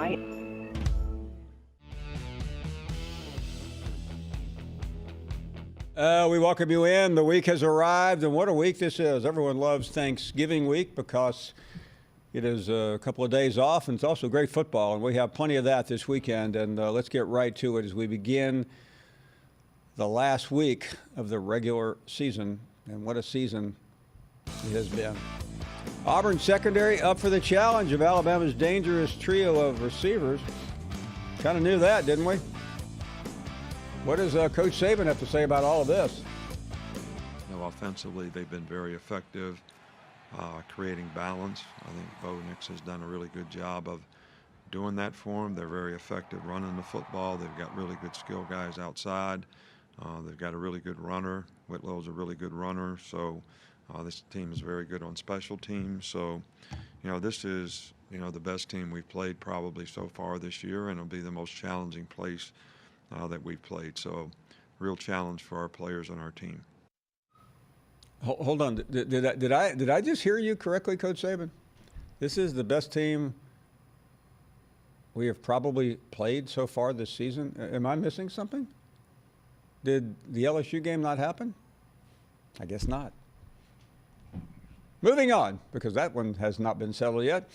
night. We welcome you in. The week has arrived, and what a week this is. Everyone loves Thanksgiving week because it is a couple of days off, and it's also great football, and we have plenty of that this weekend. And let's get right to it as we begin the last week of the regular season, and what a season it has been. Auburn secondary up for the challenge of Alabama's dangerous trio of receivers. Kind of knew that, didn't we? What does Coach Saban have to say about all of this? Offensively, they've been very effective, creating balance. I think Bo Nix has done a really good job of doing that for them. They're very effective running the football. They've got really good skill guys outside. They've got a really good runner. Whitlow's a really good runner. So this team is very good on special teams. So, this is, the best team we've played probably so far this year, and it'll be the most challenging place that we've played. So, real challenge for our players on our team. Hold on. Did I just hear you correctly, Coach Saban? This is the best team we have probably played so far this season. Am I missing something? Did the LSU game not happen? I guess not. Moving on, because that one has not been settled yet.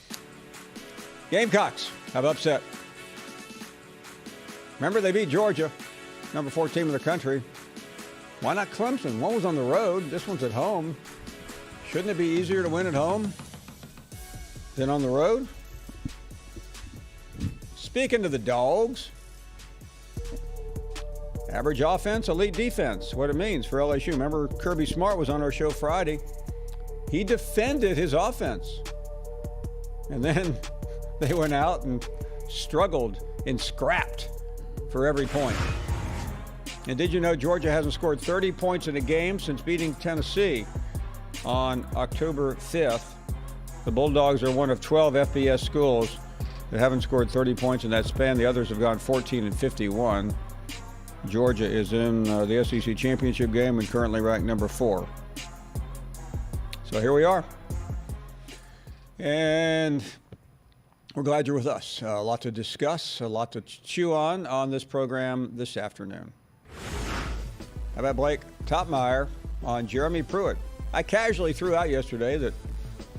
Gamecocks have upset. Remember, they beat Georgia, number 4 team in the country. Why not Clemson? One was on the road. This one's at home. Shouldn't it be easier to win at home than on the road? Speaking to the Dogs, average offense, elite defense. What it means for LSU. Remember, Kirby Smart was on our show Friday. He defended his offense. And then they went out and struggled and scrapped for every point. And did you know Georgia hasn't scored 30 points in a game since beating Tennessee on October 5th? The Bulldogs are one of 12 FBS schools that haven't scored 30 points in that span. The others have gone 14 and 51. Georgia is in the SEC championship game and currently ranked number 4. So here we are. And we're glad you're with us. A lot to discuss, a lot to chew on this program this afternoon. How about Blake Topmeyer on Jeremy Pruitt? I casually threw out yesterday that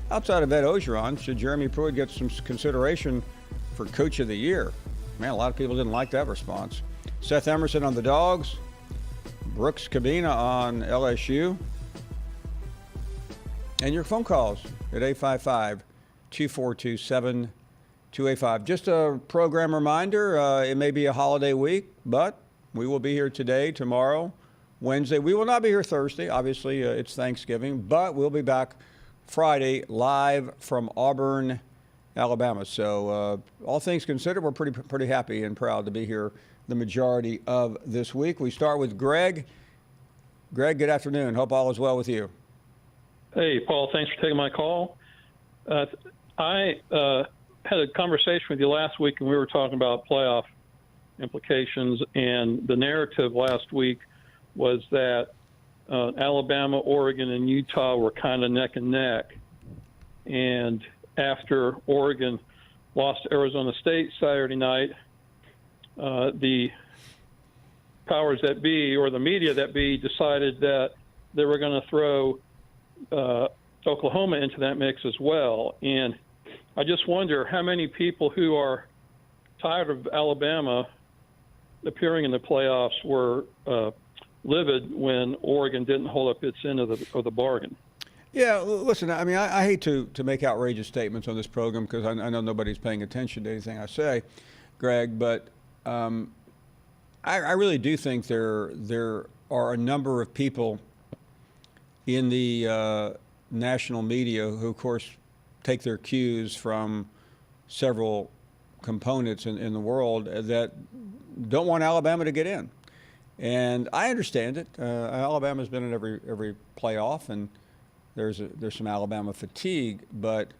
outside of Ed Ogeron, should Jeremy Pruitt get some consideration for Coach of the Year? Man, a lot of people didn't like that response. Seth Emerson on the Dogs. Brooks Cabina on LSU. And your phone calls at 855-242-7285. Just a program reminder, it may be a holiday week, but we will be here today, tomorrow, Wednesday. We will not be here Thursday. Obviously, it's Thanksgiving, but we'll be back Friday live from Auburn, Alabama. So all things considered, we're pretty happy and proud to be here the majority of this week. We start with Greg. Greg, good afternoon. Hope all is well with you. Hey, Paul, thanks for taking my call. I had a conversation with you last week, and we were talking about playoff implications, and the narrative last week was that Alabama, Oregon, and Utah were kind of neck and neck. And after Oregon lost to Arizona State Saturday night, the powers that be, or the media that be, decided that they were going to throw Oklahoma into that mix as well. And I just wonder how many people who are tired of Alabama appearing in the playoffs were livid when Oregon didn't hold up its end of the bargain. Yeah, listen, I mean, I hate to make outrageous statements on this program because I know nobody's paying attention to anything I say, Greg, but I really do think there are a number of people in the national media who, of course, take their cues from several components in the world that don't want Alabama to get in. And I understand it. Alabama's been in every playoff, and there's some Alabama fatigue. But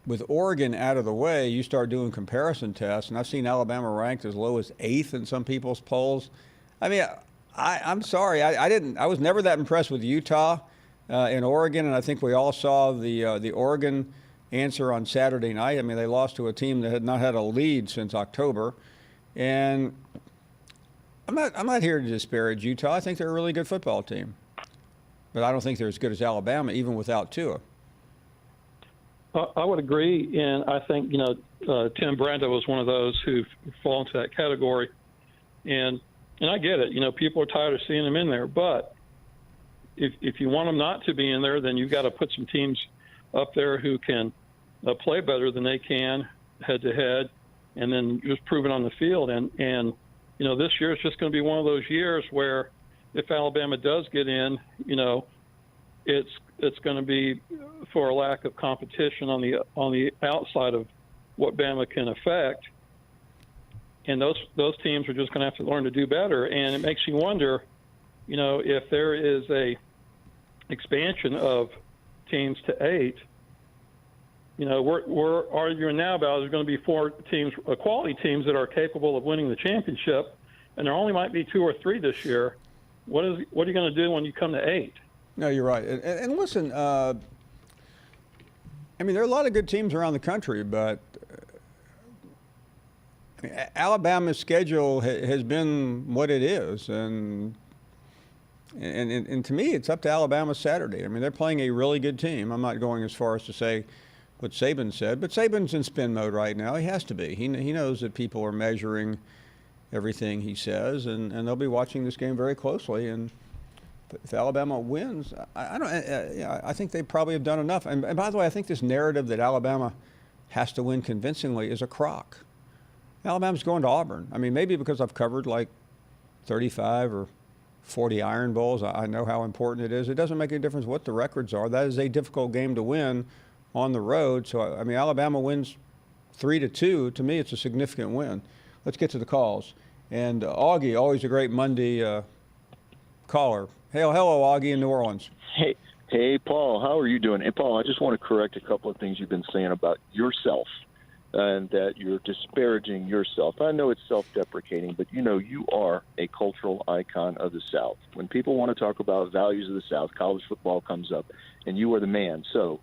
with Oregon out of the way, you start doing comparison tests, and I've seen Alabama ranked as low as 8th in some people's polls. I mean, I'm sorry, I was never that impressed with Utah and Oregon, and I think we all saw the Oregon answer on Saturday night. I mean, they lost to a team that had not had a lead since October. And I'm not here to disparage Utah. I think they're a really good football team. But I don't think they're as good as Alabama, even without Tua. I would agree, and I think Tim Brando was one of those who fall into that category, and I get it. People are tired of seeing them in there, but if you want them not to be in there, then you've got to put some teams up there who can play better than they can head to head, and then just prove it on the field. And this year is just going to be one of those years where if Alabama does get in, it's going to be for a lack of competition on the outside of what Bama can affect, and those teams are just going to have to learn to do better. And it makes you wonder, if there is a expansion of teams to 8. We're arguing now about there's going to be 4 teams, quality teams that are capable of winning the championship, and there only might be 2 or 3 this year. What are you going to do when you come to 8? No, you're right. And listen, I mean, there are a lot of good teams around the country, but Alabama's schedule has been what it is, and to me, it's up to Alabama Saturday. I mean, they're playing a really good team. I'm not going as far as to say what Saban said, but Saban's in spin mode right now. He has to be. He knows that people are measuring everything he says, and they'll be watching this game very closely. And if Alabama wins, I think they probably have done enough. And by the way, I think this narrative that Alabama has to win convincingly is a crock. Alabama's going to Auburn. I mean, maybe because I've covered like 35 or 40 Iron Bowls, I know how important it is. It doesn't make any difference what the records are. That is a difficult game to win on the road. So, I mean, Alabama wins 3-2. To me, it's a significant win. Let's get to the calls. And Augie, always a great Monday caller. Hello, Augie in New Orleans. Hey, Paul, how are you doing? Hey, Paul, I just want to correct a couple of things you've been saying about yourself and that you're disparaging yourself. I know it's self-deprecating, but you are a cultural icon of the South. When people want to talk about values of the South, college football comes up, and you are the man. So,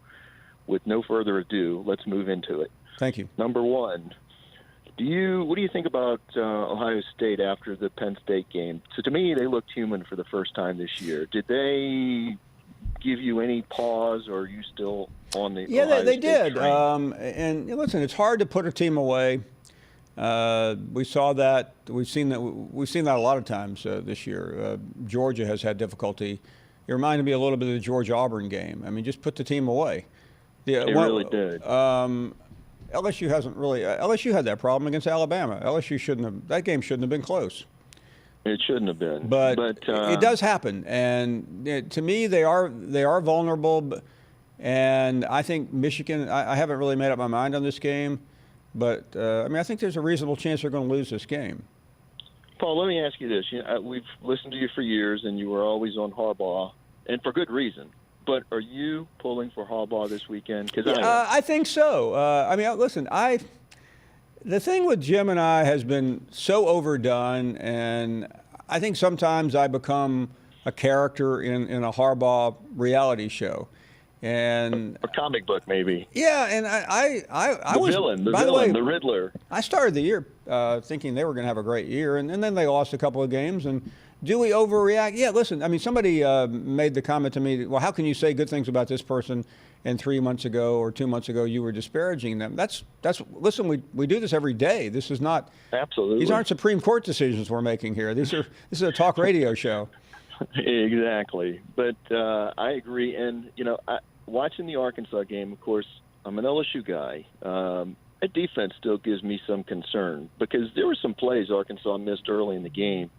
with no further ado, let's move into it. Thank you. Number one, what do you think about Ohio State after the Penn State game? So to me, they looked human for the first time this year. Did they give you any pause, or are you still on the Ohio they State did. train? And listen, it's hard to put a team away. We saw that. We've seen that a lot of times this year. Georgia has had difficulty. It reminded me a little bit of the Georgia-Auburn game. I mean, just put the team away. They really did. LSU hasn't really. LSU had that problem against Alabama. That game shouldn't have been close. It shouldn't have been. But it does happen, and to me, they are vulnerable. And I think Michigan. I haven't really made up my mind on this game, but I mean, I think there's a reasonable chance they're going to lose this game. Paul, let me ask you this. We've listened to you for years, and you were always on Harbaugh, and for good reason. But are you pulling for Harbaugh this weekend? Because I think so. I mean, listen, the thing with Jim and I has been so overdone, and I think sometimes I become a character in a Harbaugh reality show. And a comic book, maybe. Yeah, and I was the Riddler. I started the year thinking they were going to have a great year, and then they lost a couple of games. And do we overreact? Yeah, listen, I mean, somebody made the comment to me, well, how can you say good things about this person and 3 months ago or 2 months ago you were disparaging them? Listen, we do this every day. This is not. Absolutely. These aren't Supreme Court decisions we're making here. This is a talk radio show. Exactly. But I agree. And, watching the Arkansas game, of course, I'm an LSU guy. That defense still gives me some concern because there were some plays Arkansas missed early in the game.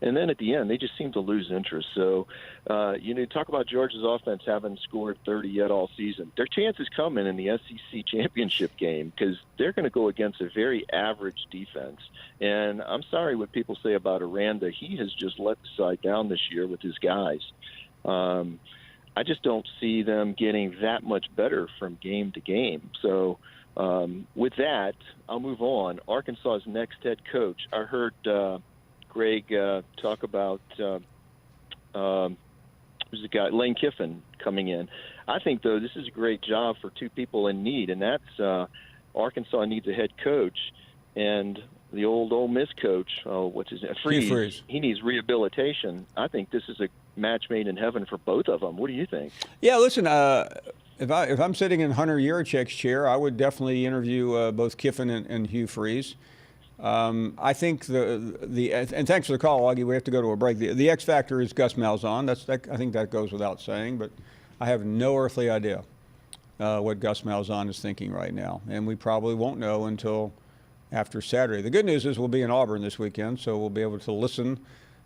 And then at the end, they just seemed to lose interest. So, talk about Georgia's offense having scored 30 yet all season. Their chance is coming in the SEC championship game because they're going to go against a very average defense. And I'm sorry what people say about Aranda. He has just let the side down this year with his guys. I just don't see them getting that much better from game to game. So, with that, I'll move on. Arkansas's next head coach. I heard Greg talk about who's the guy, Lane Kiffin coming in. I think, though, this is a great job for two people in need, and that's Arkansas needs a head coach, and the old Ole Miss coach, what's his name? Freeze. He needs rehabilitation. I think this is a match made in heaven for both of them. What do you think? Yeah, listen, if I'm sitting in Hunter Yurichek's chair, I would definitely interview both Kiffin and Hugh Freeze. I think and thanks for the call, Augie. We have to go to a break. The X factor is Gus Malzahn. I think that goes without saying, but I have no earthly idea what Gus Malzahn is thinking right now, and we probably won't know until after Saturday. The good news is we'll be in Auburn this weekend, so we'll be able to listen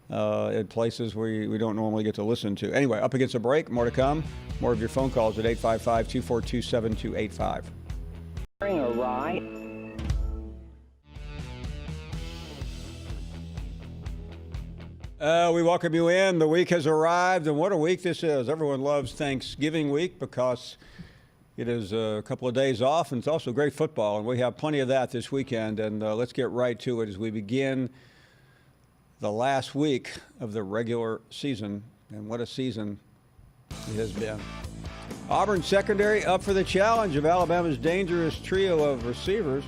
at places we don't normally get to listen to. Anyway, up against a break, more to come. More of your phone calls at 855-242-7285. During a ride. We welcome you in. The week has arrived, and what a week this is. Everyone loves Thanksgiving week because it is a couple of days off, and it's also great football, and we have plenty of that this weekend. And let's get right to it as we begin the last week of the regular season, and what a season it has been. Auburn secondary up for the challenge of Alabama's dangerous trio of receivers.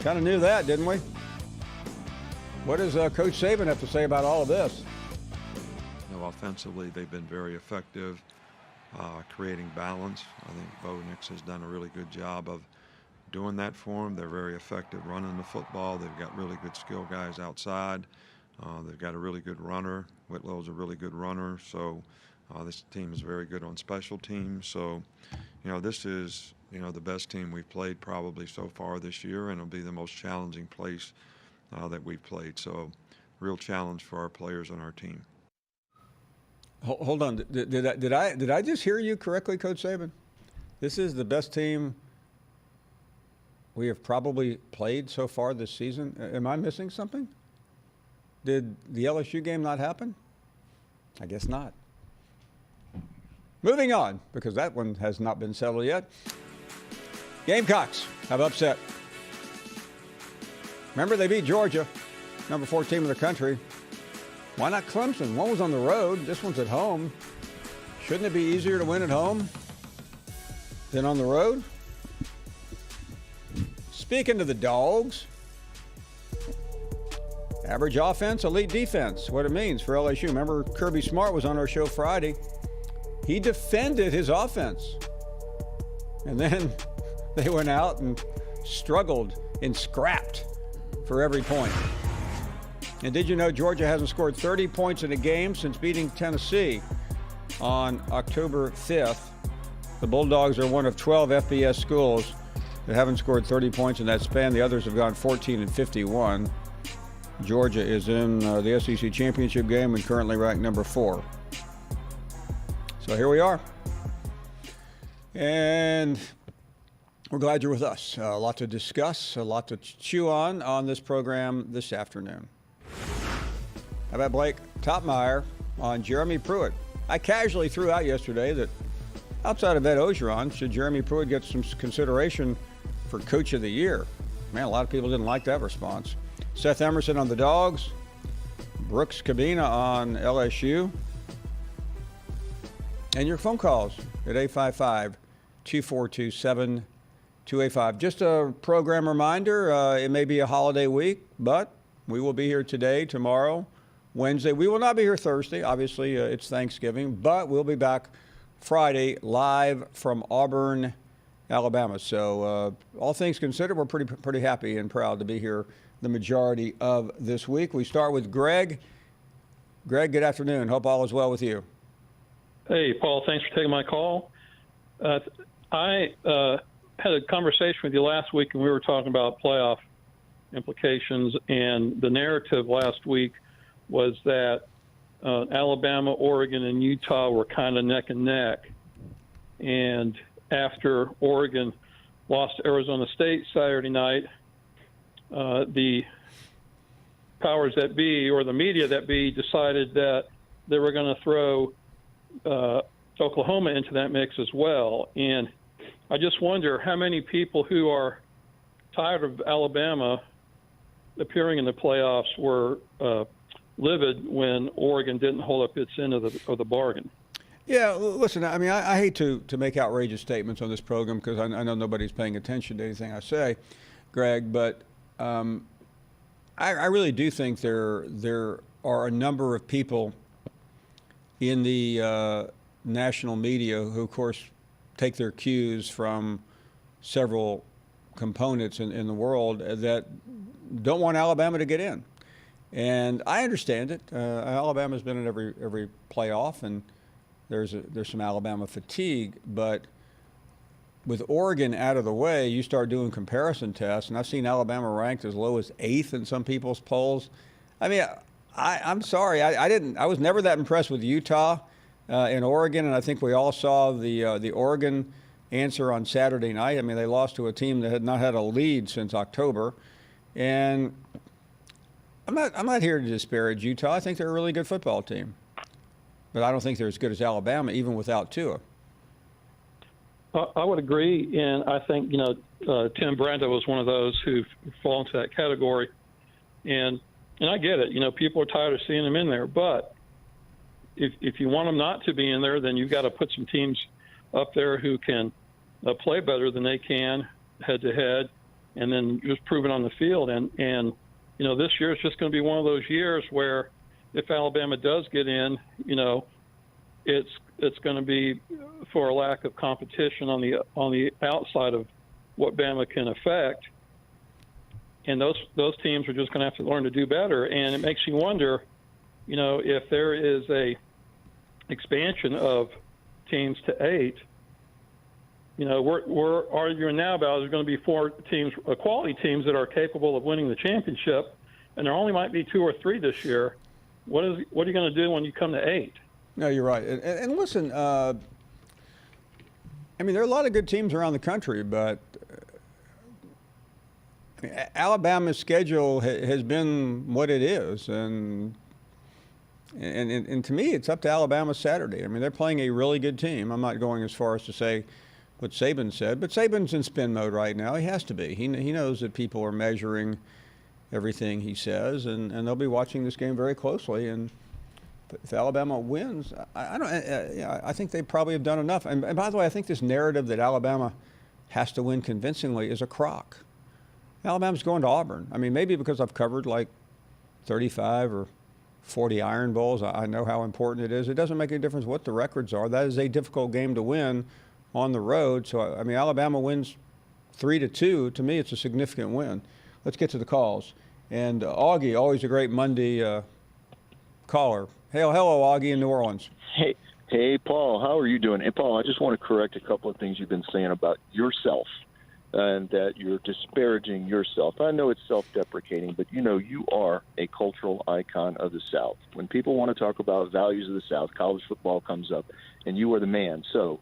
Kind of knew that, didn't we? What does Coach Saban have to say about all of this? Offensively, they've been very effective creating balance. I think Bo Nix has done a really good job of doing that for them. They're very effective running the football. They've got really good skill guys outside. They've got a really good runner. Whitlow's a really good runner. So this team is very good on special teams. So, this is, the best team we've played probably so far this year, and it'll be the most challenging place that we've played. So, real challenge for our players on our team. Hold on. Did I just hear you correctly, Coach Saban? This is the best team we have probably played so far this season. Am I missing something? Did the LSU game not happen? I guess not. Moving on, because that one has not been settled yet. Gamecocks have upset. Remember, they beat Georgia, number 4 team in the country. Why not Clemson? One was on the road. This one's at home. Shouldn't it be easier to win at home than on the road? Speaking to the Dogs, average offense, elite defense. What it means for LSU. Remember, Kirby Smart was on our show Friday. He defended his offense. And then they went out and struggled and scrapped for every point. And did you know Georgia hasn't scored 30 points in a game since beating Tennessee on October 5th? The Bulldogs are one of 12 FBS schools that haven't scored 30 points in that span. The others have gone 14-51. Georgia is in the SEC championship game and currently ranked number 4. So here we are. And we're glad you're with us. A lot to discuss, a lot to chew on this program this afternoon. How about Blake Topmeyer on Jeremy Pruitt? I casually threw out yesterday that outside of Ed Ogeron, should Jeremy Pruitt get some consideration for Coach of the Year? Man, a lot of people didn't like that response. Seth Emerson on the Dogs. Brooks Cabina on LSU. And your phone calls at 855-242-7285. Just a program reminder, it may be a holiday week, but we will be here today, tomorrow, Wednesday. We will not be here Thursday. Obviously, it's Thanksgiving, but we'll be back Friday live from Auburn, Alabama. So all things considered, we're pretty happy and proud to be here the majority of this week. We start with Greg. Greg, good afternoon. Hope all is well with you. Hey, Paul, thanks for taking my call. I had a conversation with you last week, and we were talking about playoff implications, and the narrative last week was that Alabama, Oregon, and Utah were kind of neck and neck. And after Oregon lost to Arizona State Saturday night, the powers that be, or the media that be, decided that they were going to throw Oklahoma into that mix as well. And I just wonder how many people who are tired of Alabama appearing in the playoffs were livid when Oregon didn't hold up its end of the bargain. Yeah, listen, I mean, I hate to make outrageous statements on this program because I know nobody's paying attention to anything I say, Greg, but I really do think there are a number of people in the national media who, of course, take their cues from several components in the world that don't want Alabama to get in. And I understand it. Alabama's been in every playoff, and there's some Alabama fatigue. But with Oregon out of the way, you start doing comparison tests, and I've seen Alabama ranked as low as 8th in some people's polls. I mean, I'm sorry, I was never that impressed with Utah in Oregon, and I think we all saw the Oregon answer on Saturday night. I mean, they lost to a team that had not had a lead since October, and I'm not here to disparage Utah. I think they're a really good football team, but I don't think they're as good as Alabama, even without Tua. I would agree, and I think Tim Brando was one of those who fall into that category, and I get it. People are tired of seeing them in there, but if you want them not to be in there, then you've got to put some teams up there who can play better than they can head to head, and then just prove it on the field. And this year is just going to be one of those years where if Alabama does get in, it's going to be for a lack of competition on the outside of what Bama can affect. And those teams are just going to have to learn to do better. And it makes you wonder, if there is a expansion of teams to 8. We're arguing now about there's going to be 4 teams, quality teams that are capable of winning the championship, and there only might be 2 or 3 this year. What are you going to do when you come to 8? No, you're right. And listen, I mean, there are a lot of good teams around the country, but Alabama's schedule has been what it is, and to me, it's up to Alabama Saturday. I mean, they're playing a really good team. I'm not going as far as to say what Saban said, but Saban's in spin mode right now. He has to be. He knows that people are measuring everything he says, and they'll be watching this game very closely. And if Alabama wins, I think they probably have done enough. And by the way, I think this narrative that Alabama has to win convincingly is a crock. Alabama's going to Auburn. I mean, maybe because I've covered like 35 or 40 Iron Bowls, I know how important it is. It doesn't make any difference what the records are. That is a difficult game to win on the road. So, I mean, Alabama wins 3-2. To me, it's a significant win. Let's get to the calls. And Augie, always a great Monday caller. Hello, Augie in New Orleans. Hey, Paul, how are you doing? Hey, Paul, I just want to correct a couple of things you've been saying about yourself and that you're disparaging yourself. I know it's self-deprecating, but you are a cultural icon of the South. When people want to talk about values of the South, college football comes up, and you are the man. So,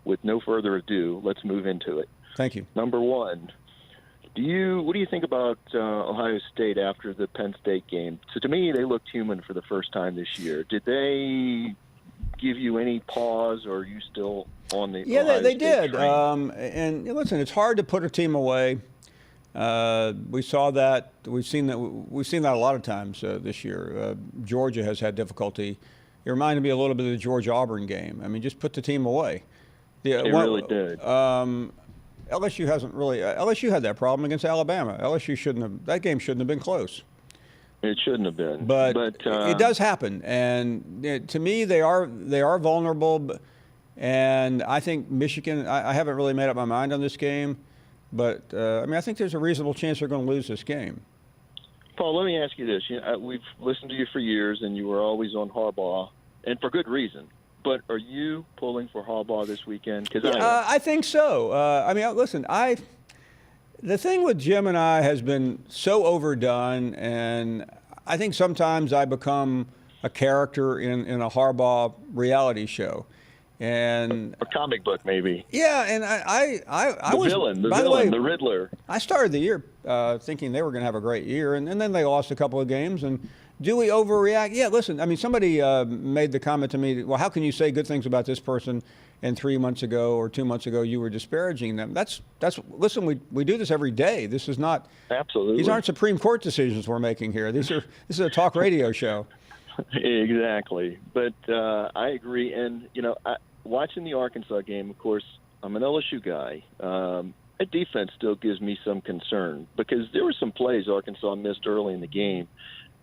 with no further ado, let's move into it. Thank you. Number one, what do you think about Ohio State after the Penn State game? So to me, they looked human for the first time this year. Did they give you any pause, or are you still on the Ohio they State did. train? And listen, it's hard to put a team away. We saw that. We've seen that a lot of times this year. Georgia has had difficulty. It reminded me a little bit of the Georgia-Auburn game. I mean, just put the team away. Really did. LSU hasn't really. LSU had that problem against Alabama. That game shouldn't have been close. It shouldn't have been. But it does happen, and to me, they are vulnerable. And I think Michigan. I haven't really made up my mind on this game, but I mean, I think there's a reasonable chance they're going to lose this game. Paul, let me ask you this: we've listened to you for years, and you were always on Harbaugh, and for good reason. But are you pulling for Harbaugh this weekend? Because I think so. I mean, listen, the thing with Jim and I has been so overdone, and I think sometimes I become a character in a Harbaugh reality show, and a comic book maybe. Yeah, and I was the Riddler. I started the year thinking they were going to have a great year, and then they lost a couple of games. And do we overreact? Yeah, listen, I mean, somebody made the comment to me, well, how can you say good things about this person and 3 months ago or 2 months ago you were disparaging them? Listen, we do this every day. This is not. Absolutely. These aren't Supreme Court decisions we're making here. This is a talk radio show. Exactly. But I agree. And, watching the Arkansas game, of course, I'm an LSU guy. That defense still gives me some concern because there were some plays Arkansas missed early in the game.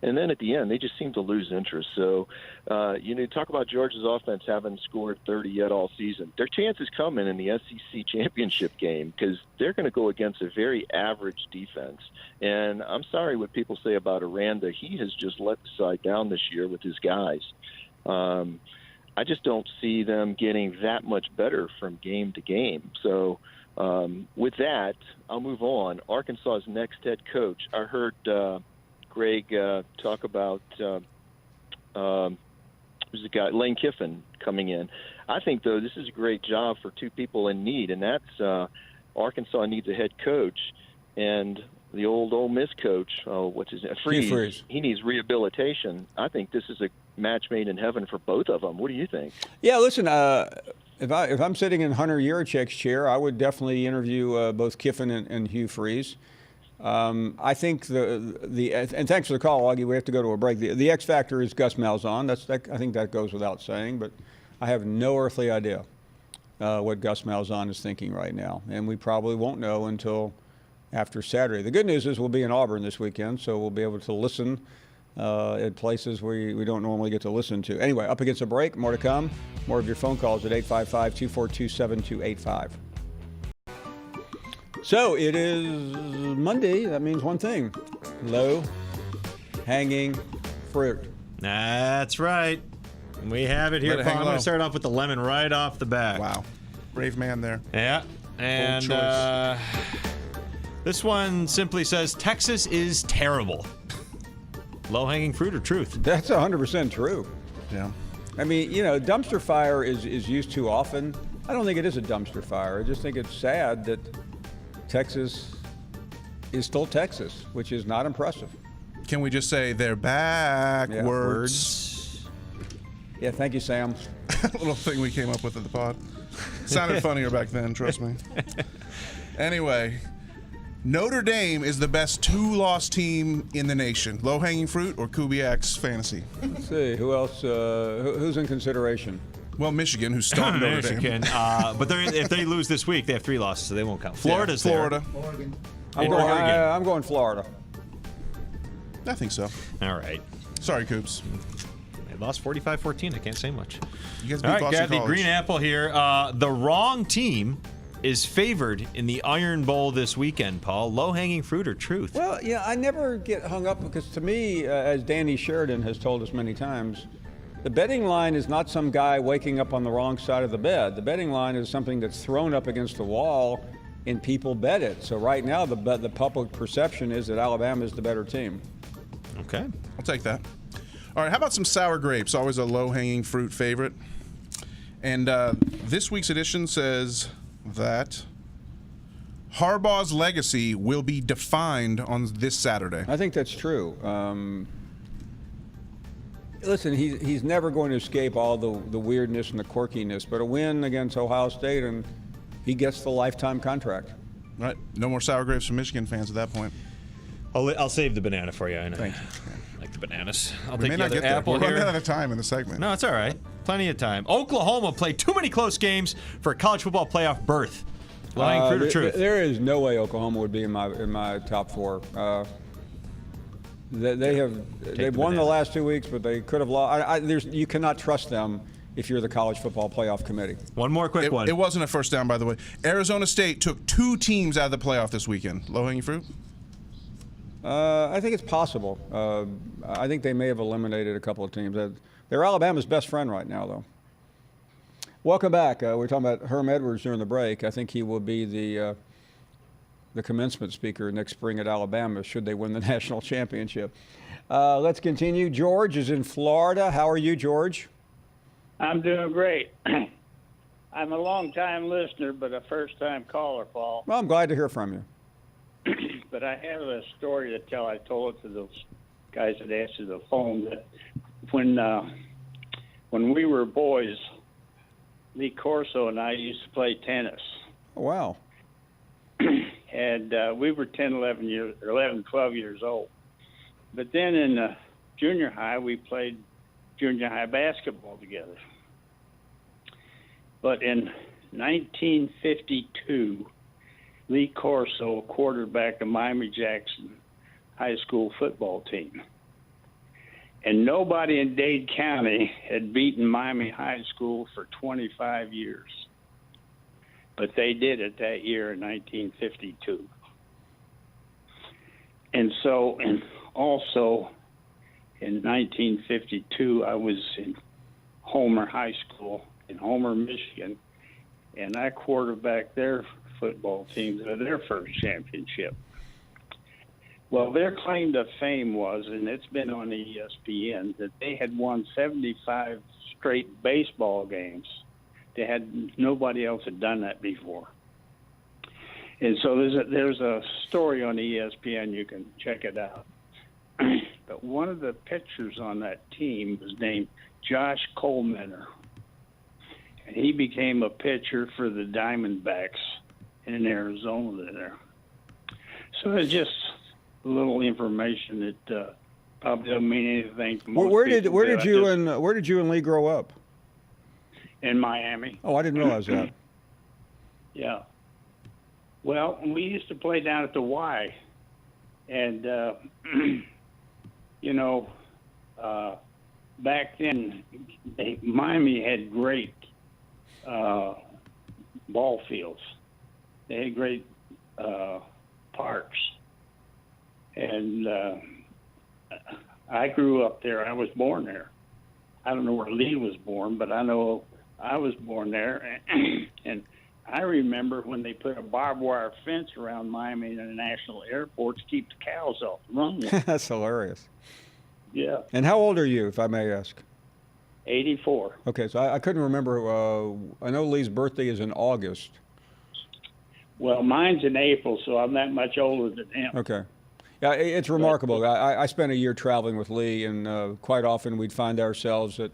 And then at the end, they just seem to lose interest. So, talk about Georgia's offense having scored 30 yet all season. Their chances come in the SEC championship game because they're going to go against a very average defense. And I'm sorry what people say about Aranda. He has just let the side down this year with his guys. I just don't see them getting that much better from game to game. So with that, I'll move on. Arkansas's next head coach. I heard Greg talk about who's the guy, Lane Kiffin, coming in. I think, though, this is a great job for two people in need, and that's Arkansas needs a head coach, and the old Ole Miss coach, what's his name? Freeze. He needs rehabilitation. I think this is a match made in heaven for both of them. What do you think? Yeah, listen, if I'm sitting in Hunter Yurichek's chair, I would definitely interview both Kiffin and Hugh Freeze. I think and thanks for the call, Augie. We have to go to a break. The X factor is Gus Malzahn. I think that goes without saying, but I have no earthly idea what Gus Malzahn is thinking right now, and we probably won't know until after Saturday. The good news is we'll be in Auburn this weekend, so we'll be able to listen at places we don't normally get to listen to. Anyway, up against a break. More to come. More of your phone calls at 855-242-7285. So it is Monday. That means one thing: low-hanging fruit. That's right. We have it here. I'm going to start off with the lemon right off the bat. Wow. Brave man there. Yeah. And this one simply says, Texas is terrible. Low-hanging fruit or truth? That's 100% true. Yeah. I mean, dumpster fire is used too often. I don't think it is a dumpster fire. I just think it's sad that Texas is still Texas, which is not impressive. Can we just say they're backwards? Yeah, thank you, Sam. Little thing we came up with at the pod. Sounded funnier back then, trust me. Anyway, Notre Dame is the best two-loss team in the nation. Low-hanging fruit or Kubiak's fantasy? Let's see. Who else? Who's in consideration? Well, Michigan, who started Notre Dame. But if they lose this week, they have 3 losses, so they won't count. Florida's Florida. I'm going Florida. I think so. All right. Sorry, Coops. They lost 45-14. I can't say much. You guys beat All right, Boston Kathy, College. Green Apple here. The wrong team is favored in the Iron Bowl this weekend, Paul. Low-hanging fruit or truth? Well, yeah, I never get hung up because to me, as Danny Sheridan has told us many times, the betting line is not some guy waking up on the wrong side of the bed. The betting line is something that's thrown up against the wall and people bet it. So right now, the public perception is that Alabama is the better team. Okay. I'll take that. All right, how about some sour grapes? Always a low-hanging fruit favorite. And this week's edition says that Harbaugh's legacy will be defined on this Saturday. I think that's true. Listen, he's never going to escape all the weirdness and the quirkiness, but a win against Ohio State and he gets the lifetime contract. All right, no more sour grapes for Michigan fans at that point. I'll save the banana for you. I know. Thank you. I like the bananas. I'll We take may the not other get there. apple We're here. running out of time in the segment. No, it's all right. Plenty of time. Oklahoma played too many close games for a college football playoff berth. Low-hanging fruit or truth? There is no way Oklahoma would be in my top 4. They've won the last 2 weeks, but they could have lost. You cannot trust them if you're the college football playoff committee. One more quick one. It wasn't a first down, by the way. Arizona State took 2 teams out of the playoff this weekend. Low-hanging fruit? I think it's possible. I think they may have eliminated a couple of teams. They're Alabama's best friend right now, though. Welcome back. We're talking about Herm Edwards during the break. I think he will be the commencement speaker next spring at Alabama should they win the national championship. Let's continue. George is in Florida. How are you, George? I'm doing great. I'm a long-time listener, but a first-time caller, Paul. Well, I'm glad to hear from you. But I have a story to tell. I told it to those guys that answered the phone that when we were boys, Lee Corso and I used to play tennis. Oh, wow. And we were 12 years old. But then in junior high, we played junior high basketball together. But in 1952, Lee Corso quarterbacked the Miami Jackson high school football team. And nobody in Dade County had beaten Miami High School for 25 years. But they did it that year in 1952. And so, and also in 1952, I was in Homer High School in Homer, Michigan, and I quarterbacked their football team to their first championship. Well, their claim to fame was, and it's been on ESPN, that they had won 75 straight baseball games. Nobody else had done that before. And so there's a story on ESPN, you can check it out. But one of the pitchers on that team was named Josh Coleman, and he became a pitcher for the Diamondbacks in Arizona there. So it's just a little information that probably doesn't mean anything to most Where people, did you and Lee grow up? In Miami. Oh, I didn't realize that. Yeah. Well, we used to play down at the Y, and back then Miami had great ball fields. They had great parks. And I grew up there. I was born there. I don't know where Lee was born, but I know I was born there. And I remember when they put a barbed wire fence around Miami International Airport to keep the cows off the runway. That's hilarious. Yeah. And how old are you, if I may ask? 84. Okay, so I couldn't remember. I know Lee's birthday is in August. Well, mine's in April, so I'm that much older than him. Okay. Yeah, it's remarkable. I spent a year traveling with Lee, and quite often we'd find ourselves at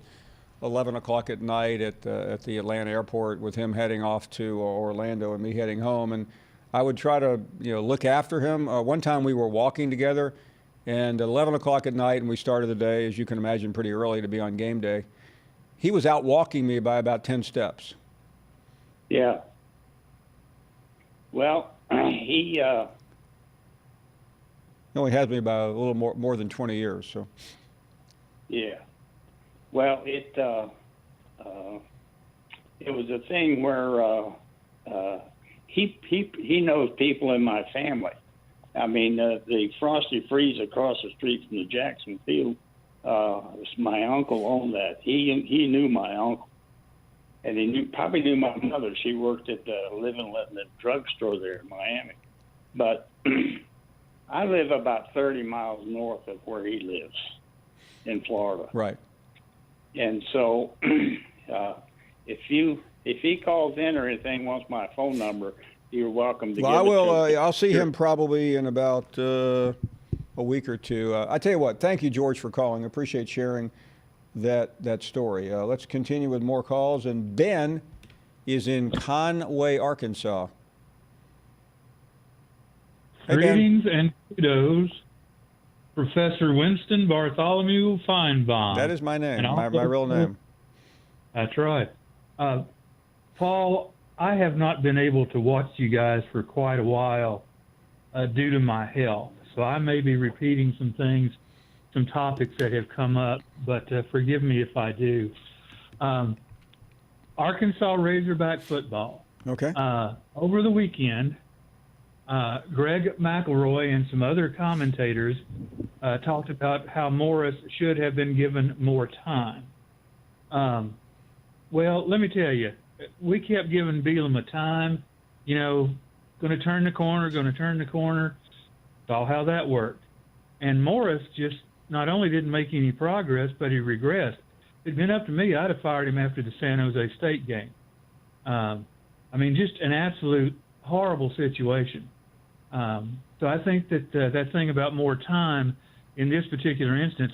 11 o'clock at night at the Atlanta airport with him heading off to Orlando and me heading home. And I would try to look after him. One time we were walking together, and at 11 o'clock at night, and we started the day, as you can imagine, pretty early to be on game day. He was out walking me by about 10 steps. Yeah. Well, he only has me by a little more than 20 years. So. Yeah. Well, it was a thing where he knows people in my family. I mean, the Frosty Freeze across the street from the Jackson Field, my uncle owned that. He knew my uncle, and he probably knew my mother. She worked at the Live and Let in the drugstore there in Miami. But I live about 30 miles north of where he lives in Florida. Right. And so if he calls in or anything, wants my phone number, you're welcome to give it to him. I'll see him probably in about a week or two. I tell you what, thank you, George, for calling. I appreciate sharing that story. Let's continue with more calls. And Ben is in Conway, Arkansas. Hey, Greetings and kudos, Professor Winston Bartholomew Finebaum. That is my name, my real name. That's right. Paul, I have not been able to watch you guys for quite a while due to my health. So I may be repeating some things, some topics that have come up, but forgive me if I do. Arkansas Razorback football. Okay. Over the weekend, Greg McElroy and some other commentators talked about how Morris should have been given more time. Well, let me tell you, we kept giving Bealham a time, going to turn the corner. Saw how that worked. And Morris just not only didn't make any progress, but he regressed. If it'd been up to me, I'd have fired him after the San Jose State game. Just an absolute horrible situation. So I think that that thing about more time in this particular instance,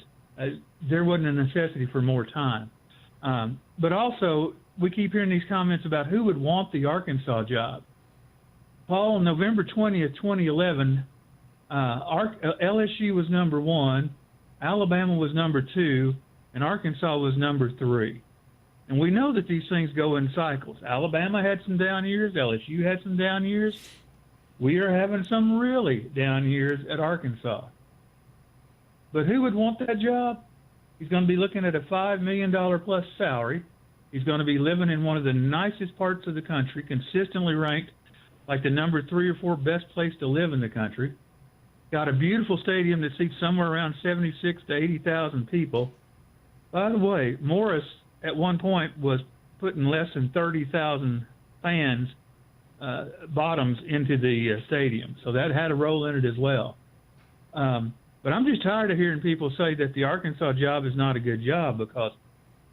there wasn't a necessity for more time. But also, we keep hearing these comments about who would want the Arkansas job. Paul, on November 20th, 2011, LSU was number 1, Alabama was number 2, and Arkansas was number 3. And we know that these things go in cycles. Alabama had some down years. LSU had some down years. We are having some really down years at Arkansas. But who would want that job? He's going to be looking at a $5 million plus salary. He's going to be living in one of the nicest parts of the country, consistently ranked like the number 3 or 4 best place to live in the country. Got a beautiful stadium that seats somewhere around 76 to 80,000 people. By the way, Morris at one point was putting less than 30,000 fans, bottoms, into the stadium. So that had a role in it as well. But I'm just tired of hearing people say that the Arkansas job is not a good job, because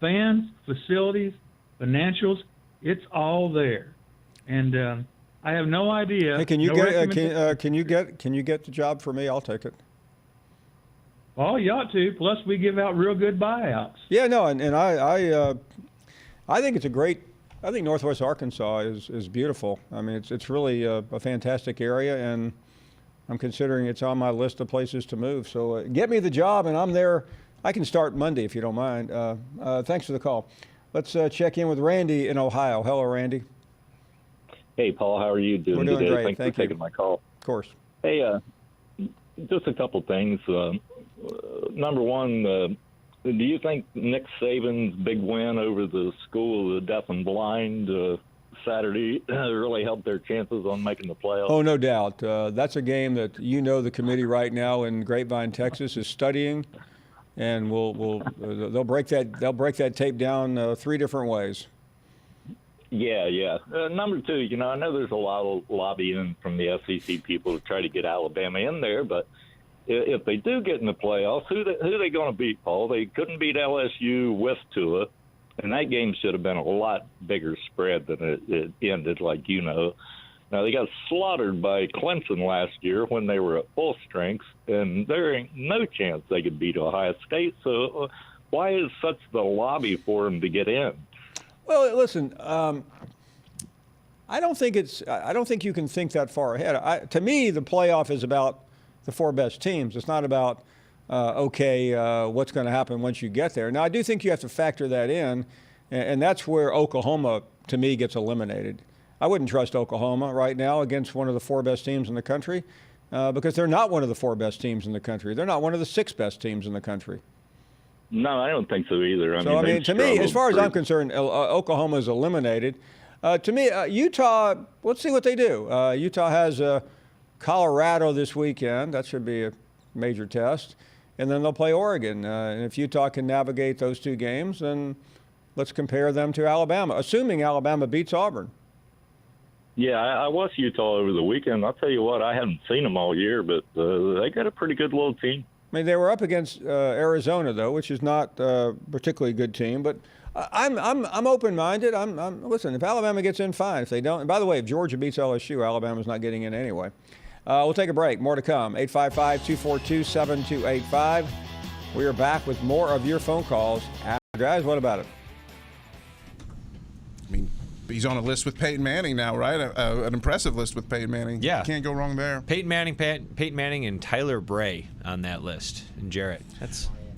fans, facilities, financials, it's all there. And I have no idea. Hey, can you get the job for me? I'll take it. Well, you ought to. Plus, we give out real good buyouts. Yeah, no, and I think it's a great. I think Northwest Arkansas is beautiful. I mean, it's really a fantastic area, and I'm considering it's on my list of places to move. So get me the job, and I'm there. I can start Monday if you don't mind. Thanks for the call. Let's check in with Randy in Ohio. Hello, Randy. Hey, Paul, how are you doing We're doing today? great. Thanks Thank for taking my call. Of course. Hey, just a couple things. Number one, do you think Nick Saban's big win over the School of the Deaf and Blind Saturday really helped their chances on making the playoffs? Oh, no doubt. That's a game that the committee right now in Grapevine, Texas, is studying, and they'll break that tape down 3 different ways. Yeah. Number two, I know there's a lot of lobbying from the SEC people to try to get Alabama in there, but if they do get in the playoffs, who are they going to beat, Paul? They couldn't beat LSU with Tua, and that game should have been a lot bigger spread than it ended, like you know. Now, they got slaughtered by Clemson last year when they were at full strength, and there ain't no chance they could beat Ohio State. So why is such the lobby for them to get in? Well, listen, I don't think you can think that far ahead. To me, the playoff is about the 4 best teams. It's not about what's going to happen once you get there. Now, I do think you have to factor that in, and that's where Oklahoma, to me, gets eliminated. I wouldn't trust Oklahoma right now against one of the 4 best teams in the country because they're not one of the 4 best teams in the country. They're not one of the 6 best teams in the country. No, I don't think so either. I mean, to me, as far as I'm concerned, Oklahoma is eliminated. To me, Utah, let's see what they do. Utah has Colorado this weekend. That should be a major test. And then they'll play Oregon. And if Utah can navigate those 2 games, then let's compare them to Alabama, assuming Alabama beats Auburn. Yeah, I watched Utah over the weekend. I'll tell you what, I haven't seen them all year, but they got a pretty good little team. I mean, they were up against Arizona, though, which is not a particularly good team. But I'm open-minded. Listen, if Alabama gets in, fine. If they don't, and by the way, if Georgia beats LSU, Alabama's not getting in anyway. We'll take a break. More to come. 855-242-7285. We are back with more of your phone calls. Guys, what about it? I mean, he's on a list with Peyton Manning now, right? An impressive list with Peyton Manning. Yeah. Can't go wrong there. Peyton Manning, and Tyler Bray on that list, and Jarrett.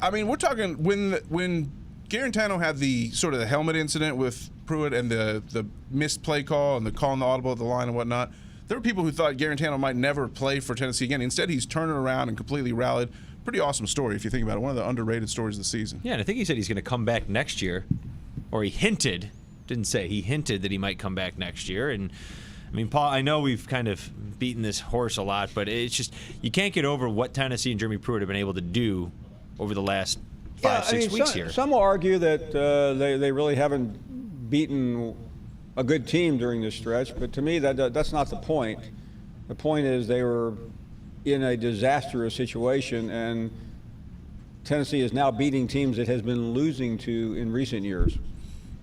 I mean, we're talking when Garantano had the sort of the helmet incident with Pruitt and the missed play call and the call on the audible at the line and whatnot. There were people who thought Garantano might never play for Tennessee again. Instead, he's turning around and completely rallied. Pretty awesome story if you think about it. One of the underrated stories of the season. Yeah, and I think he said he's going to come back next year, or he hinted. Didn't say. He hinted that he might come back next year. And, I mean, Paul, I know we've kind of beaten this horse a lot, but it's just you can't get over what Tennessee and Jeremy Pruitt have been able to do over the last 5-6 weeks here. Some will argue that they really haven't beaten a good team during this stretch, but to me that's not the point. The point is they were in a disastrous situation, and Tennessee is now beating teams it has been losing to in recent years.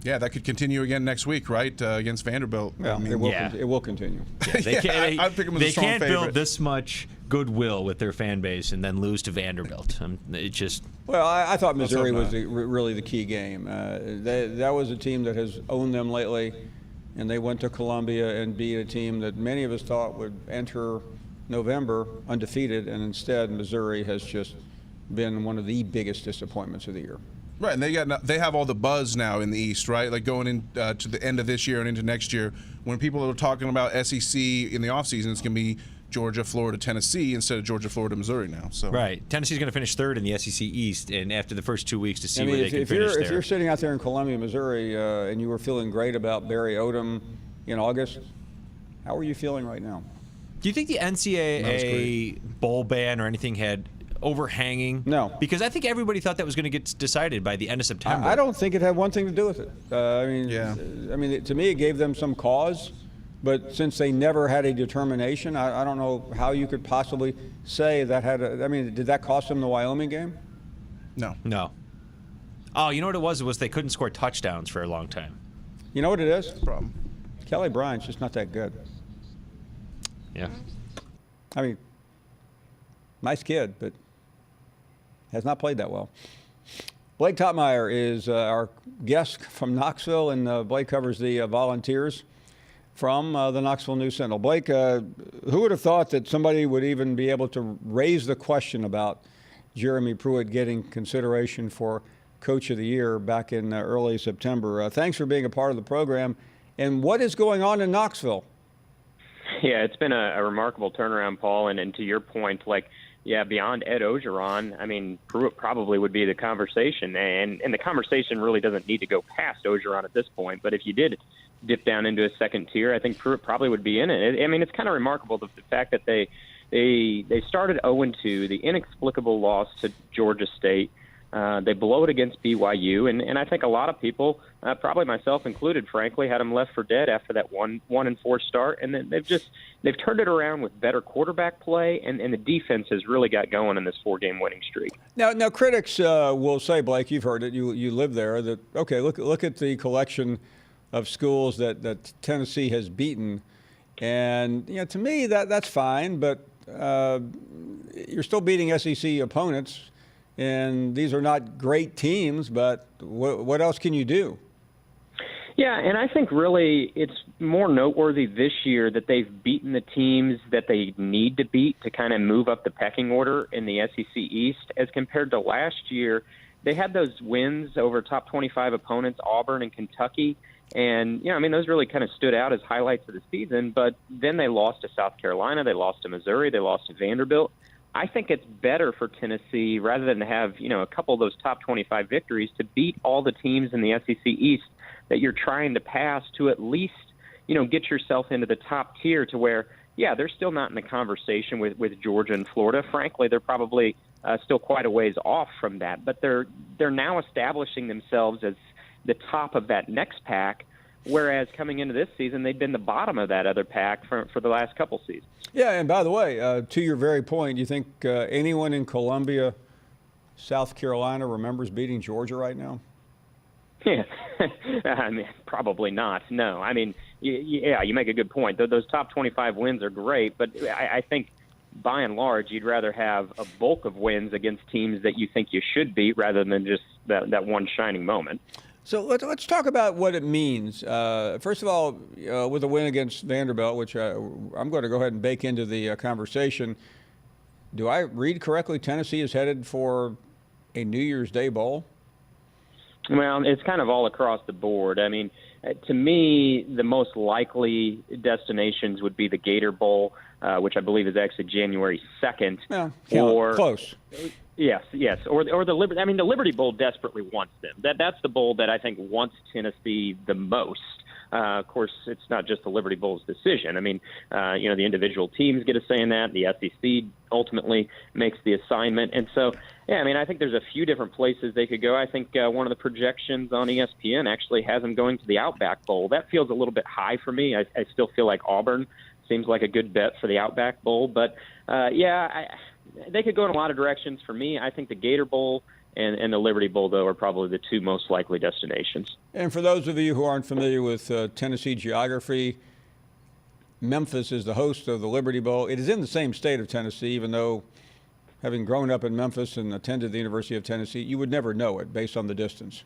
Yeah, that could continue again next week, right? Against Vanderbilt. Well, it will continue. Yeah, I'd pick them as a strong can't favorite. build this much goodwill with their fan base and then lose to Vanderbilt. It just. Well, I thought Missouri was really the key game. That was a team that has owned them lately, and they went to Columbia and beat a team that many of us thought would enter November undefeated, and instead Missouri has just been one of the biggest disappointments of the year. Right, and they have all the buzz now in the East, right? Like going in to the end of this year and into next year, when people are talking about SEC in the offseason, it's going to be Georgia, Florida, Tennessee instead of Georgia, Florida, Missouri now. So right, Tennessee's going to finish third in the SEC East, and after the first 2 weeks to see where they can finish there. If you're sitting out there in Columbia, Missouri, and you were feeling great about Barry Odom in August, how are you feeling right now? Do you think the NCAA bowl ban or anything had overhanging? No. Because I think everybody thought that was going to get decided by the end of September. I don't think it had one thing to do with it. To me, it gave them some cause, but since they never had a determination, I don't know how you could possibly say that had did that cost them the Wyoming game? No. Oh, you know what it was? It was they couldn't score touchdowns for a long time. You know what it is? Problem. Kelly Bryant's just not that good. Yeah. I mean, nice kid, but has not played that well. Blake Topmeyer is our guest from Knoxville, and Blake covers the Volunteers from the Knoxville News Sentinel. Blake, who would have thought that somebody would even be able to raise the question about Jeremy Pruitt getting consideration for Coach of the Year back in early September? Thanks for being a part of the program. And what is going on in Knoxville? Yeah, it's been a remarkable turnaround, Paul. And to your point, beyond Ed Ogeron, I mean, Pruitt probably would be the conversation. And the conversation really doesn't need to go past Ogeron at this point. But if you did dip down into a second tier, I think Pruitt probably would be in it. I mean, it's kind of remarkable the fact that they started 0-2, the inexplicable loss to Georgia State. They blow it against BYU, and I think a lot of people, probably myself included, frankly, had them left for dead after that 1-4 start, and then they've turned it around with better quarterback play, and the defense has really got going in this 4-game winning streak. Now critics will say, Blake, you've heard it, you live there, that okay, look at the collection of schools that Tennessee has beaten, and to me that's fine, but you're still beating SEC opponents. And these are not great teams, but what else can you do? Yeah, and I think really it's more noteworthy this year that they've beaten the teams that they need to beat to kind of move up the pecking order in the SEC East as compared to last year. They had those wins over top 25 opponents, Auburn and Kentucky. And, those really kind of stood out as highlights of the season. But then they lost to South Carolina. They lost to Missouri. They lost to Vanderbilt. I think it's better for Tennessee, rather than to have, a couple of those top 25 victories, to beat all the teams in the SEC East that you're trying to pass to at least, get yourself into the top tier to where, they're still not in the conversation with Georgia and Florida. Frankly, they're probably still quite a ways off from that. But they're now establishing themselves as the top of that next pack, whereas coming into this season, they'd been the bottom of that other pack for the last couple seasons. Yeah, and by the way, to your very point, do you think anyone in Columbia, South Carolina remembers beating Georgia right now? Yeah, I mean, probably not. No, I mean, you make a good point. Those top 25 wins are great, but I think by and large, you'd rather have a bulk of wins against teams that you think you should beat rather than just that one shining moment. So let's talk about what it means. First of all, with a win against Vanderbilt, which I'm going to go ahead and bake into the conversation, do I read correctly Tennessee is headed for a New Year's Day bowl? Well, it's kind of all across the board. I mean, to me, the most likely destinations would be the Gator Bowl, which I believe is actually January 2nd. Or close. Yes, or the Liberty. I mean, the Liberty Bowl desperately wants them. That's the bowl that I think wants Tennessee the most. Of course, it's not just the Liberty Bowl's decision. I mean, the individual teams get a say in that. The SEC ultimately makes the assignment, and so I think there's a few different places they could go. I think one of the projections on ESPN actually has them going to the Outback Bowl. That feels a little bit high for me. I still feel like Auburn seems like a good bet for the Outback Bowl, but they could go in a lot of directions. For me, I think the Gator Bowl and the Liberty Bowl, though, are probably the two most likely destinations. And for those of you who aren't familiar with Tennessee geography, Memphis is the host of the Liberty Bowl. It is in the same state of Tennessee, even though having grown up in Memphis and attended the University of Tennessee, you would never know it based on the distance.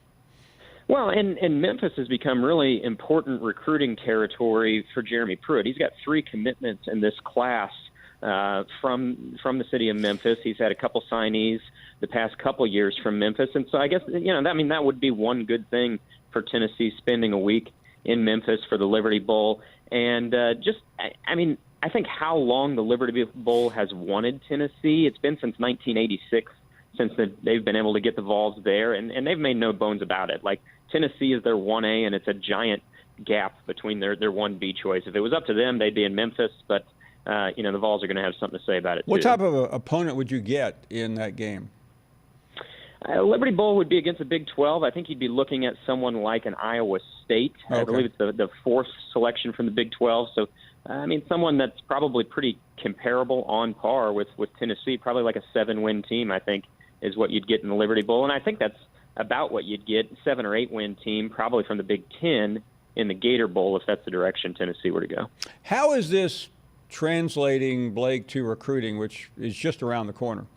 Well, and Memphis has become really important recruiting territory for Jeremy Pruitt. He's got 3 commitments in this class from the city of Memphis. He's had a couple signees the past couple years from Memphis, and so I guess that would be one good thing for Tennessee, spending a week in Memphis for the Liberty Bowl. And I think how long the Liberty Bowl has wanted Tennessee, it's been since 1986 since they've been able to get the Vols there, and they've made no bones about it. Like, Tennessee is their 1A, and it's a giant gap between their 1B choice. If it was up to them, they'd be in Memphis, but the Vols are going to have something to say about it too. What type of opponent would you get in that game? Liberty Bowl would be against the Big 12. I think you'd be looking at someone like an Iowa State. Okay. I believe it's the fourth selection from the Big 12. So, someone that's probably pretty comparable, on par with Tennessee, probably like a 7-win team, I think, is what you'd get in the Liberty Bowl. And I think that's about what you'd get, 7 or 8-win team, probably from the Big 10 in the Gator Bowl, if that's the direction Tennessee were to go. How is this translating, Blake, to recruiting, which is just around the corner?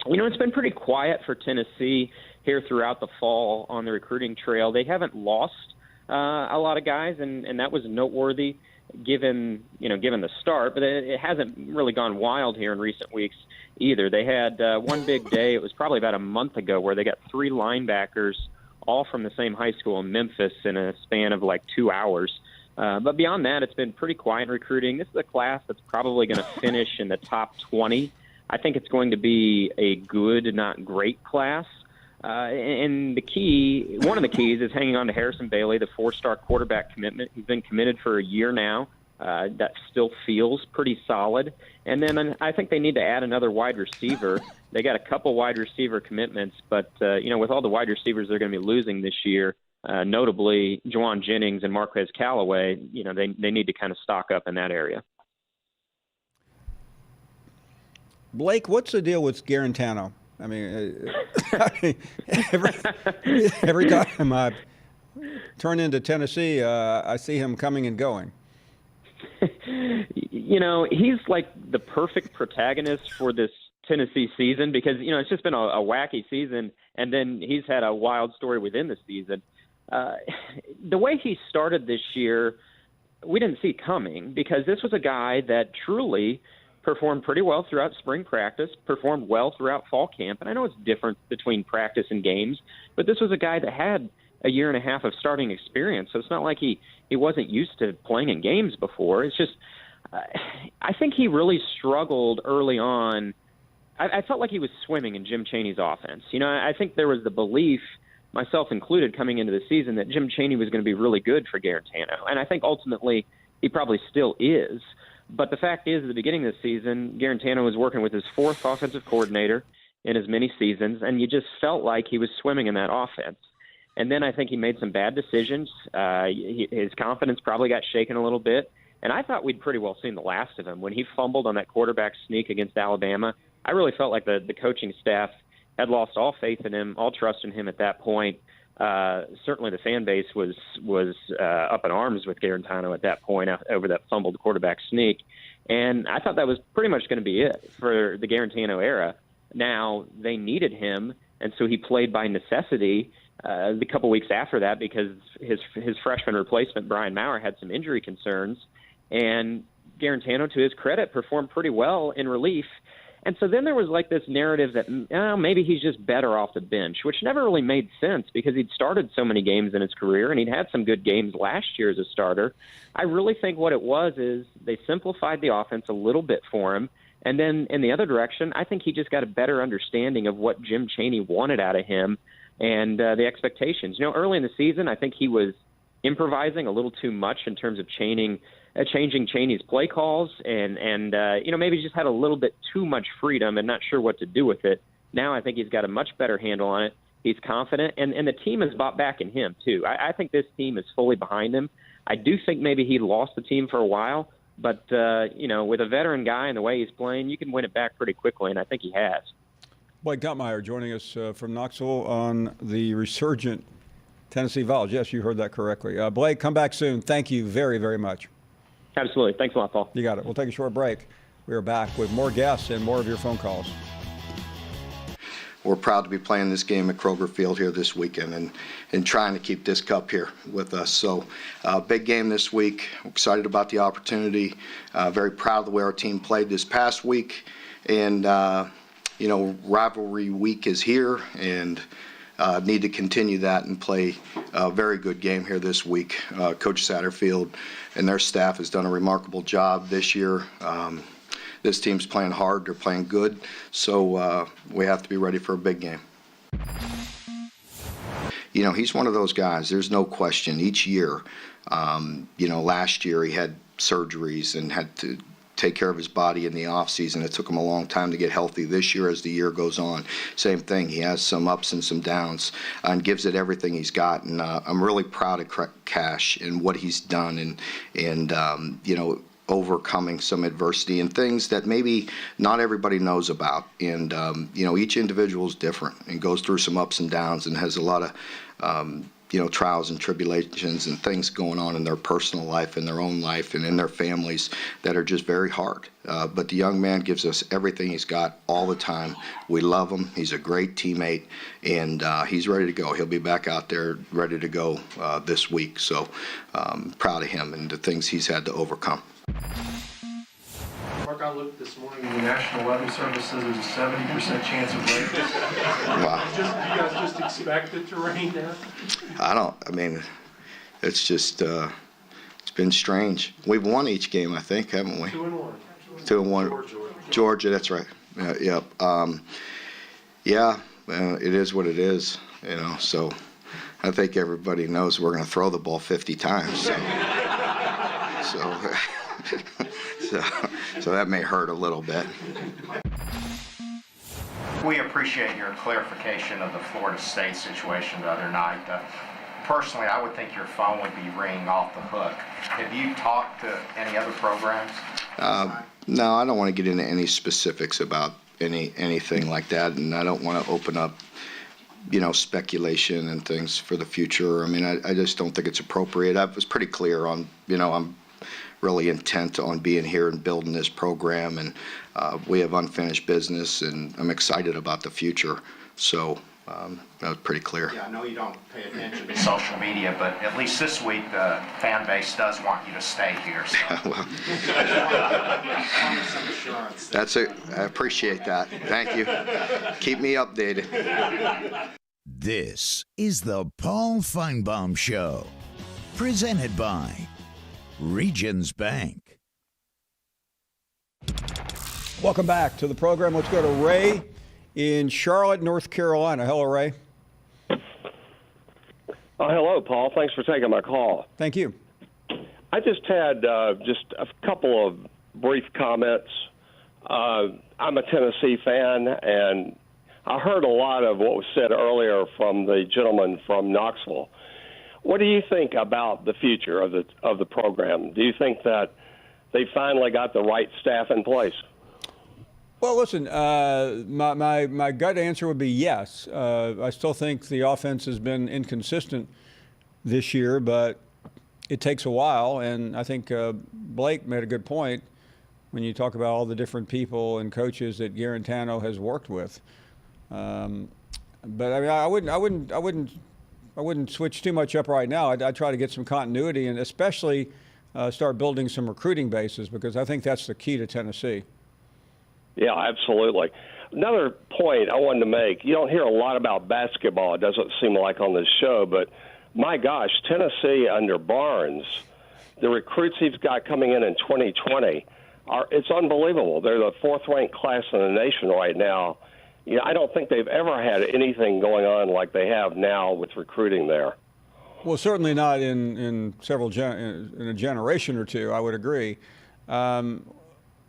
It's been pretty quiet for Tennessee here throughout the fall on the recruiting trail. They haven't lost a lot of guys, and that was noteworthy given the start, but it hasn't really gone wild here in recent weeks either. They had one big day, it was probably about a month ago, where they got 3 linebackers all from the same high school in Memphis in a span of like 2 hours. But beyond that, it's been pretty quiet in recruiting. This is a class that's probably going to finish in the top 20. I think it's going to be a good, not great class. And one of the keys is hanging on to Harrison Bailey, the 4-star quarterback commitment. He's been committed for a year now. That still feels pretty solid. And then I think they need to add another wide receiver. They got a couple wide receiver commitments, but with all the wide receivers they're going to be losing this year, notably Juwan Jennings and Marquez Callaway, they need to kind of stock up in that area. Blake, what's the deal with Garantano? Every time I turn into Tennessee, I see him coming and going. He's like the perfect protagonist for this Tennessee season because, it's just been a wacky season, and then he's had a wild story within the season. The way he started this year, we didn't see coming because this was a guy that truly performed pretty well throughout spring practice, performed well throughout fall camp. And I know it's different between practice and games, but this was a guy that had a year and a half of starting experience. So it's not like he wasn't used to playing in games before. It's just, I think he really struggled early on. I felt like he was swimming in Jim Chaney's offense. I think there was the belief, myself included, coming into the season that Jim Chaney was going to be really good for Garantano. And I think ultimately he probably still is. But the fact is, at the beginning of the season, Garantano was working with his 4th offensive coordinator in as many seasons, and you just felt like he was swimming in that offense. And then I think he made some bad decisions. His confidence probably got shaken a little bit. And I thought we'd pretty well seen the last of him. When he fumbled on that quarterback sneak against Alabama, I really felt like the coaching staff had lost all faith in him, all trust in him at that point. Certainly the fan base was up in arms with Garantano at that point over that fumbled quarterback sneak. And I thought that was pretty much going to be it for the Garantano era. Now, they needed him, and so he played by necessity the couple weeks after that because his freshman replacement, Brian Maurer, had some injury concerns. And Garantano, to his credit, performed pretty well in relief. And so then there was like this narrative that maybe he's just better off the bench, which never really made sense because he'd started so many games in his career and he'd had some good games last year as a starter. I really think what it was is they simplified the offense a little bit for him. And then in the other direction, I think he just got a better understanding of what Jim Chaney wanted out of him and the expectations. Early in the season, I think he was improvising a little too much in terms of changing Chaney's play calls and maybe just had a little bit too much freedom and not sure what to do with it. Now I think he's got a much better handle on it. He's confident, and the team has bought back in him, too. I think this team is fully behind him. I do think maybe he lost the team for a while, but, with a veteran guy and the way he's playing, you can win it back pretty quickly, and I think he has. Blake Guttmeyer joining us from Knoxville on the resurgent Tennessee Vols. Yes, you heard that correctly. Blake, come back soon. Thank you very, very much. Absolutely. Thanks a lot, Paul. You got it. We'll take a short break. We are back with more guests and more of your phone calls. we're proud to be playing this game at Kroger Field here this weekend and trying to keep this cup here with us. So big game this week. Excited about the opportunity. Very proud of the way our team played this past week. And, rivalry week is here, and need to continue that and play a very good game here this week. Coach Satterfield and their staff has done a remarkable job this year. This team's playing hard. They're playing good. So we have to be ready for a big game. He's one of those guys. There's no question. Each year, last year he had surgeries and had to take care of his body in the off season. It took him a long time to get healthy. This year, as the year goes on, same thing. He has some ups and some downs and gives it everything he's got. And I'm really proud of Cash and what he's done and overcoming some adversity and things that maybe not everybody knows about. And, each individual is different and goes through some ups and downs and has a lot of, trials and tribulations and things going on in their personal life, in their own life, and in their families that are just very hard. But the young man gives us everything he's got all the time. We love him. He's a great teammate, and he's ready to go. He'll be back out there ready to go this week. So proud of him and the things he's had to overcome. Mark, I looked this morning in the National Weather Service says there's a 70% chance of rain. Wow. Do you guys just expect it to rain now? It's just, it's been strange. We've won each game, I think, haven't we? 2-1. 2-1. Georgia, that's right. Yep. It is what it is, so I think everybody knows we're going to throw the ball 50 times. So that may hurt a little bit. We appreciate your clarification of the Florida State situation the other night. Personally, I would think your phone would be ringing off the hook. Have you talked to any other programs? No, I don't want to get into any specifics about anything like that, and I don't want to open up, speculation and things for the future. I just don't think it's appropriate. I was pretty clear on, I'm really intent on being here and building this program, and we have unfinished business, and I'm excited about the future. So that was pretty clear. Yeah, I know you don't pay attention to social media, but at least this week the fan base does want you to stay here. So. Well, that's it. I appreciate that. Thank you. Keep me updated. This is the Paul Finebaum Show, presented by Regions Bank. Welcome back to the program. Let's go to Ray in Charlotte, North Carolina. Hello, Ray. Hello, Paul. Thanks for taking my call. Thank you. I just had just a couple of brief comments. I'm a Tennessee fan, and I heard a lot of what was said earlier from the gentleman from Knoxville. What do you think about the future of the program? Do you think that they finally got the right staff in place? Well, listen, my gut answer would be yes. I still think the offense has been inconsistent this year, but it takes a while. And I think Blake made a good point when you talk about all the different people and coaches that Garantano has worked with. But I wouldn't switch too much up right now. I'd try to get some continuity and especially start building some recruiting bases, because I think that's the key to Tennessee. Yeah, absolutely. Another point I wanted to make, you don't hear a lot about basketball, it doesn't seem like on this show, but my gosh, Tennessee under Barnes, the recruits he's got coming in 2020, it's unbelievable. They're the fourth-ranked class in the nation right now. I don't think they've ever had anything going on like they have now with recruiting there. Well, certainly not in a generation or two, I would agree.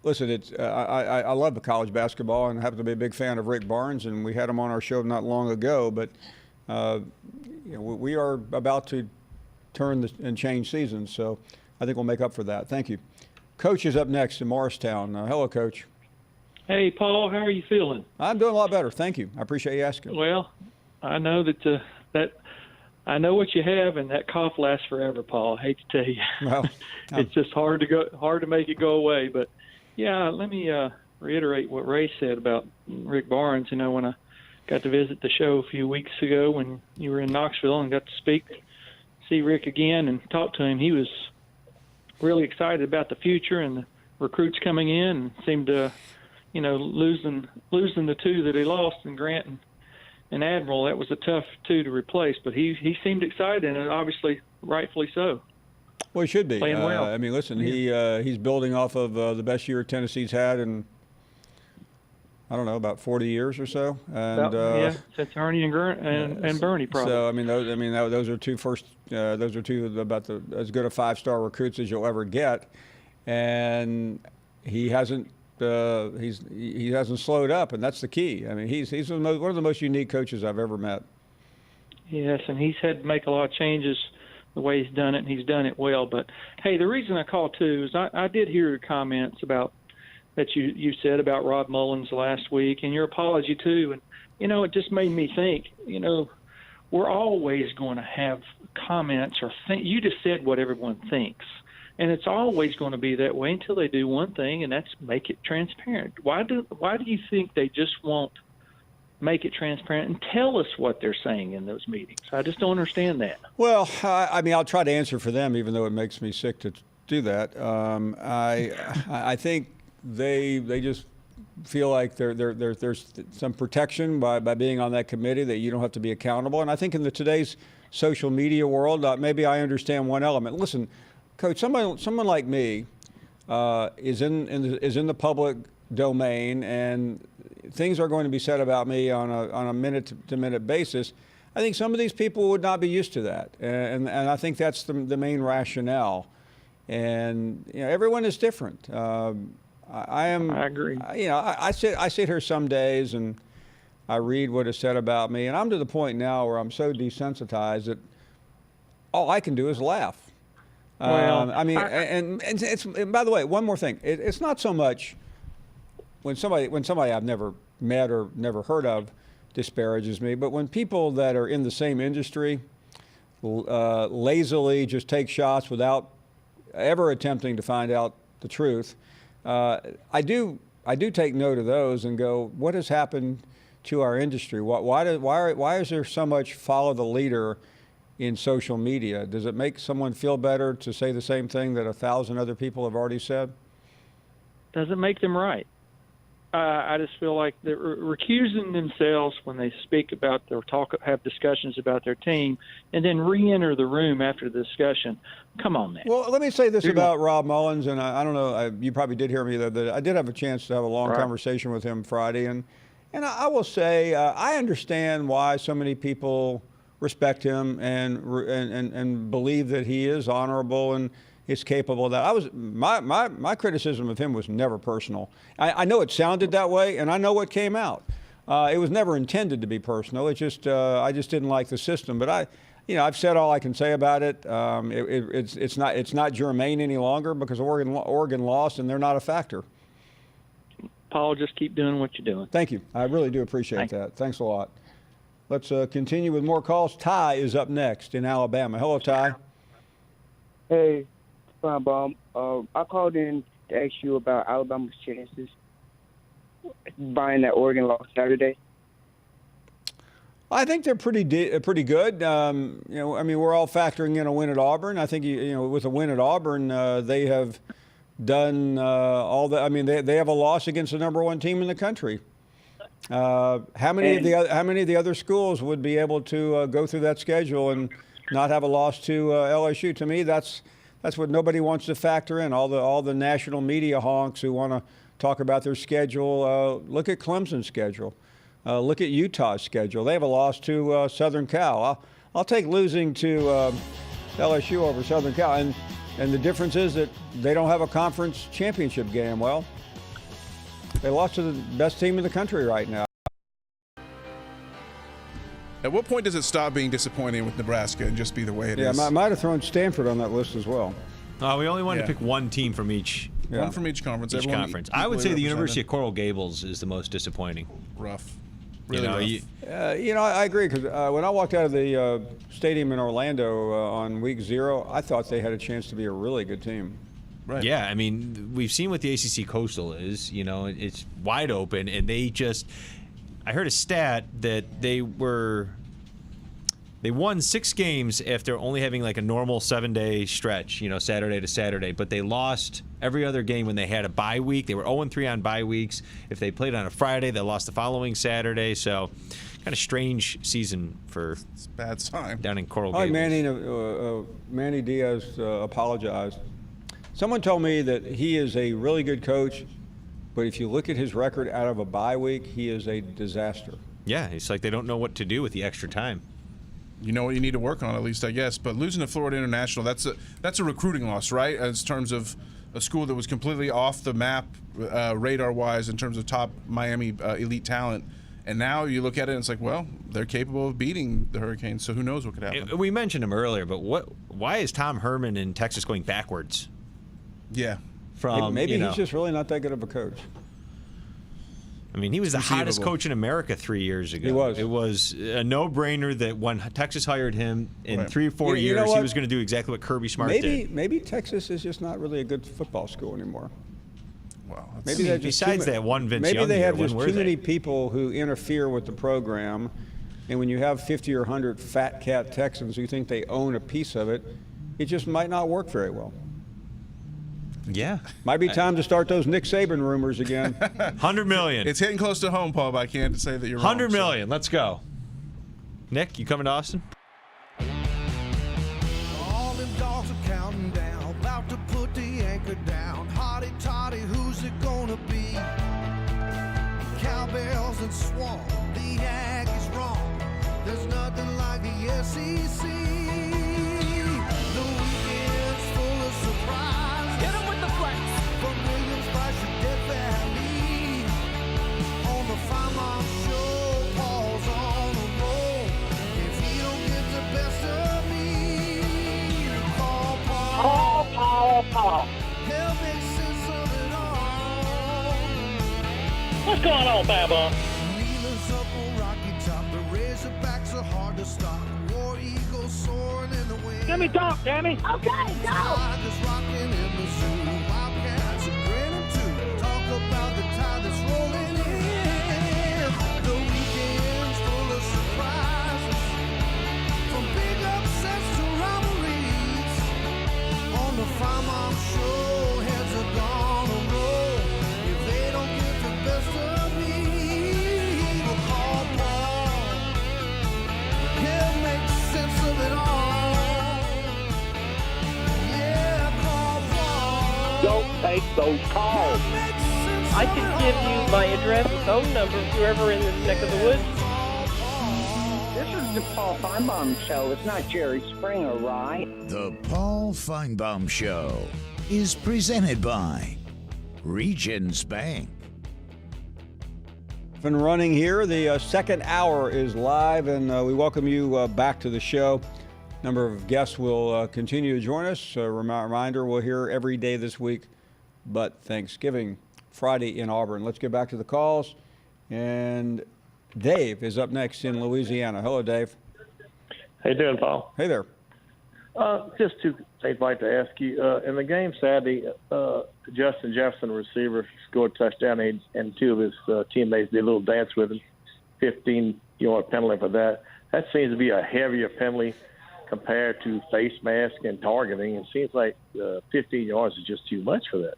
Listen, I love the college basketball, and I happen to be a big fan of Rick Barnes, and we had him on our show not long ago. But we are about to turn and change seasons, so I think we'll make up for that. Thank you. Coach is up next in Morristown. Hello, Coach. Hey, Paul, how are you feeling? I'm doing a lot better. Thank you. I appreciate you asking. Well, I know that I know what you have, and that cough lasts forever, Paul. I hate to tell you. Well, it's just hard to make it go away. But yeah, let me reiterate what Ray said about Rick Barnes. When got to visit the show a few weeks ago when you were in Knoxville and got to see Rick again and talk to him. He was really excited about the future and the recruits coming in, and seemed to, losing the two that he lost in Grant and Admiral. That was a tough two to replace, but he seemed excited, and obviously rightfully so. Well, he should be. Playing well. I mean, listen, he's building off of the best year Tennessee's had in, I don't know, about 40 years or so. And since Ernie and Bernie probably. So those are two about as good a 5-star recruits as you'll ever get, and he hasn't slowed up, and that's the key. I mean, he's one of the most unique coaches I've ever met. Yes, and he's had to make a lot of changes the way he's done it, and he's done it well. But hey, the reason I called too is I did hear your comments about that you said about Rod Mullins last week, and your apology too. And it just made me think. We're always going to have comments or think. You just said what everyone thinks, and it's always going to be that way until they do one thing, and that's make it transparent. Why do you think they just won't make it transparent and tell us what they're saying in those meetings? I just don't understand that. Well, I'll try to answer for them, even though it makes me sick to do that. I think they just feel like there's some protection by being on that committee, that you don't have to be accountable. And I think in today's social media world, maybe I understand one element. Listen, Coach, someone like me is in the public domain, and things are going to be said about me on a minute-to-minute basis. I think some of these people would not be used to that, and I think that's the main rationale. And everyone is different. I agree. I sit here some days and I read what is said about me, and I'm to the point now where I'm so desensitized that all I can do is laugh. Well, and by the way, one more thing. It's not so much when somebody I've never met or never heard of disparages me, but when people that are in the same industry lazily just take shots without ever attempting to find out the truth, I do take note of those and go, what has happened to our industry? Why is there so much follow the leader in social media? Does it make someone feel better to say the same thing that 1,000 other people have already said? Doesn't make them right. I just feel like they're recusing themselves when they speak about have discussions about their team, and then re-enter the room after the discussion. Come on, man. Well, let me say this about Rob Mullins, and I don't know, you probably did hear me that I did have a chance to have a long conversation with him Friday, and I will say I understand why so many people respect him and believe that he is honorable and is capable of that. My criticism of him was never personal. I know it sounded that way, and I know what came out. It was never intended to be personal. It just I just didn't like the system. But I've said all I can say about it. It's not germane any longer because Oregon lost, and they're not a factor. Paul, just keep doing what you're doing. Thank you. I really do appreciate that. Thanks a lot. Let's continue with more calls. Ty is up next in Alabama. Hello, Ty. Hey, Finebaum. I called in to ask you about Alabama's chances buying that Oregon loss Saturday. I think they're pretty good. We're all factoring in a win at Auburn. I think with a win at Auburn, they have done all that. I mean, they have a loss against the #1 team in the country. How many of the other schools would be able to go through that schedule and not have a loss to LSU? To me, that's what nobody wants to factor in. All the national media honks who want to talk about their schedule. Look at Clemson's schedule. Look at Utah's schedule. They have a loss to Southern Cal. I'll take losing to LSU over Southern Cal. And the difference is that they don't have a conference championship game. Well, they lost to the best team in the country right now. At what point does it stop being disappointing with Nebraska and just be the way it is? Yeah, I might have thrown Stanford on that list as well. We only wanted to pick one team from each. Yeah. One from each conference. I would say the University of Coral Gables is the most disappointing. Rough. Really rough. I agree, because when I walked out of the stadium in Orlando on week 0, I thought they had a chance to be a really good team. Right. Yeah, I mean, we've seen what the ACC Coastal is. It's wide open, and they just I heard a stat that they won 6 games after only having like a normal 7-day stretch, Saturday to Saturday, but they lost every other game when they had a bye week. They were 0-3 on bye weeks. If they played on a Friday, they lost the following Saturday. So kind of strange season for it's a bad sign down in Coral Gables. Manny Diaz apologized. Someone told me that he is a really good coach, but if you look at his record out of a bye week, he is a disaster. Yeah, it's like they don't know what to do with the extra time. You know what you need to work on, at least, I guess. But losing to Florida International, that's a recruiting loss, right? As terms of a school that was completely off the map radar-wise in terms of top Miami elite talent. And now you look at it and it's like, well, they're capable of beating the Hurricanes, so who knows what could happen. We mentioned him earlier, but why is Tom Herman in Texas going backwards? Yeah. Maybe he's just really not that good of a coach. I mean, he was the hottest coach in America 3 years ago. He was. It was a no-brainer that when Texas hired him in 3 or 4 years, he was going to do exactly what Kirby Smart did. Maybe Texas is just not really a good football school anymore. Well, maybe besides that one Vince Young maybe they have year, just too many people who interfere with the program, and when you have 50 or 100 fat cat Texans who think they own a piece of it, it just might not work very well. Yeah. Might be time to start those Nick Saban rumors again. $100 million. It's hitting close to home, Paul, but I can't say that you're wrong. $100 million. Let's go. Nick, you coming to Austin? All them dogs are counting down, about to put the anchor down. Hotty toddy, who's it gonna be? Cowbells and swamp, the ag is wrong. There's nothing like the SEC. The weekend's full of surprises. Hit 'em with the flex. From Williams by Death Valley. On the Finebaum show, Paul's on the roll. If he don't get the best of me, call Paul. He'll make sense of it all. What's going on, Finebaum? Needles up on Rocky Top. The Razorbacks are hard to stop. War Eagles soaring in the wind. Let me talk, Tammy. Okay, go. Tigers rocking in the zoo. Wildcats are grinning too. Talk about the tide that's rolling in. The weekend's full of surprises. From big upsets to rivalries. On the Finebaum show, heads are gonna roll. If they don't get the best of me, we'll call Paul. He'll make sense of it all. Don't take those calls. I can give you my address and phone number if you're ever in this neck of the woods. This is the Paul Finebaum Show. It's not Jerry Springer, right? The Paul Finebaum Show is presented by Regions Bank. Been running here. The second hour is live, and we welcome you back to the show. Number of guests will continue to join us. Reminder, we'll hear every day this week, but Thanksgiving Friday in Auburn. Let's get back to the calls. And Dave is up next in Louisiana. Hello, Dave. How you doing, Paul? Hey there. Just two things I'd like to ask you. In the game Saturday, Justin Jefferson, receiver, scored a touchdown, and two of his teammates did a little dance with him. 15-yard penalty for that. That seems to be a heavier penalty compared to face mask and targeting. It seems like 15 yards is just too much for that.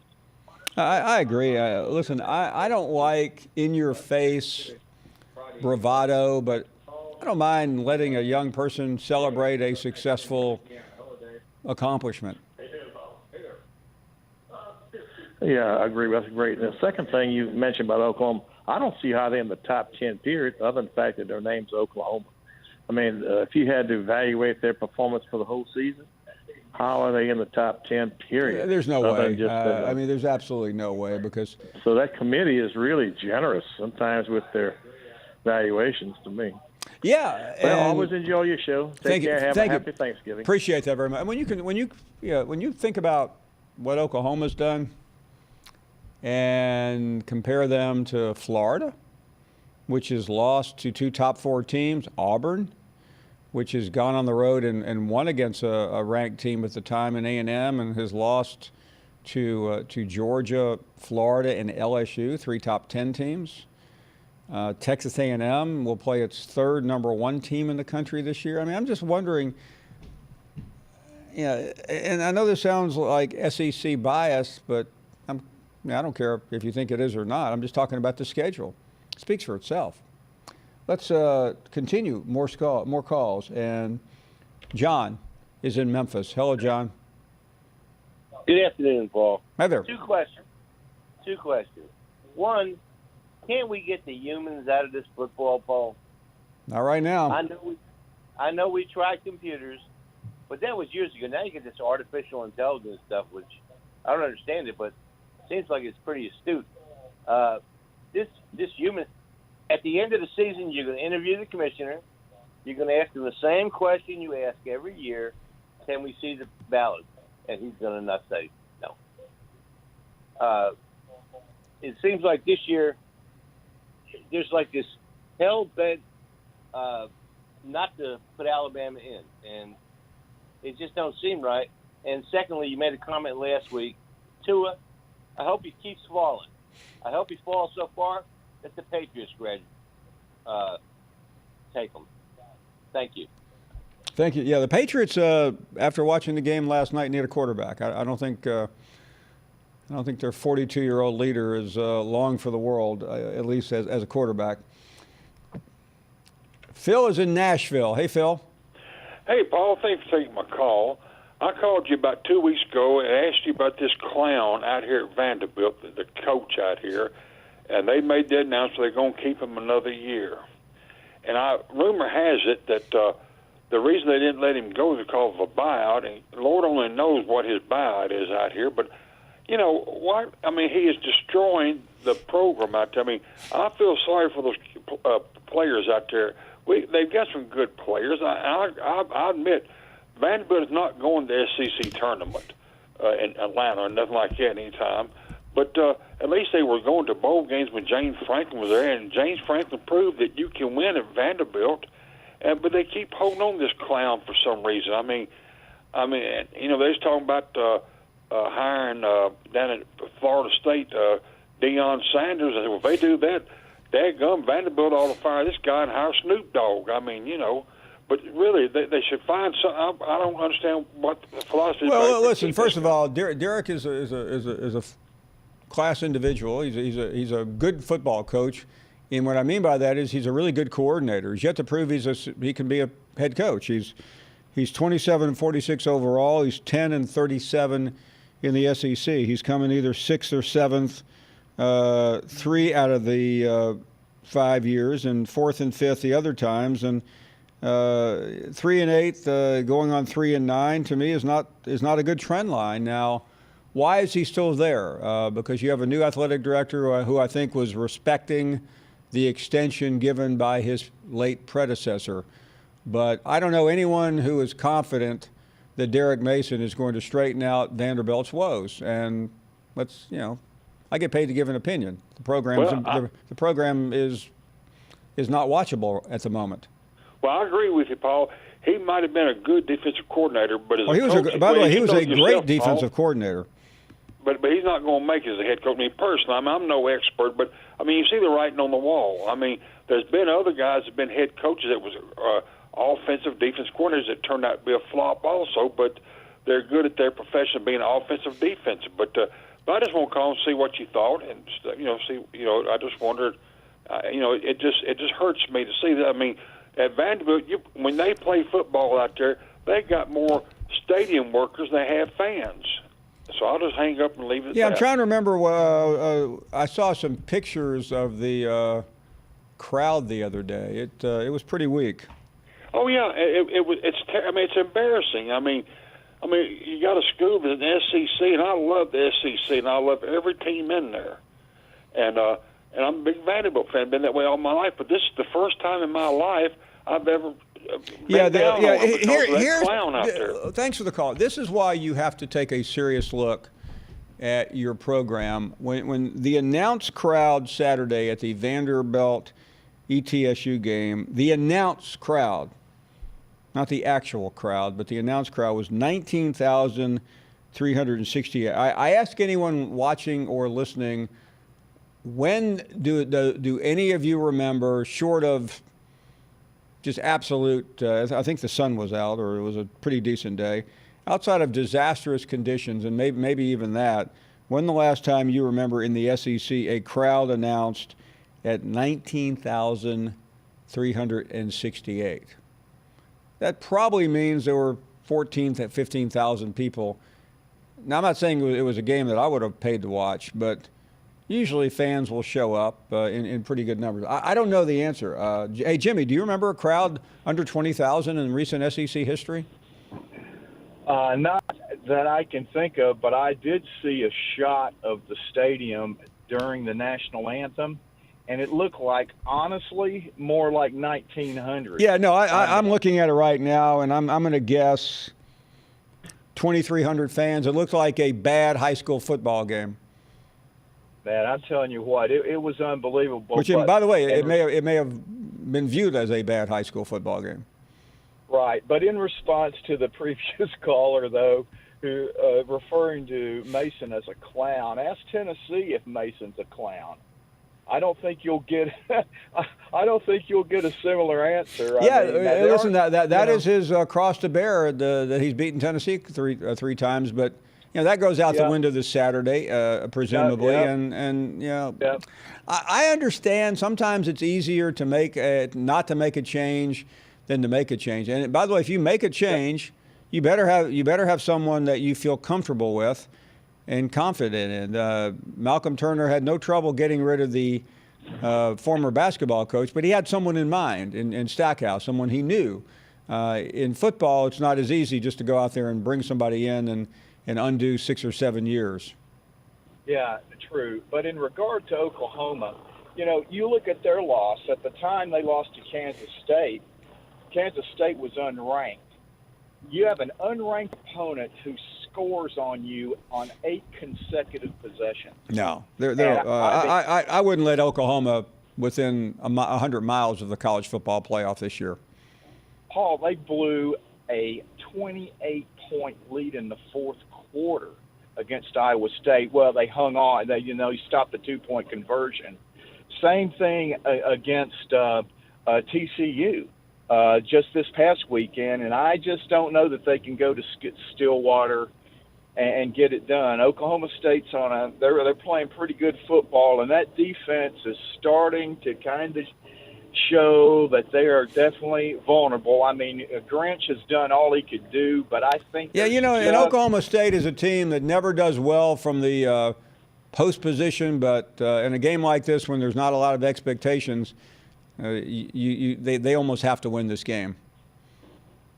I agree. Listen, I don't like in-your-face bravado, but I don't mind letting a young person celebrate a successful accomplishment. Yeah, I agree. That's great. And the second thing you mentioned about Oklahoma, I don't see how they're in the top 10 period, other than the fact that their name's Oklahoma. I mean, if you had to evaluate their performance for the whole season, how are they in the top 10 period? There's no way. I mean, there's absolutely no way because. So that committee is really generous sometimes with their valuations to me. Yeah. Well, always enjoy your show. Take care. Have a happy Thanksgiving. Appreciate that very much. And when you think about what Oklahoma's done and compare them to Florida, which has lost to two top 4 teams, Auburn, which has gone on the road and won against a ranked team at the time in A&M and has lost to Georgia, Florida, and LSU, 3 top 10 teams. Texas A&M will play its third #1 team in the country this year. I mean, I'm just wondering. Yeah, and I know this sounds like SEC bias, but I don't care if you think it is or not. I'm just talking about the schedule. It speaks for itself. Let's continue. More calls. And John is in Memphis. Hello, John. Good afternoon, Paul. Hi there. Two questions. One, can't we get the humans out of this football, Paul? Not right now. I know we tried computers, but that was years ago. Now you get this artificial intelligence stuff, which I don't understand it, but it seems like it's pretty astute. This human, at the end of the season, you're going to interview the commissioner. You're going to ask him the same question you ask every year. Can we see the ballot? And he's going to not say no. It seems like this year there's like this hell-bent not to put Alabama in, and it just don't seem right. And secondly, you made a comment last week, Tua, I hope he keeps falling. I hope he falls so far that the Patriots take him. Thank you. Thank you. Yeah, the Patriots, after watching the game last night, need a quarterback. I don't think their 42-year-old leader is long for the world, at least as a quarterback. Phil is in Nashville. Hey, Phil. Hey, Paul. Thanks for taking my call. I called you about 2 weeks ago and asked you about this clown out here at Vanderbilt, the coach out here, and they made the announcement they're going to keep him another year. And rumor has it that the reason they didn't let him go is because of a buyout, and Lord only knows what his buyout is out here. But, you know, what? I mean, he is destroying the program out there. I mean, I feel sorry for those players out there. They've got some good players. I admit, Vanderbilt is not going to the SEC tournament in Atlanta or nothing like that anytime. But at least they were going to bowl games when James Franklin was there, and James Franklin proved that you can win at Vanderbilt. But they keep holding on to this clown for some reason. I mean, you know, they was talking about hiring down at Florida State Deion Sanders. I said, well, if they do that, dadgum, Vanderbilt ought to fire this guy and hire Snoop Dogg. I mean, you know. But really, they should find some. I don't understand what the philosophy. Well, listen. First of all, Derek is a class individual. He's a good football coach, and what I mean by that is he's a really good coordinator. He's yet to prove he can be a head coach. He's 27-46 overall. He's 10-37 in the SEC. He's come in either 6th or 7th, 3 out of the 5 years, and 4th and 5th the other times, and 3 and 8th, going on 3 and 9 to me is not a good trend line. Now, why is he still there? Because you have a new athletic director who I think was respecting the extension given by his late predecessor. But I don't know anyone who is confident that Derek Mason is going to straighten out Vanderbilt's woes. And I get paid to give an opinion. The program is not watchable at the moment. Well, I agree with you, Paul. He might have been a good defensive coordinator, but as by the way, he was a great defensive coordinator. But he's not going to make it as a head coach. I mean, personally, I'm no expert, but I mean, you see the writing on the wall. I mean, there's been other guys that have been head coaches that was offensive, defensive coordinators that turned out to be a flop also, but they're good at their profession being offensive, defensive. But I just want to call and see what you thought, and I just wondered, it just hurts me to see that. I mean, at Vanderbilt, when they play football out there, they got more stadium workers than they have fans. So I'll just hang up and leave it at that. I'm trying to remember. I saw some pictures of the crowd the other day. It was pretty weak. Oh yeah, it's embarrassing. I mean, you got a school that's an SEC, and I love the SEC, and I love every team in there. And I'm a big Vanderbilt fan. Been that way all my life. But this is the first time in my life I've ever. Here's clown out there. Thanks for the call. This is why you have to take a serious look at your program. When the announced crowd Saturday at the Vanderbilt ETSU game, the announced crowd, not the actual crowd, but the announced crowd was 19,360. I ask anyone watching or listening when do any of you remember, short of just absolute, I think the sun was out, or it was a pretty decent day, outside of disastrous conditions, and maybe even that, when the last time you remember in the SEC a crowd announced at 19,368? That probably means there were 14,000 to 15,000 people. Now, I'm not saying it was a game that I would have paid to watch, but usually fans will show up in pretty good numbers. I don't know the answer. Hey, Jimmy, do you remember a crowd under 20,000 in recent SEC history? Not that I can think of, but I did see a shot of the stadium during the national anthem, and it looked like, honestly, more like 1900. Yeah, no, I'm looking at it right now, and I'm going to guess 2,300 fans. It looked like a bad high school football game. Man, I'm telling you what, it was unbelievable. Which, by the way, it may have been viewed as a bad high school football game. Right, but in response to the previous caller, though, who referring to Mason as a clown, ask Tennessee if Mason's a clown. I don't think you'll get. I don't think you'll get a similar answer. Yeah, I mean, listen, that is his cross to bear. That he's beaten Tennessee three times, but that goes out the window this Saturday, presumably. And I understand sometimes it's easier to not to make a change than to make a change. And by the way, if you make a change, you better have someone that you feel comfortable with and confident in. Malcolm Turner had no trouble getting rid of the former basketball coach, but he had someone in mind in Stackhouse, someone he knew. In football, it's not as easy just to go out there and bring somebody in and undo 6 or 7 years. Yeah, true. But in regard to Oklahoma, you look at their loss. At the time they lost to Kansas State, Kansas State was unranked. You have an unranked opponent who scores on you on 8 consecutive possessions. No, I wouldn't let Oklahoma within 100 miles of the college football playoff this year. Paul, they blew a 28-point lead in the fourth quarter against Iowa State. Well, they hung on. You stopped the 2-point conversion. Same thing against TCU. Just this past weekend, and I just don't know that they can go to Stillwater and get it done. Oklahoma State's they're playing pretty good football, and that defense is starting to kind of show that they are definitely vulnerable. I mean, Grinch has done all he could do, but I think and Oklahoma State is a team that never does well from the post position, but in a game like this, when there's not a lot of expectations, they almost have to win this game.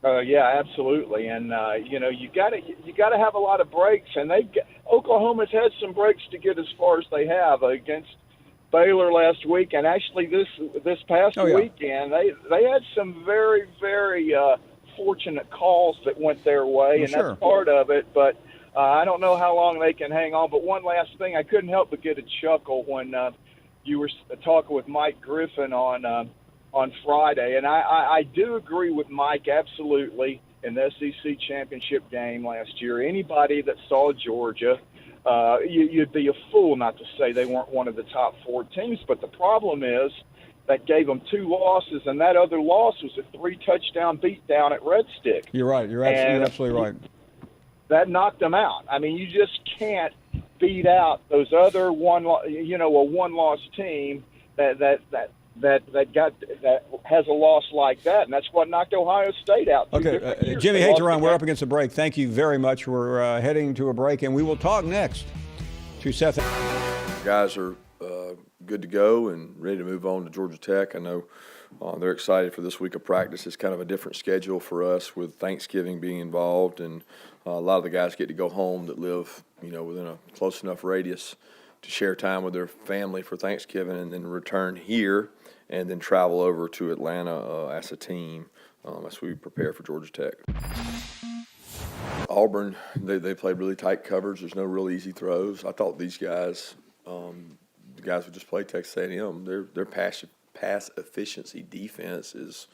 Yeah, absolutely, and you got to have a lot of breaks, and Oklahoma's had some breaks to get as far as they have against Baylor last week, and actually this past weekend they had some very, very fortunate calls that went their way, and that's part of it. But I don't know how long they can hang on. But one last thing, I couldn't help but get a chuckle when you were talking with Mike Griffin on Friday, and I do agree with Mike absolutely. In the SEC championship game last year, anybody that saw Georgia, you'd be a fool not to say they weren't one of the top 4 teams. But the problem is that gave them 2 losses, and that other loss was a 3-touchdown beatdown at Red Stick. You're right. You're absolutely right. That knocked them out. I mean, you just can't beat out those other one-loss team that has a loss like that, and that's what knocked Ohio State out. Okay, Jimmy, hate to run. We're up against a break. Thank you very much. We're heading to a break, and we will talk next to Seth. Guys are good to go and ready to move on to Georgia Tech. I know they're excited for this week of practice. It's kind of a different schedule for us with Thanksgiving being involved, and a lot of the guys get to go home that live, within a close enough radius to share time with their family for Thanksgiving, and then return here and then travel over to Atlanta as a team as we prepare for Georgia Tech. Auburn, they played really tight coverage. There's no real easy throws. I thought these guys, the guys who just played Texas A&M, their pass efficiency defense is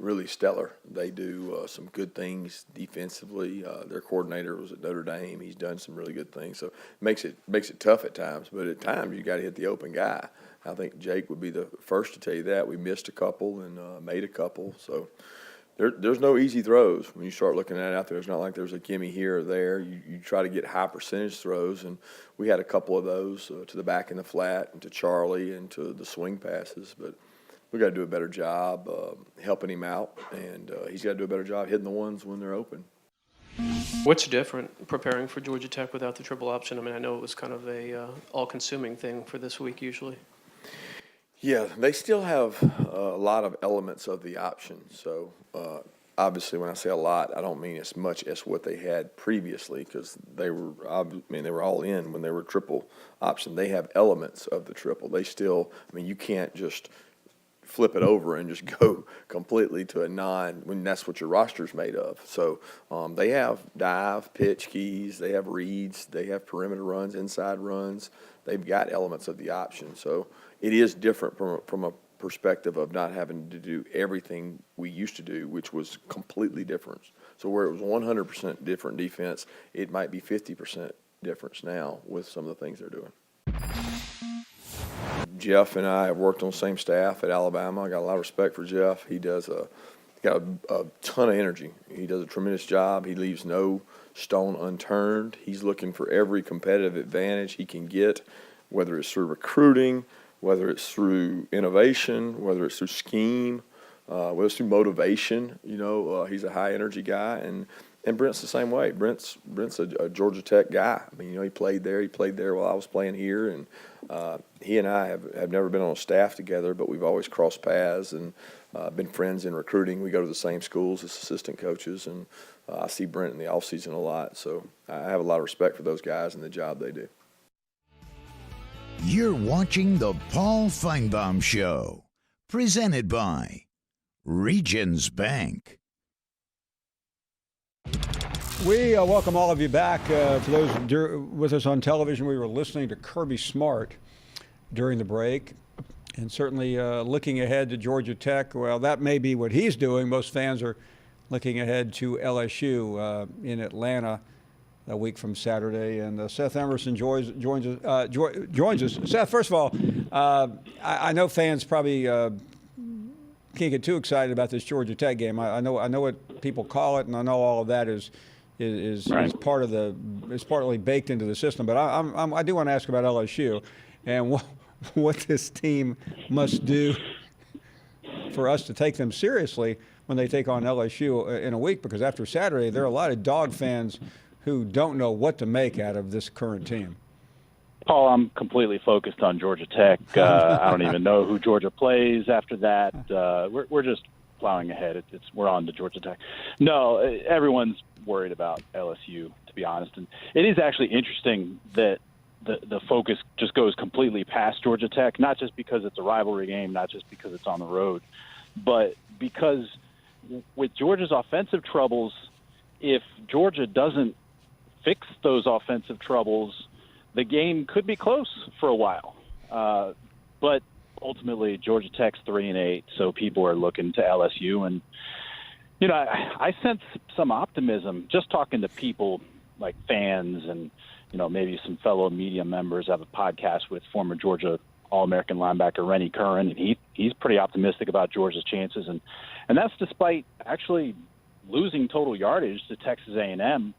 really stellar. They do some good things defensively. Their coordinator was at Notre Dame. He's done some really good things. So it makes it tough at times, but at times you got to hit the open guy. I think Jake would be the first to tell you that. We missed a couple and made a couple. So there's no easy throws when you start looking at it out there. It's not like there's a gimme here or there. You try to get high percentage throws, and we had a couple of those to the back in the flat and to Charlie and to the swing passes. But we got to do a better job helping him out, and he's got to do a better job hitting the ones when they're open. What's different preparing for Georgia Tech without the triple option? I mean, I know it was kind of a all-consuming thing for this week usually. Yeah, they still have a lot of elements of the option. So obviously, when I say a lot, I don't mean as much as what they had previously, because they were all in when they were triple option. They have elements of the triple. They still, you can't just flip it over and just go completely to a nine when that's what your roster's made of. So they have dive, pitch keys, they have reads, they have perimeter runs, inside runs. They've got elements of the option. So it is different from a perspective of not having to do everything we used to do, which was completely different. So where it was 100% different defense, it might be 50% difference now with some of the things they're doing. Jeff and I have worked on the same staff at Alabama. I got a lot of respect for Jeff. He got a ton of energy. He does a tremendous job. He leaves no stone unturned. He's looking for every competitive advantage he can get, whether it's through recruiting, whether it's through innovation, whether it's through scheme, whether it's through motivation. He's a high energy guy, and Brent's the same way. Brent's a Georgia Tech guy. He played there. He played there while I was playing here, and he and I have never been on a staff together, but we've always crossed paths and been friends in recruiting. We go to the same schools as assistant coaches, and I see Brent in the offseason a lot. So I have a lot of respect for those guys and the job they do. You're watching the Paul Finebaum Show, presented by Regions Bank. We welcome all of you back. For those with us on television, we were listening to Kirby Smart during the break, and certainly looking ahead to Georgia Tech. Well, that may be what he's doing. Most fans are looking ahead to LSU in Atlanta a week from Saturday. And Seth Emerson joins us. Seth, first of all, I know fans probably can't get too excited about this Georgia Tech game. I know what people call it, and I know all of that is part of is partly baked into the system. But I do want to ask about LSU and what this team must do for us to take them seriously when they take on LSU in a week, because after Saturday there are a lot of Dog fans who don't know what to make out of this current team. Paul, I'm completely focused on Georgia Tech. I don't even know who Georgia plays after that. We're just plowing ahead. We're on to Georgia Tech. No, everyone's worried about LSU, to be honest. And it is actually interesting that the focus just goes completely past Georgia Tech, not just because it's a rivalry game, not just because it's on the road, but because with Georgia's offensive troubles, if Georgia doesn't fix those offensive troubles, the game could be close for a while. But ultimately, Georgia Tech's 3-8, so people are looking to LSU. And, I sense some optimism just talking to people like fans and, maybe some fellow media members. I have a podcast with former Georgia All-American linebacker Rennie Curran, and he's pretty optimistic about Georgia's chances. And that's despite actually losing total yardage to Texas A&M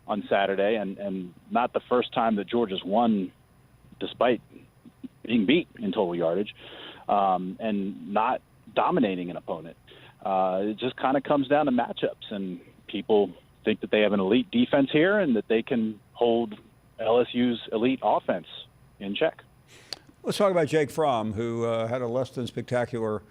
on Saturday, and not the first time that Georgia's won despite being beat in total yardage, and not dominating an opponent. It just kind of comes down to matchups, and people think that they have an elite defense here and that they can hold LSU's elite offense in check. Let's talk about Jake Fromm, who had a less than spectacular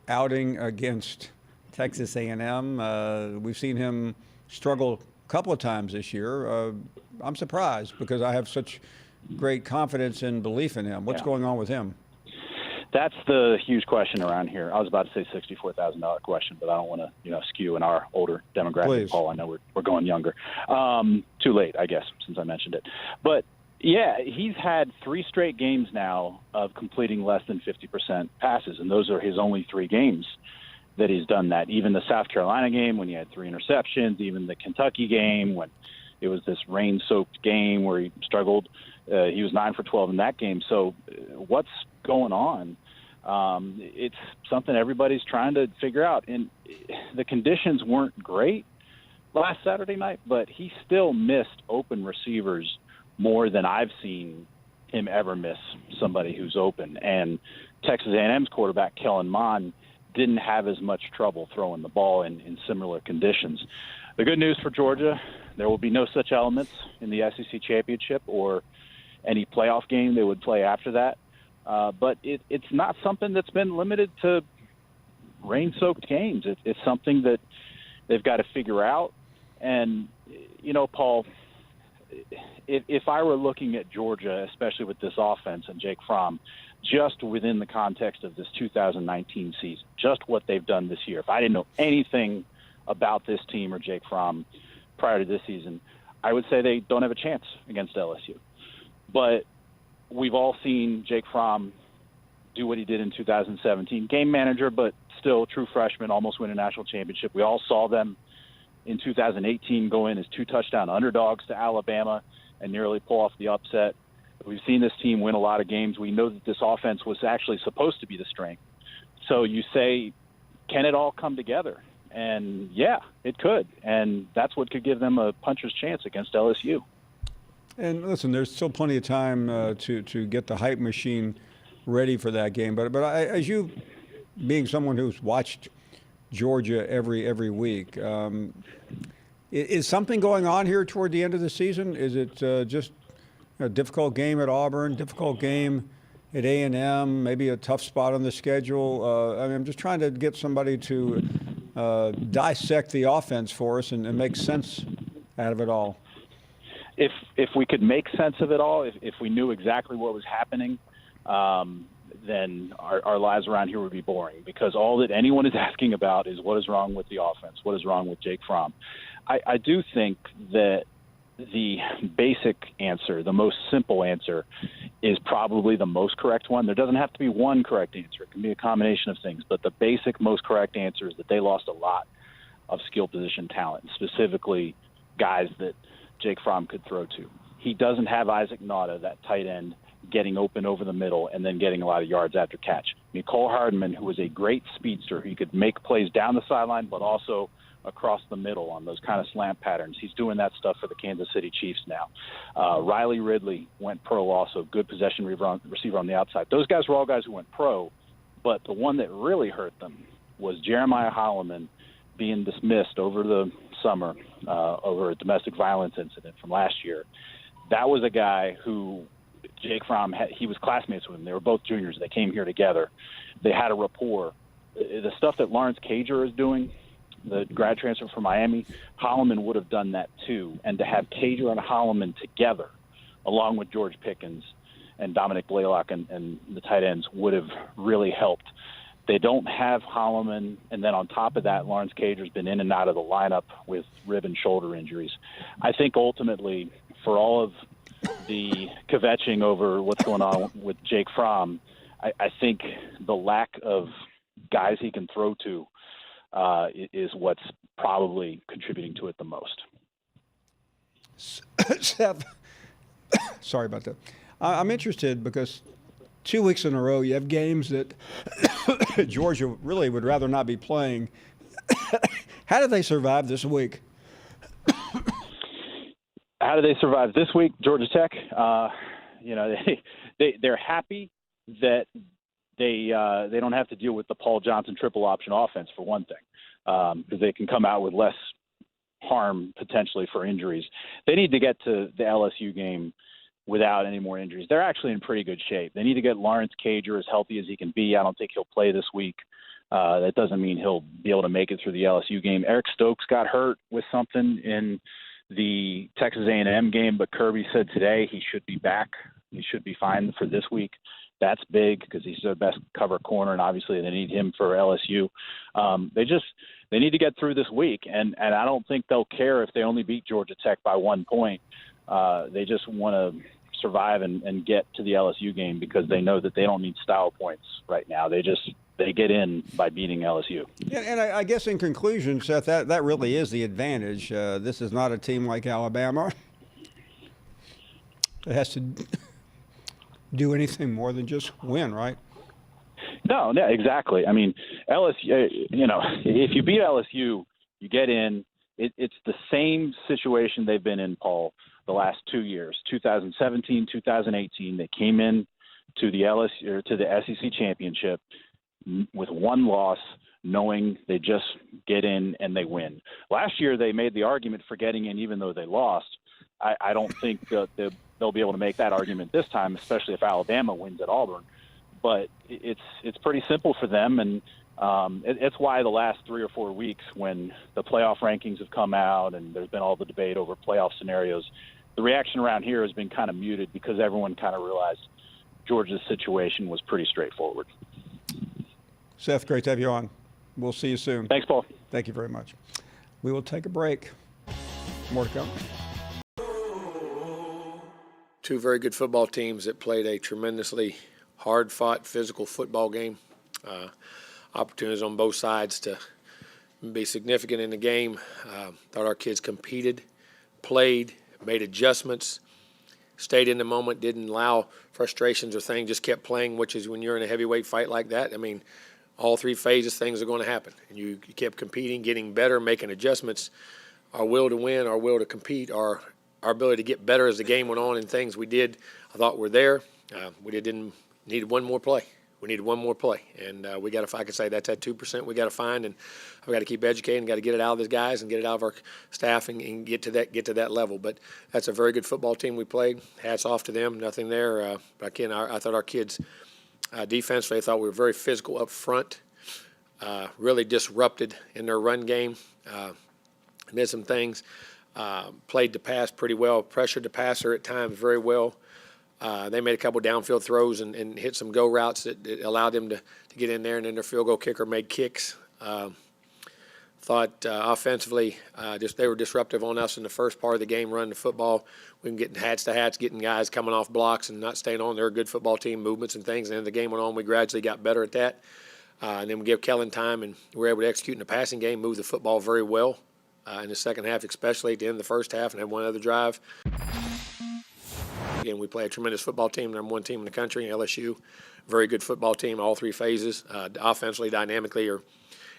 outing against Texas A&M. We've seen him struggle a couple of times this year. I'm surprised because I have such great confidence and belief in him. What's going on with him? That's the huge question around here. I was about to say $64,000 question, but I don't want to, skew in our older demographic. Please. Paul, I know we're going younger. Too late, I guess, since I mentioned it. But yeah, he's had 3 straight games now of completing less than 50% passes, and those are his only 3 games that he's done that. Even the South Carolina game when he had 3 interceptions, even the Kentucky game when it was this rain-soaked game where he struggled. He was 9 for 12 in that game. So what's going on? It's something everybody's trying to figure out. And the conditions weren't great last Saturday night, but he still missed open receivers more than I've seen him ever miss somebody who's open. And Texas A&M's quarterback, Kellen Mond, didn't have as much trouble throwing the ball in similar conditions. The good news for Georgia, there will be no such elements in the SEC championship or any playoff game they would play after that. But it's not something that's been limited to rain-soaked games. It's something that they've got to figure out. And, you know, Paul, if I were looking at Georgia, especially with this offense and Jake Fromm, just within the context of this 2019 season, just what they've done this year, if I didn't know anything about this team or Jake Fromm prior to this season, I would say they don't have a chance against LSU. But we've all seen Jake Fromm do what he did in 2017. Game manager, but still true freshman, almost win a national championship. We all saw them in 2018 go in as 2-touchdown underdogs to Alabama and nearly pull off the upset. We've seen this team win a lot of games. We know that this offense was actually supposed to be the strength. So you say, can it all come together? And, yeah, it could. And that's what could give them a puncher's chance against LSU. And listen, there's still plenty of time to get the hype machine ready for that game. But as you, being someone who's watched Georgia every week, is something going on here toward the end of the season? Is it just a difficult game at Auburn, difficult game at A&M, maybe a tough spot on the schedule? I'm just trying to get somebody to dissect the offense for us and make sense out of it all. If we could make sense of it all, if we knew exactly what was happening, then our lives around here would be boring, because all that anyone is asking about is what is wrong with the offense, what is wrong with Jake Fromm. I do think that the basic answer, the most simple answer, is probably the most correct one. There doesn't have to be one correct answer. It can be a combination of things, but the basic, most correct answer is that they lost a lot of skill position talent, specifically guys that Jake Fromm could throw to. He doesn't have Isaac Nauta, that tight end, getting open over the middle and then getting a lot of yards after catch. Nicole Hardman, who was a great speedster, he could make plays down the sideline, but also across the middle on those kind of slant patterns. He's doing that stuff for the Kansas City Chiefs now. Riley Ridley went pro also, good possession receiver on the outside. Those guys were all guys who went pro, but the one that really hurt them was Jeremiah Holloman being dismissed over the summer over a domestic violence incident from last year. That was a guy who Jake Fromm he was classmates with him. They were both juniors. They came here together. They had a rapport. The stuff that Lawrence Cager is doing, the grad transfer from Miami, Holloman would have done that too. And to have Cager and Holloman together, along with George Pickens and Dominic Blaylock and the tight ends, would have really helped. They don't have Holloman, and then on top of that, Lawrence Cager's been in and out of the lineup with rib and shoulder injuries. I think ultimately, for all of the kvetching over what's going on with Jake Fromm, I think the lack of guys he can throw to is what's probably contributing to it the most. Seth, sorry about that. I'm interested because 2 weeks in a row you have games that Georgia really would rather not be playing. How did they survive this week? How do they survive this week? Georgia Tech, they're happy that they don't have to deal with the Paul Johnson triple option offense, for one thing, because they can come out with less harm potentially for injuries. They need to get to the LSU game without any more injuries. They're actually in pretty good shape. They need to get Lawrence Cager as healthy as he can be. I don't think he'll play this week. That doesn't mean he'll be able to make it through the LSU game. Eric Stokes got hurt with something in the Texas A&M game, but Kirby said today he should be back. He should be fine for this week. That's big because he's their best cover corner, and obviously they need him for LSU. They need to get through this week, and I don't think they'll care if they only beat Georgia Tech by 1 point. They just want to survive and get to the LSU game because they know that they don't need style points right now. They they get in by beating LSU. And I guess in conclusion, Seth, that really is the advantage. This is not a team like Alabama. It has to do anything more than just win, right? No, exactly. I mean, LSU, if you beat LSU, you get in. It's the same situation they've been in, Paul, the last 2 years, 2017, 2018. They came in to the SEC championship with one loss, knowing they just get in and they win. Last year, they made the argument for getting in even though they lost. I don't think they'll be able to make that argument this time, especially if Alabama wins at Auburn. But it's pretty simple for them, and it's why the last 3 or 4 weeks, when the playoff rankings have come out and there's been all the debate over playoff scenarios, the reaction around here has been kind of muted because everyone kind of realized Georgia's situation was pretty straightforward. Seth, great to have you on. We'll see you soon. Thanks, Paul. Thank you very much. We will take a break. More to come. Two very good football teams that played a tremendously hard-fought, physical football game. Opportunities on both sides to be significant in the game. Thought our kids competed, played, made adjustments, stayed in the moment, didn't allow frustrations or things, just kept playing, which is when you're in a heavyweight fight like that. I mean, all three phases, things are going to happen. And you kept competing, getting better, making adjustments. Our will to win, our will to compete, our ability to get better as the game went on and things we did, I thought were there. We didn't need one more play. We needed one more play, and we got to. I could say that's that 2% we got to find, and we got to keep educating, got to get it out of these guys and get it out of our staff and get to that level. But that's a very good football team we played. Hats off to them. Nothing there. But again, I thought our kids defensively, I thought we were very physical up front. Really disrupted in their run game. Did some things. Played the pass pretty well. Pressured the passer at times very well. They made a couple downfield throws and hit some go routes that allowed them to get in there, and then their field goal kicker made kicks. Thought offensively, they were disruptive on us in the first part of the game, running the football. We can get hats to hats, getting guys coming off blocks and not staying on. They're a good football team, movements and things. And then the game went on, we gradually got better at that. And then we gave Kellen time, and we were able to execute in the passing game, move the football very well in the second half, especially at the end of the first half, and had one other drive. Again, we play a tremendous football team, number one team in the country, LSU. Very good football team, all three phases, offensively, dynamically, or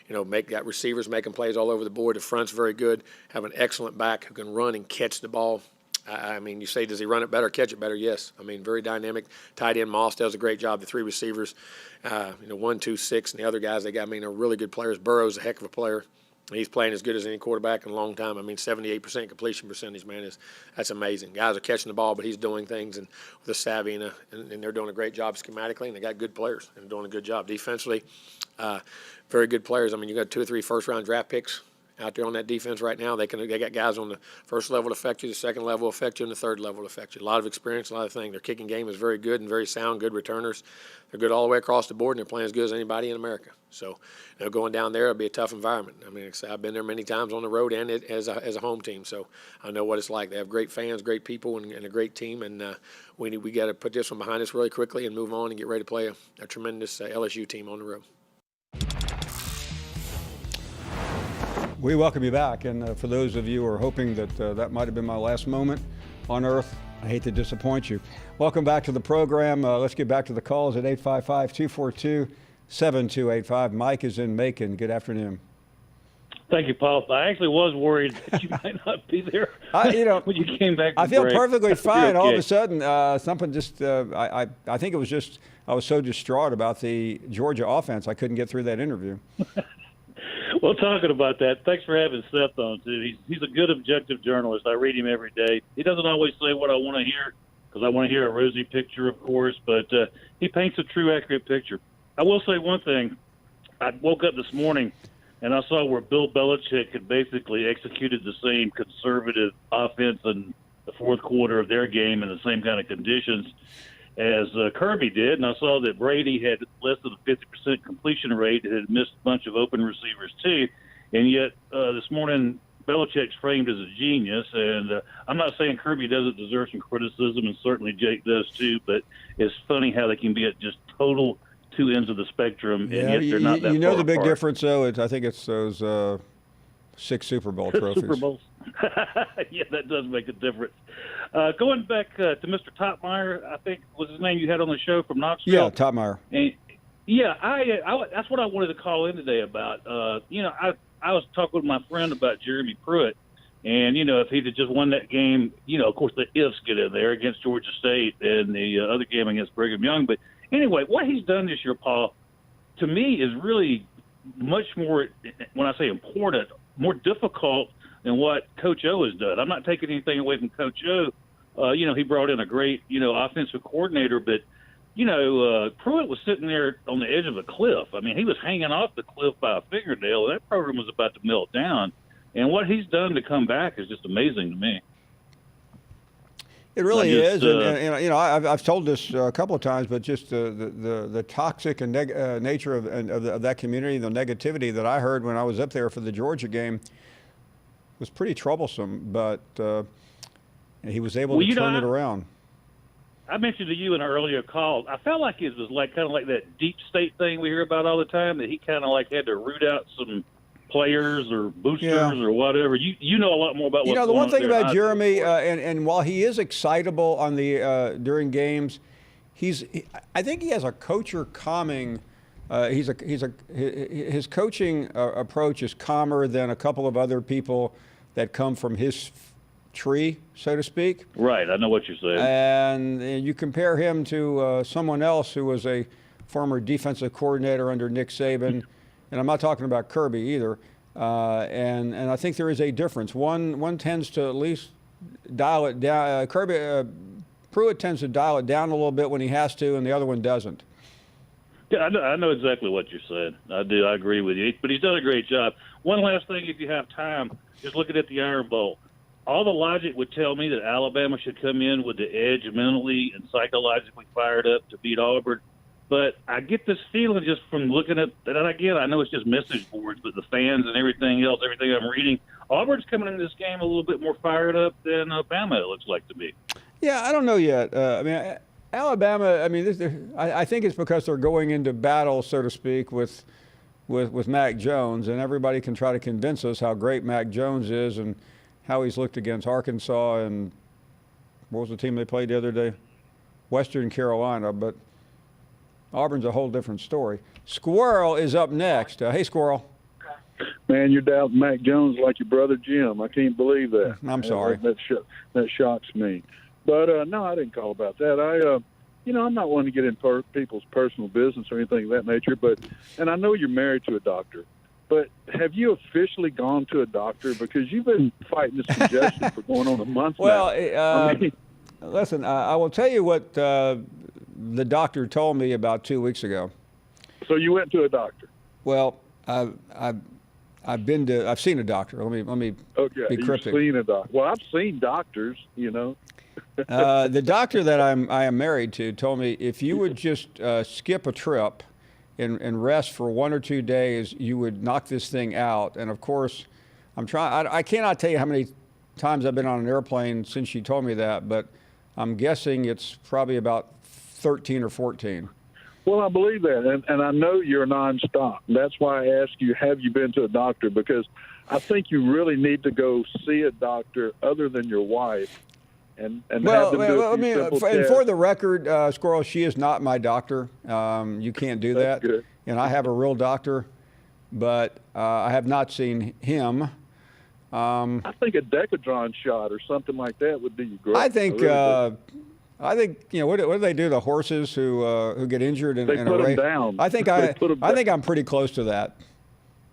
got receivers making plays all over the board. The front's very good. Have an excellent back who can run and catch the ball. I mean, you say, does he run it better, catch it better? Yes. I mean, very dynamic. Tight end Moss does a great job. The three receivers, 1, 2, 6, and the other guys they got, are really good players. Burrow's a heck of a player. He's playing as good as any quarterback in a long time. 78% completion percentage, man, that's amazing. Guys are catching the ball, but he's doing things and with a savvy, and they're doing a great job schematically, and they got good players and doing a good job defensively. Very good players. You got 2 or 3 first-round draft picks out there on that defense right now. They got guys on the first level to affect you, the second level to affect you, and the third level to affect you. A lot of experience, a lot of things. Their kicking game is very good and very sound, good returners. They're good all the way across the board, and they're playing as good as anybody in America. So, going down there, it'll be a tough environment. I've been there many times on the road and as a home team, so I know what it's like. They have great fans, great people, and a great team, and we got to put this one behind us really quickly and move on and get ready to play a tremendous LSU team on the road. We welcome you back, and for those of you who are hoping that that might have been my last moment on Earth, I hate to disappoint you. Welcome back to the program. Let's get back to the calls at 855-242-7285. Mike is in Macon. Good afternoon. Thank you, Paul. I actually was worried that you might not be there when you came back. I feel break. perfectly fine. Okay. All of a sudden, something just, I think it was just, I was so distraught about the Georgia offense, I couldn't get through that interview. Well, talking about that, thanks for having Seth on, too. He's a good objective journalist. I read him every day. He doesn't always say what I want to hear, because I want to hear a rosy picture, of course, but he paints a true, accurate picture. I will say one thing. I woke up this morning, and I saw where Bill Belichick had basically executed the same conservative offense in the fourth quarter of their game in the same kind of conditions as Kirby did, and I saw that Brady had less than a 50% completion rate, had missed a bunch of open receivers too, and yet this morning Belichick's framed as a genius, and I'm not saying Kirby doesn't deserve some criticism, and certainly Jake does too, but it's funny how they can be at just total two ends of the spectrum, and Yeah, yet they're not that you know far the big apart. difference, though. I think it's those 6 Super Bowl trophies. Super Bowls. Yeah, that does make a difference. Going back to Mr. Topmeyer, I think was his name you had on the show from Knoxville. Yeah, Topmeyer. And, yeah, I that's what I wanted to call in today about. I was talking with my friend about Jeremy Pruitt, and if he'd have just won that game, of course the ifs get in there against Georgia State and the other game against Brigham Young. But anyway, what he's done this year, Paul, to me is really much more, when I say important, more difficult than what Coach O has done. I'm not taking anything away from Coach O. He brought in a great, offensive coordinator, but, Pruitt was sitting there on the edge of a cliff. I mean, he was hanging off the cliff by a fingernail. That program was about to melt down. And what he's done to come back is just amazing to me. It really is, and I've told this a couple of times, but just the toxic and nature of that community, the negativity that I heard when I was up there for the Georgia game was pretty troublesome. But he was able to turn it around. I mentioned to you in an earlier call, I felt like it was kind of like that deep state thing we hear about all the time, that he kind of had to root out some players or boosters or whatever. You know a lot more about what's going on. The one thing there about Jeremy, and while he is excitable on the during games, I think he has a coacher calming. His coaching approach is calmer than a couple of other people that come from his tree, so to speak. Right, I know what you're saying. And you compare him to someone else who was a former defensive coordinator under Nick Saban. And I'm not talking about Kirby either. And I think there is a difference. One tends to at least dial it down. Pruitt tends to dial it down a little bit when he has to, and the other one doesn't. Yeah, I know exactly what you're saying. I do. I agree with you. But he's done a great job. One last thing, if you have time, just looking at the Iron Bowl. All the logic would tell me that Alabama should come in with the edge mentally and psychologically fired up to beat Auburn. But I get this feeling just from looking at that. Again, I know it's just message boards, but the fans and everything else, everything I'm reading, Auburn's coming into this game a little bit more fired up than Alabama, it looks like to me. Yeah, I don't know yet. Alabama, I think it's because they're going into battle, so to speak, with Mac Jones, and everybody can try to convince us how great Mac Jones is and how he's looked against Arkansas and what was the team they played the other day? Western Carolina, but Auburn's a whole different story. Squirrel is up next. Hey, Squirrel. Man, you're doubting Mac Jones like your brother Jim. I can't believe that. I'm sorry. That shocks me. But, no, I didn't call about that. I'm not one to get in people's personal business or anything of that nature, and I know you're married to a doctor, but have you officially gone to a doctor? Because you've been fighting this congestion for going on a month now. Listen, I will tell you what the doctor told me about 2 weeks ago. So you went to a doctor? Well, I've seen a doctor. Let me be cryptic. You've seen a doctor. Well, I've seen doctors, The doctor that I am married to told me if you would just skip a trip and rest for 1 or 2 days, you would knock this thing out. And of course, I cannot tell you how many times I've been on an airplane since she told me that, but I'm guessing it's probably about 13 or 14. Well, I believe that, and I know you're nonstop. That's why I ask you, have you been to a doctor? Because I think you really need to go see a doctor other than your wife. And for the record, Squirrel, she is not my doctor. You can't do that. Good. And I have a real doctor, but I have not seen him. I think a Decadron shot or something like that would be great. I think what do they do to horses who get injured in a race? They put them down. I think I'm pretty close to that.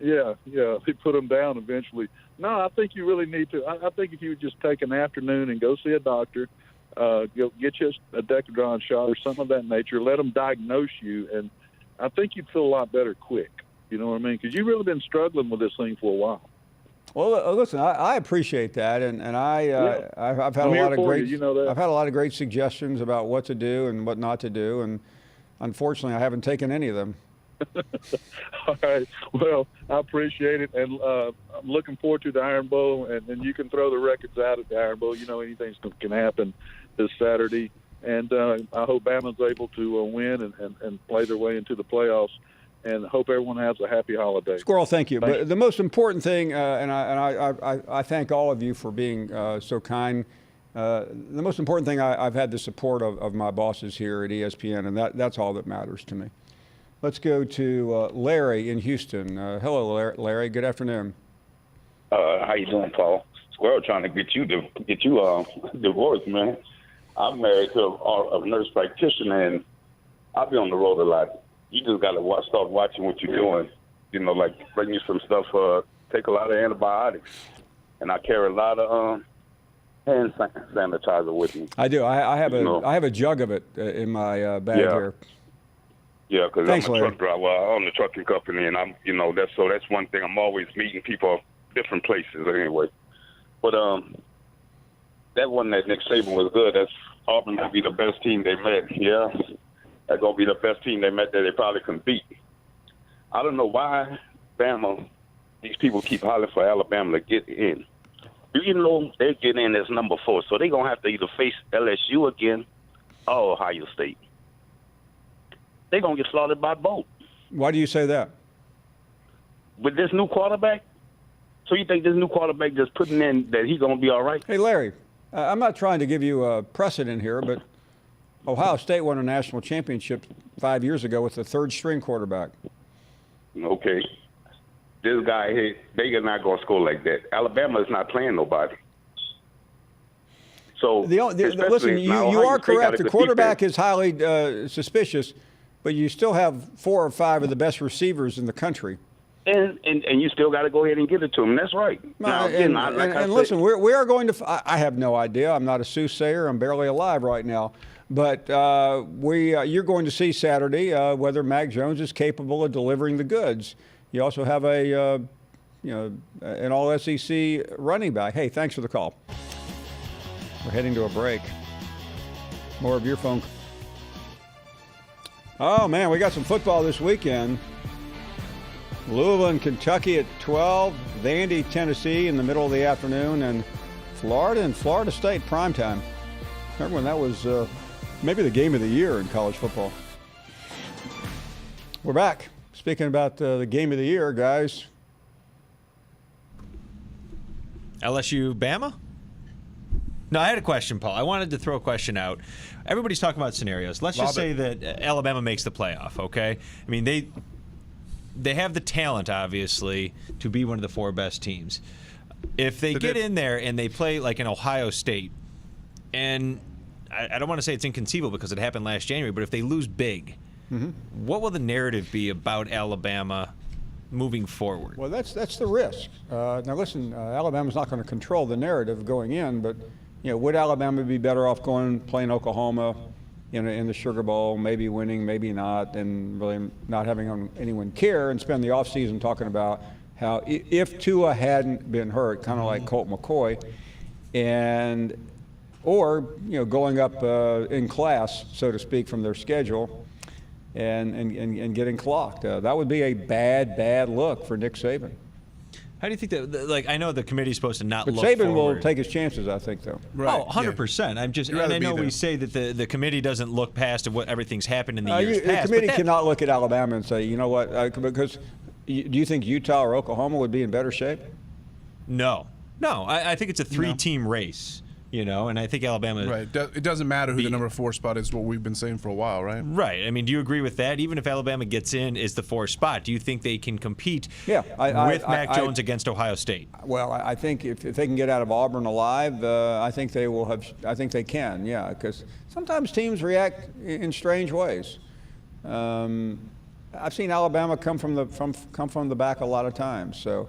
Yeah, they put them down eventually. No, I think you really need to. I think if you would just take an afternoon and go see a doctor, go get you a Decadron shot or something of that nature, let them diagnose you, and I think you'd feel a lot better quick. You know what I mean? Because you've really been struggling with this thing for a while. Well, listen, I appreciate that, and I've had I've had a lot of great suggestions about what to do and what not to do, and unfortunately, I haven't taken any of them. All right. Well, I appreciate it, and I'm looking forward to the Iron Bowl, and you can throw the records out at the Iron Bowl. Anything can happen this Saturday. And I hope Bama's able to win and play their way into the playoffs. And hope everyone has a happy holiday. Squirrel, thank you. But the most important thing, and I thank all of you for being so kind. The most important thing, I've had the support of my bosses here at ESPN, and that's all that matters to me. Let's go to Larry in Houston. Hello, Larry. Good afternoon. How you doing, Paul? Squirrel trying to get you divorced, man. I'm married to a nurse practitioner, and I'll be on the road a lot. You just got to start watching what you're doing. You know, like bring you some stuff. Take a lot of antibiotics, and I carry a lot of hand sanitizer with me. I do. I have a jug of it in my bag here. Yeah, because I'm a Larry. truck driver. I own the trucking company, and that's one thing. I'm always meeting people different places anyway. But that one that Nick Saban was good. That's Auburn will be the best team they met. Yeah. That's going to be the best team they met that they probably can beat. I don't know why these people keep hollering for Alabama to get in. You know they get in as number 4, so they're going to have to either face LSU again or Ohio State. They're going to get slaughtered by both. Why do you say that? With this new quarterback? So you think this new quarterback just putting in that he's going to be all right? Hey, Larry, I'm not trying to give you a precedent here, but Ohio State won a national championship 5 years ago with the third-string quarterback. Okay. This guy here, they're not going to score like that. Alabama is not playing nobody. So listen, you are correct. The quarterback is highly suspicious, but you still have 4 or 5 of the best receivers in the country. And you still got to go ahead and give it to him. That's right. Now, listen, we are going to. I have no idea. I'm not a soothsayer. I'm barely alive right now. But you're going to see Saturday whether Mac Jones is capable of delivering the goods. You also have an all-SEC running back. Hey, thanks for the call. We're heading to a break. More of your phone. Oh man, we got some football this weekend. Louisville and Kentucky at 12, Vandy, Tennessee in the middle of the afternoon, and Florida and Florida State primetime. Remember when that was maybe the game of the year in college football? We're back. Speaking about the game of the year, guys. LSU, Bama? No, I had a question, Paul. I wanted to throw a question out. Everybody's talking about scenarios. Let's just say that Alabama makes the playoff, okay? I mean, they have the talent, obviously, to be one of the 4 best teams. If they get in there and they play like an Ohio State, and I don't want to say it's inconceivable because it happened last January, but if they lose big, what will the narrative be about Alabama moving forward? Well, that's the risk. Now, listen, Alabama's not going to control the narrative going in, but would Alabama be better off playing Oklahoma in the Sugar Bowl, maybe winning, maybe not, and really not having anyone care and spend the offseason talking about how if Tua hadn't been hurt, kind of like Colt McCoy, or going up in class, so to speak, from their schedule and getting clocked. That would be a bad look for Nick Saban. How do you think that? Like, I know the committee's supposed to not but look Saban forward. will take his chances, I think, though. Right. Oh, 100%. I'm just, and I know we say that the committee doesn't look past what everything's happened in the years past. The committee cannot look at Alabama and say, you know what, because do you think Utah or Oklahoma would be in better shape? No. I think it's a 3-team race. And I think Alabama. Right. It doesn't matter who the number 4 spot is. What we've been saying for a while, right? Right. I mean, do you agree with that? Even if Alabama gets in as the 4 spot, do you think they can compete? With Mac Jones against Ohio State? Well, I think if they can get out of Auburn alive, I think they will have. I think they can. Yeah, because sometimes teams react in strange ways. I've seen Alabama come from the back a lot of times. So.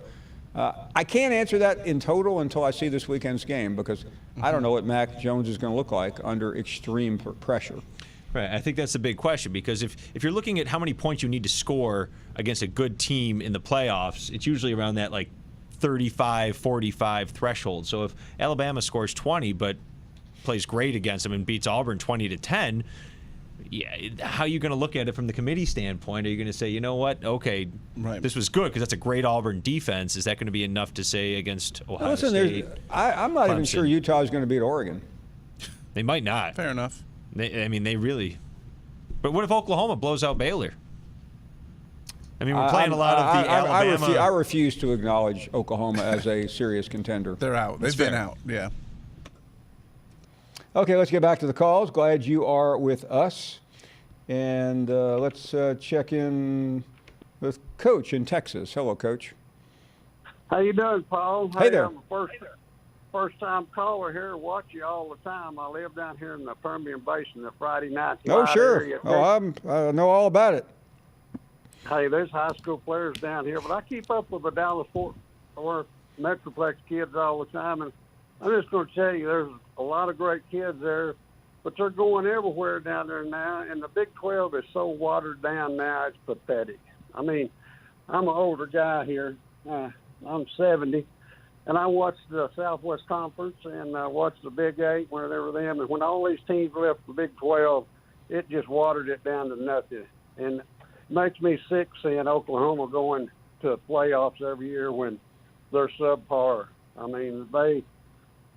I can't answer that in total until I see this weekend's game because I don't know what Mac Jones is going to look like under extreme pressure. Right. I think that's the big question because if you're looking at how many points you need to score against a good team in the playoffs, it's usually around that like 35, 45 threshold. So if Alabama scores 20 but plays great against them and beats Auburn 20-10, how are you going to look at it from the committee standpoint? Are you going to say, you know what, okay, this was good because that's a great Auburn defense. Is that going to be enough to say against Ohio State? I'm not even sure Utah is going to beat Oregon. They might not. Fair enough. They really. But what if Oklahoma blows out Baylor? I mean, we're playing a lot of the Alabama. I refuse to acknowledge Oklahoma as a serious contender. They're out. They've been out. Yeah. Okay, let's get back to the calls. Glad you are with us. And let's check in with Coach in Texas. Hello, Coach. How you doing, Paul? Hey there. I'm a first-time caller here. Watch you all the time. I live down here in the Permian Basin, the Friday night. Oh, sure. Area. I know all about it. Hey, there's high school players down here, but I keep up with the Dallas-Fort Worth Metroplex kids all the time, and I'm just going to tell you, there's a lot of great kids there, but they're going everywhere down there now, and the Big 12 is so watered down now, it's pathetic. I mean, I'm an older guy here. I'm 70, and I watched the Southwest Conference and watched the Big 8 when they were them, and when all these teams left the Big 12, it just watered it down to nothing. And makes me sick seeing Oklahoma going to the playoffs every year when they're subpar. I mean, they've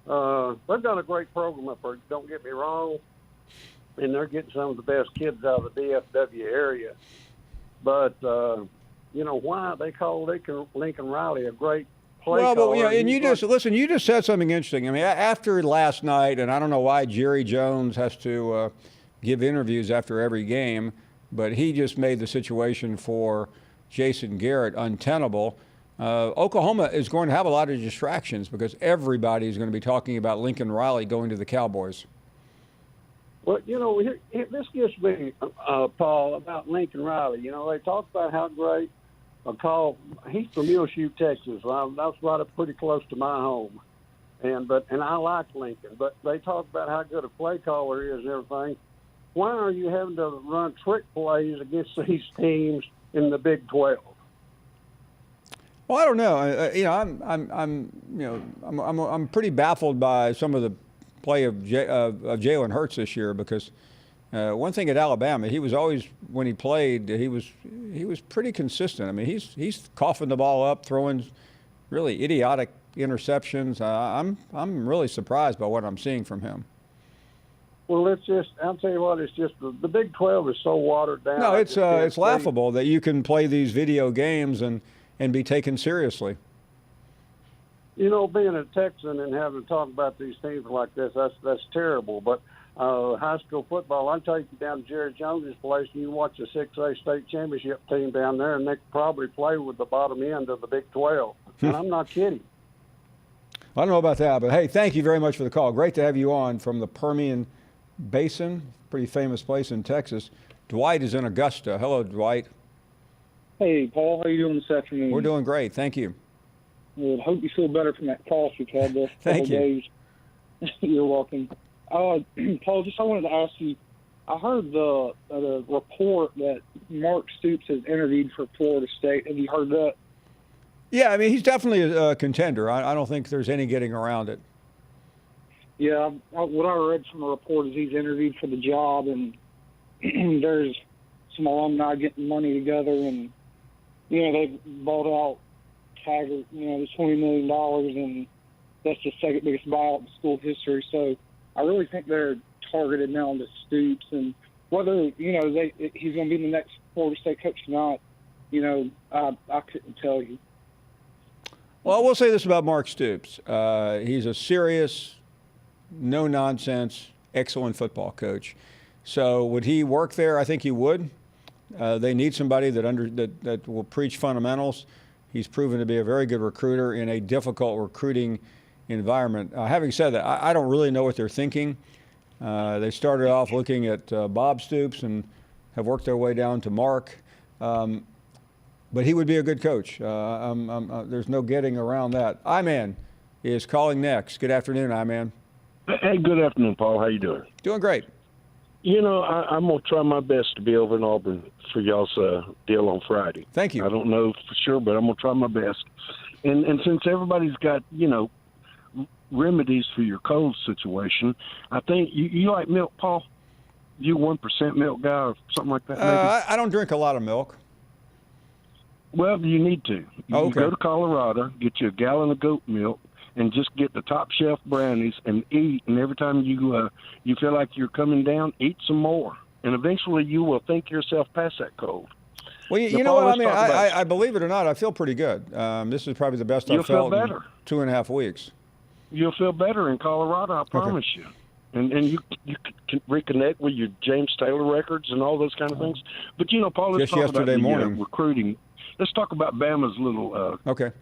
got a great program up there, don't get me wrong, and they're getting some of the best kids out of the DFW area. But, why they call Lincoln Riley a great play caller. But, and you just said something interesting. I mean, after last night, and I don't know why Jerry Jones has to give interviews after every game, but he just made the situation for Jason Garrett untenable. Oklahoma is going to have a lot of distractions because everybody is going to be talking about Lincoln Riley going to the Cowboys. Well, this gets me, Paul, about Lincoln Riley. They talk about how great he's from Muleshoe, Texas. That's right up pretty close to my home. And I like Lincoln, but they talk about how good a play caller he is and everything. Why are you having to run trick plays against these teams in the Big 12? Well, I don't know. I'm pretty baffled by some of the play of Jalen Hurts this year because one thing at Alabama, he was always, when he played, he was pretty consistent. I mean, he's coughing the ball up, throwing really idiotic interceptions. I'm really surprised by what I'm seeing from him. Well, I'll tell you what, it's just the Big 12 is so watered down. No, it's laughable that you can play these video games and be taken seriously. Being a Texan and having to talk about these teams like this, that's terrible. But high school football, I'll take you down to Jerry Jones's place and you watch a 6A state championship team down there, and they could probably play with the bottom end of the Big 12. And I'm not kidding. I don't know about that, but hey, thank you very much for the call. Great to have you on from the Permian Basin, pretty famous place in Texas. Dwight is in Augusta. Hello, Dwight. Hey, Paul. How are you doing this afternoon? We're doing great. Thank you. Well, I hope you feel better from that cough you've had the couple days. You're welcome. Paul, I wanted to ask you, I heard the report that Mark Stoops has interviewed for Florida State. Have you heard that? Yeah, I mean, he's definitely a contender. I don't think there's any getting around it. Yeah, what I read from the report is he's interviewed for the job, and there's some alumni getting money together, and, they've bought out Taggart, the $20 million, and that's the second biggest buyout in school history. So I really think they're targeted now to Stoops, and whether, he's going to be the next Florida State coach or not, I couldn't tell you. Well, I will say this about Mark Stoops. He's a serious, no-nonsense, excellent football coach. So would he work there? I think he would. They need somebody that will preach fundamentals. He's proven to be a very good recruiter in a difficult recruiting environment. Having said that, I don't really know what they're thinking. They started off looking at Bob Stoops and have worked their way down to Mark. But he would be a good coach. There's no getting around that. I-Man is calling next. Good afternoon, I-Man. Hey, good afternoon, Paul. How you doing? Doing great. I'm going to try my best to be over in Auburn for y'all's deal on Friday. Thank you. I don't know for sure, but I'm going to try my best. And since everybody's got, remedies for your cold situation, I think you like milk, Paul? You 1% milk guy or something like that, maybe? I don't drink a lot of milk. Well, you need to. You can go to Colorado, get you a gallon of goat milk, and just get the top shelf brownies and eat. And every time you feel like you're coming down, eat some more, and eventually you will think yourself past that cold. Well, you know what? I mean, I believe it or not, I feel pretty good. This is probably the best I've felt in 2.5 weeks. You'll feel better in Colorado, I promise you. And you can reconnect with your James Taylor records and all those kind of things. But, Paul, let's Just talk yesterday about morning. Recruiting. Let's talk about Bama's little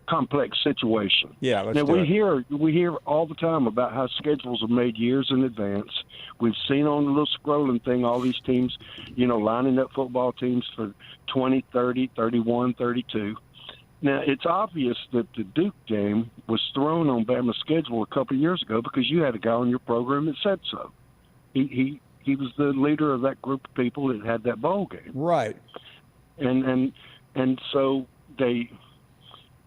complex situation. Yeah, let's now, do it. we hear all the time about how schedules are made years in advance. We've seen on the little scrolling thing all these teams, lining up football teams for 20, 30, 31, 32. Now, it's obvious that the Duke game was thrown on Bama's schedule a couple of years ago because you had a guy on your program that said so. He was the leader of that group of people that had that bowl game. Right. And so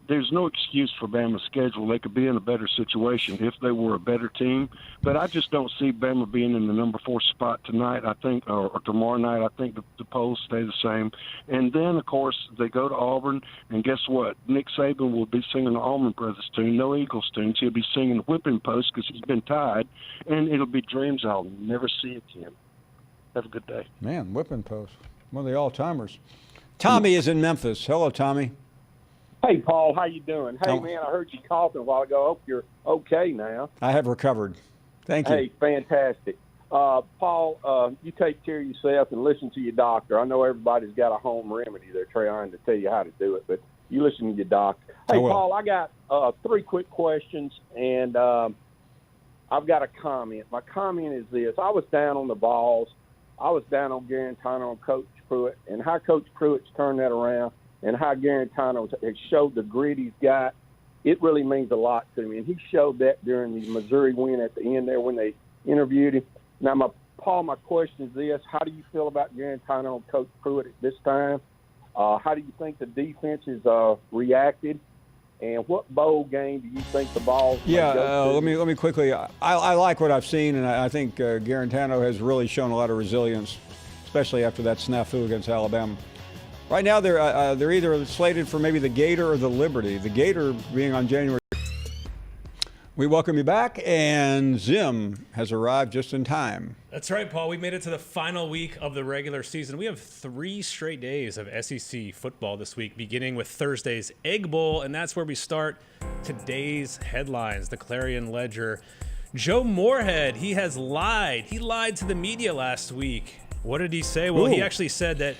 there's no excuse for Bama's schedule. They could be in a better situation if they were a better team. But I just don't see Bama being in the number 4 spot tonight, I think, or tomorrow night. I think the polls stay the same. And then, of course, they go to Auburn, and guess what? Nick Saban will be singing the Allman Brothers tune, no Eagles tunes. He'll be singing Whipping Post because he's been tied, and it'll be dreams I'll never see again. Have a good day. Man, Whipping Post, one of the all-timers. Tommy is in Memphis. Hello, Tommy. Hey, Paul, how you doing? Hey, man, I heard you coughing a while ago. I hope you're okay now. I have recovered. Thank you. Hey, fantastic. Paul, you take care of yourself and listen to your doctor. I know everybody's got a home remedy. They're trying to tell you how to do it, but you listen to your doctor. Hey, Paul, I got 3 quick questions, and I've got a comment. My comment is this. I was down on the Vols. I was down on Garantano and Coach Pruitt, and how Coach Pruitt's turned that around and how Garantano has showed the grit he's got, it really means a lot to me. And he showed that during the Missouri win at the end there when they interviewed him. Now, Paul, my question is this. How do you feel about Garantano and Coach Pruitt at this time? How do you think the defense has reacted? And what bowl game do you think the Vols Yeah, let me quickly. I like what I've seen, and I think Garantano has really shown a lot of resilience, especially after that snafu against Alabama. Right now, they're either slated for maybe the Gator or the Liberty. The Gator being on January. We welcome you back, and Zim has arrived just in time. That's right, Paul. We made it to the final week of the regular season. We have 3 straight days of SEC football this week, beginning with Thursday's Egg Bowl, and that's where we start today's headlines. The Clarion Ledger. Joe Moorhead, he has lied. He lied to the media last week. What did he say? Well, he actually said that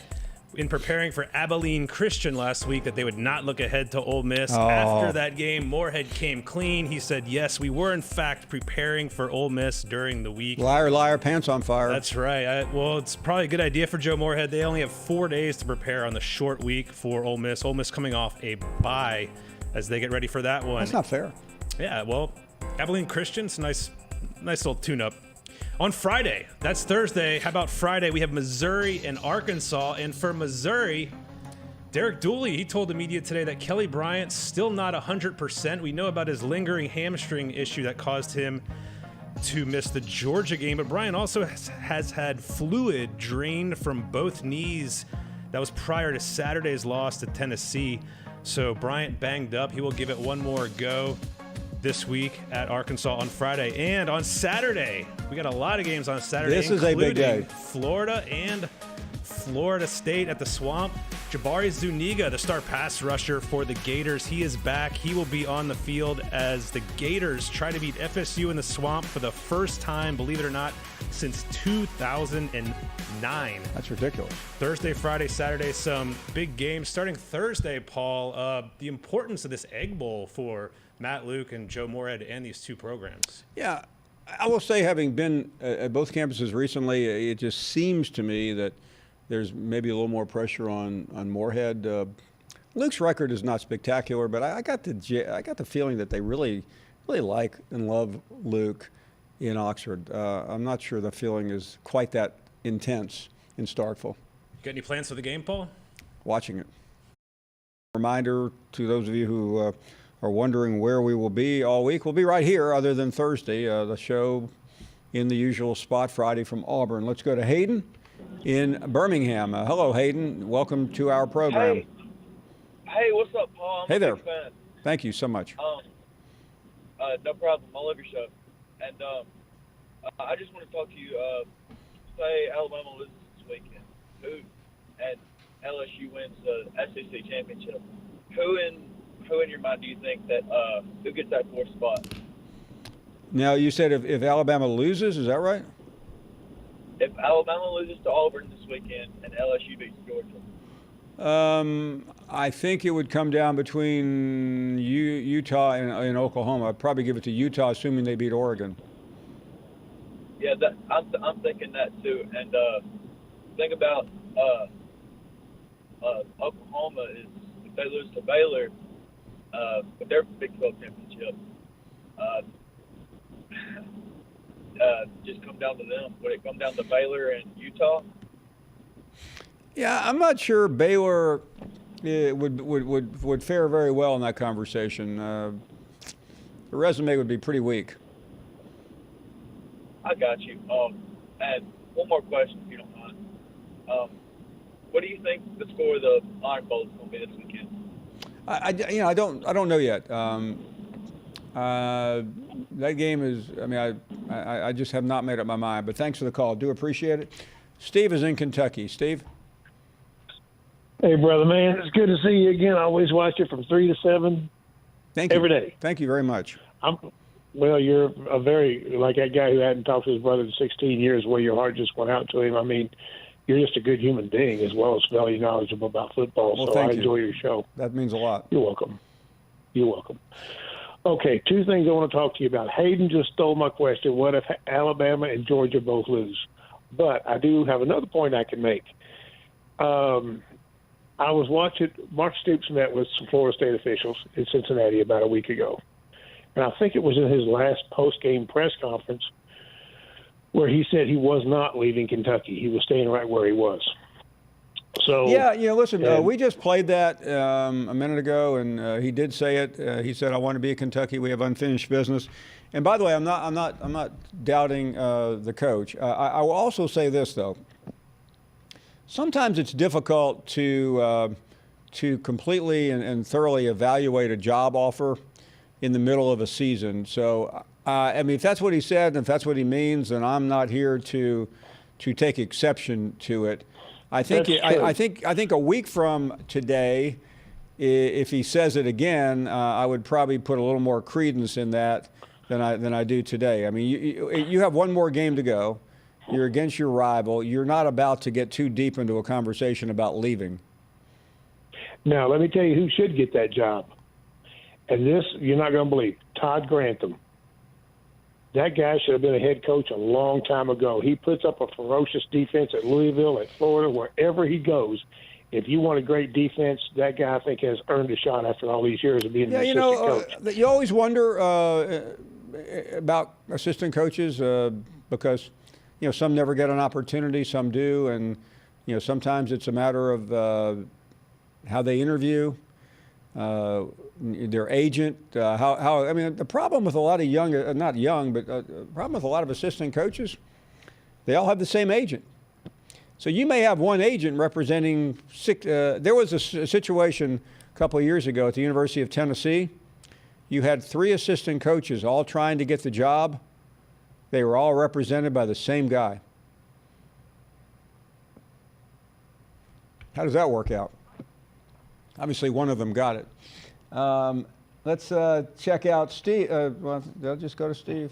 in preparing for Abilene Christian last week that they would not look ahead to Ole Miss. After that game, Moorhead came clean. He said, yes, we were in fact preparing for Ole Miss during the week. Liar, liar, pants on fire. That's right. Well, it's probably a good idea for Joe Moorhead. They only have 4 days to prepare on the short week for Ole Miss. Ole Miss coming off a bye as they get ready for that one. That's not fair. Yeah, well, Abilene Christian's nice little tune-up. On Friday, that's Thursday. How about Friday? We have Missouri and Arkansas. And for Missouri, Derek Dooley, he told the media today that Kelly Bryant's still not 100%. We know about his lingering hamstring issue that caused him to miss the Georgia game. But Bryant also has had fluid drained from both knees. That was prior to Saturday's loss to Tennessee. So Bryant banged up. He will give it one more go this week at Arkansas on Friday. And on Saturday, we got a lot of games on Saturday. This is a big day. Florida and Florida State at the Swamp. Jabari Zuniga, the star pass rusher for the Gators, he is back. He will be on the field as the Gators try to beat FSU in the Swamp for the first time, believe it or not, since 2009. That's ridiculous. Thursday, Friday, Saturday, some big games. Starting Thursday, Paul, the importance of this Egg Bowl for Matt Luke and Joe Moorhead and these 2 programs. Yeah, I will say, having been at both campuses recently, it just seems to me that there's maybe a little more pressure on Moorhead. Luke's record is not spectacular, but I got the feeling that they really like and love Luke in Oxford. I'm not sure the feeling is quite that intense in Starkville. Got any plans for the game, Paul? Watching it. Reminder to those of you who are wondering where we will be all week, we'll be right here other than Thursday, the show in the usual spot Friday from Auburn. Let's go to Hayden in Birmingham. Hello, Hayden. Welcome to our program. Hey, what's up, Paul? Hey there. Thank you so much. No problem. I love your show. And I just want to talk to you. Say Alabama loses this weekend, and LSU wins the SEC championship. Who in your mind do you think that who gets that fourth spot? Now, you said if Alabama loses, is that right? If Alabama loses to Auburn this weekend and LSU beats Georgia. I think it would come down between Utah and Oklahoma. I'd probably give it to Utah, assuming they beat Oregon. Yeah, I'm thinking that too. And thing about Oklahoma is if they lose to Baylor with their Big 12 championship, just come down to them. Would it come down to Baylor and Utah? Yeah, I'm not sure Baylor would fare very well in that conversation. The resume would be pretty weak. I got you. And one more question, if you don't mind. What do you think the score of the Iron Bowl is going to be this weekend? I don't know yet. That game is. I mean, I just have not made up my mind. But thanks for the call. Do appreciate it. Steve is in Kentucky. Steve. Hey, brother, man, it's good to see you again. I always watch it from 3 to 7. Thank you. Every day. Thank you very much. Well, you're a very, like that guy who hadn't talked to his brother in 16 years where your heart just went out to him. I mean, you're just a good human being as well as very knowledgeable about football. Well, so thank I you. enjoy your show. That means a lot. You're welcome. You're welcome. Okay, two things I want to talk to you about. Hayden just stole my question. What if Alabama and Georgia both lose? But I do have another point I can make. I was watching, Mark Stoops met with some Florida State officials in Cincinnati about a week ago. And I think it was in his last post-game press conference where he said he was not leaving Kentucky. He was staying right where he was. So yeah, listen, we just played that a minute ago, and he did say it. He said, "I want to be at Kentucky. We have unfinished business." And by the way, I'm not doubting the coach. I will also say this though. Sometimes it's difficult to completely and thoroughly evaluate a job offer in the middle of a season. So, I mean, if that's what he said, and if that's what he means, then I'm not here to take exception to it. I think I think a week from today, if he says it again, I would probably put a little more credence in that than I do today. I mean, you have one more game to go. You're against your rival. You're not about to get too deep into a conversation about leaving. Now, let me tell you who should get that job. And this, you're not going to believe, Todd Grantham. That guy should have been a head coach a long time ago. He puts up a ferocious defense at Louisville, at Florida, wherever he goes. If you want a great defense, that guy, I think, has earned a shot after all these years of being an assistant coach. You always wonder about assistant coaches because, some never get an opportunity, some do, and, sometimes it's a matter of how they interview, their agent, I mean, the problem with a lot of not young, but the problem with a lot of assistant coaches, they all have the same agent. So you may have one agent representing six. There was a situation a couple of years ago at the University of Tennessee. You had 3 assistant coaches all trying to get the job. They were all represented by the same guy. How does that work out? Obviously, one of them got it. Let's check out Steve. Well, I'll just go to Steve.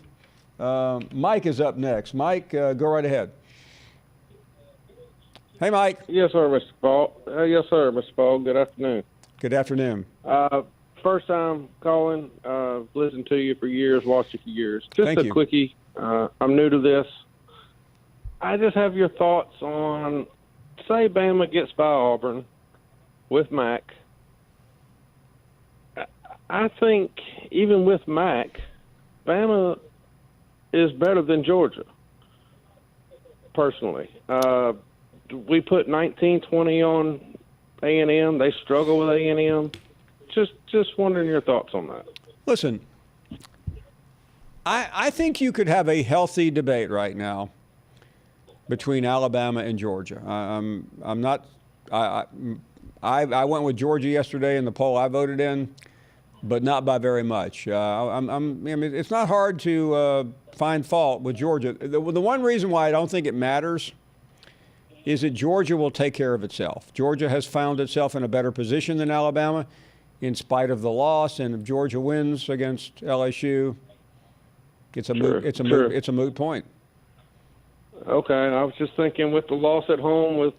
Mike is up next. Mike, go right ahead. Hey, Mike. Yes, sir, Mr. Paul. Yes, sir, Mr. Paul. Good afternoon. Good afternoon. First time calling. Listened to you for years, watched you for years. Just Thank you. Quickie. I'm new to this. I just have your thoughts on, say Bama gets by Auburn with Mac. I think even with Mac, Bama is better than Georgia, personally. We put 19-20 on A&M. They struggle with A&M. Just wondering your thoughts on that. Listen, I think you could have a healthy debate right now between Alabama and Georgia. I went with Georgia yesterday in the poll I voted in. but not by very much. I mean, it's not hard to find fault with Georgia. The one reason why I don't think it matters is that Georgia will take care of itself. Georgia has found itself in a better position than Alabama in spite of the loss, and if Georgia wins against LSU, it's a moot point. Okay, and I was just thinking with the loss at home with,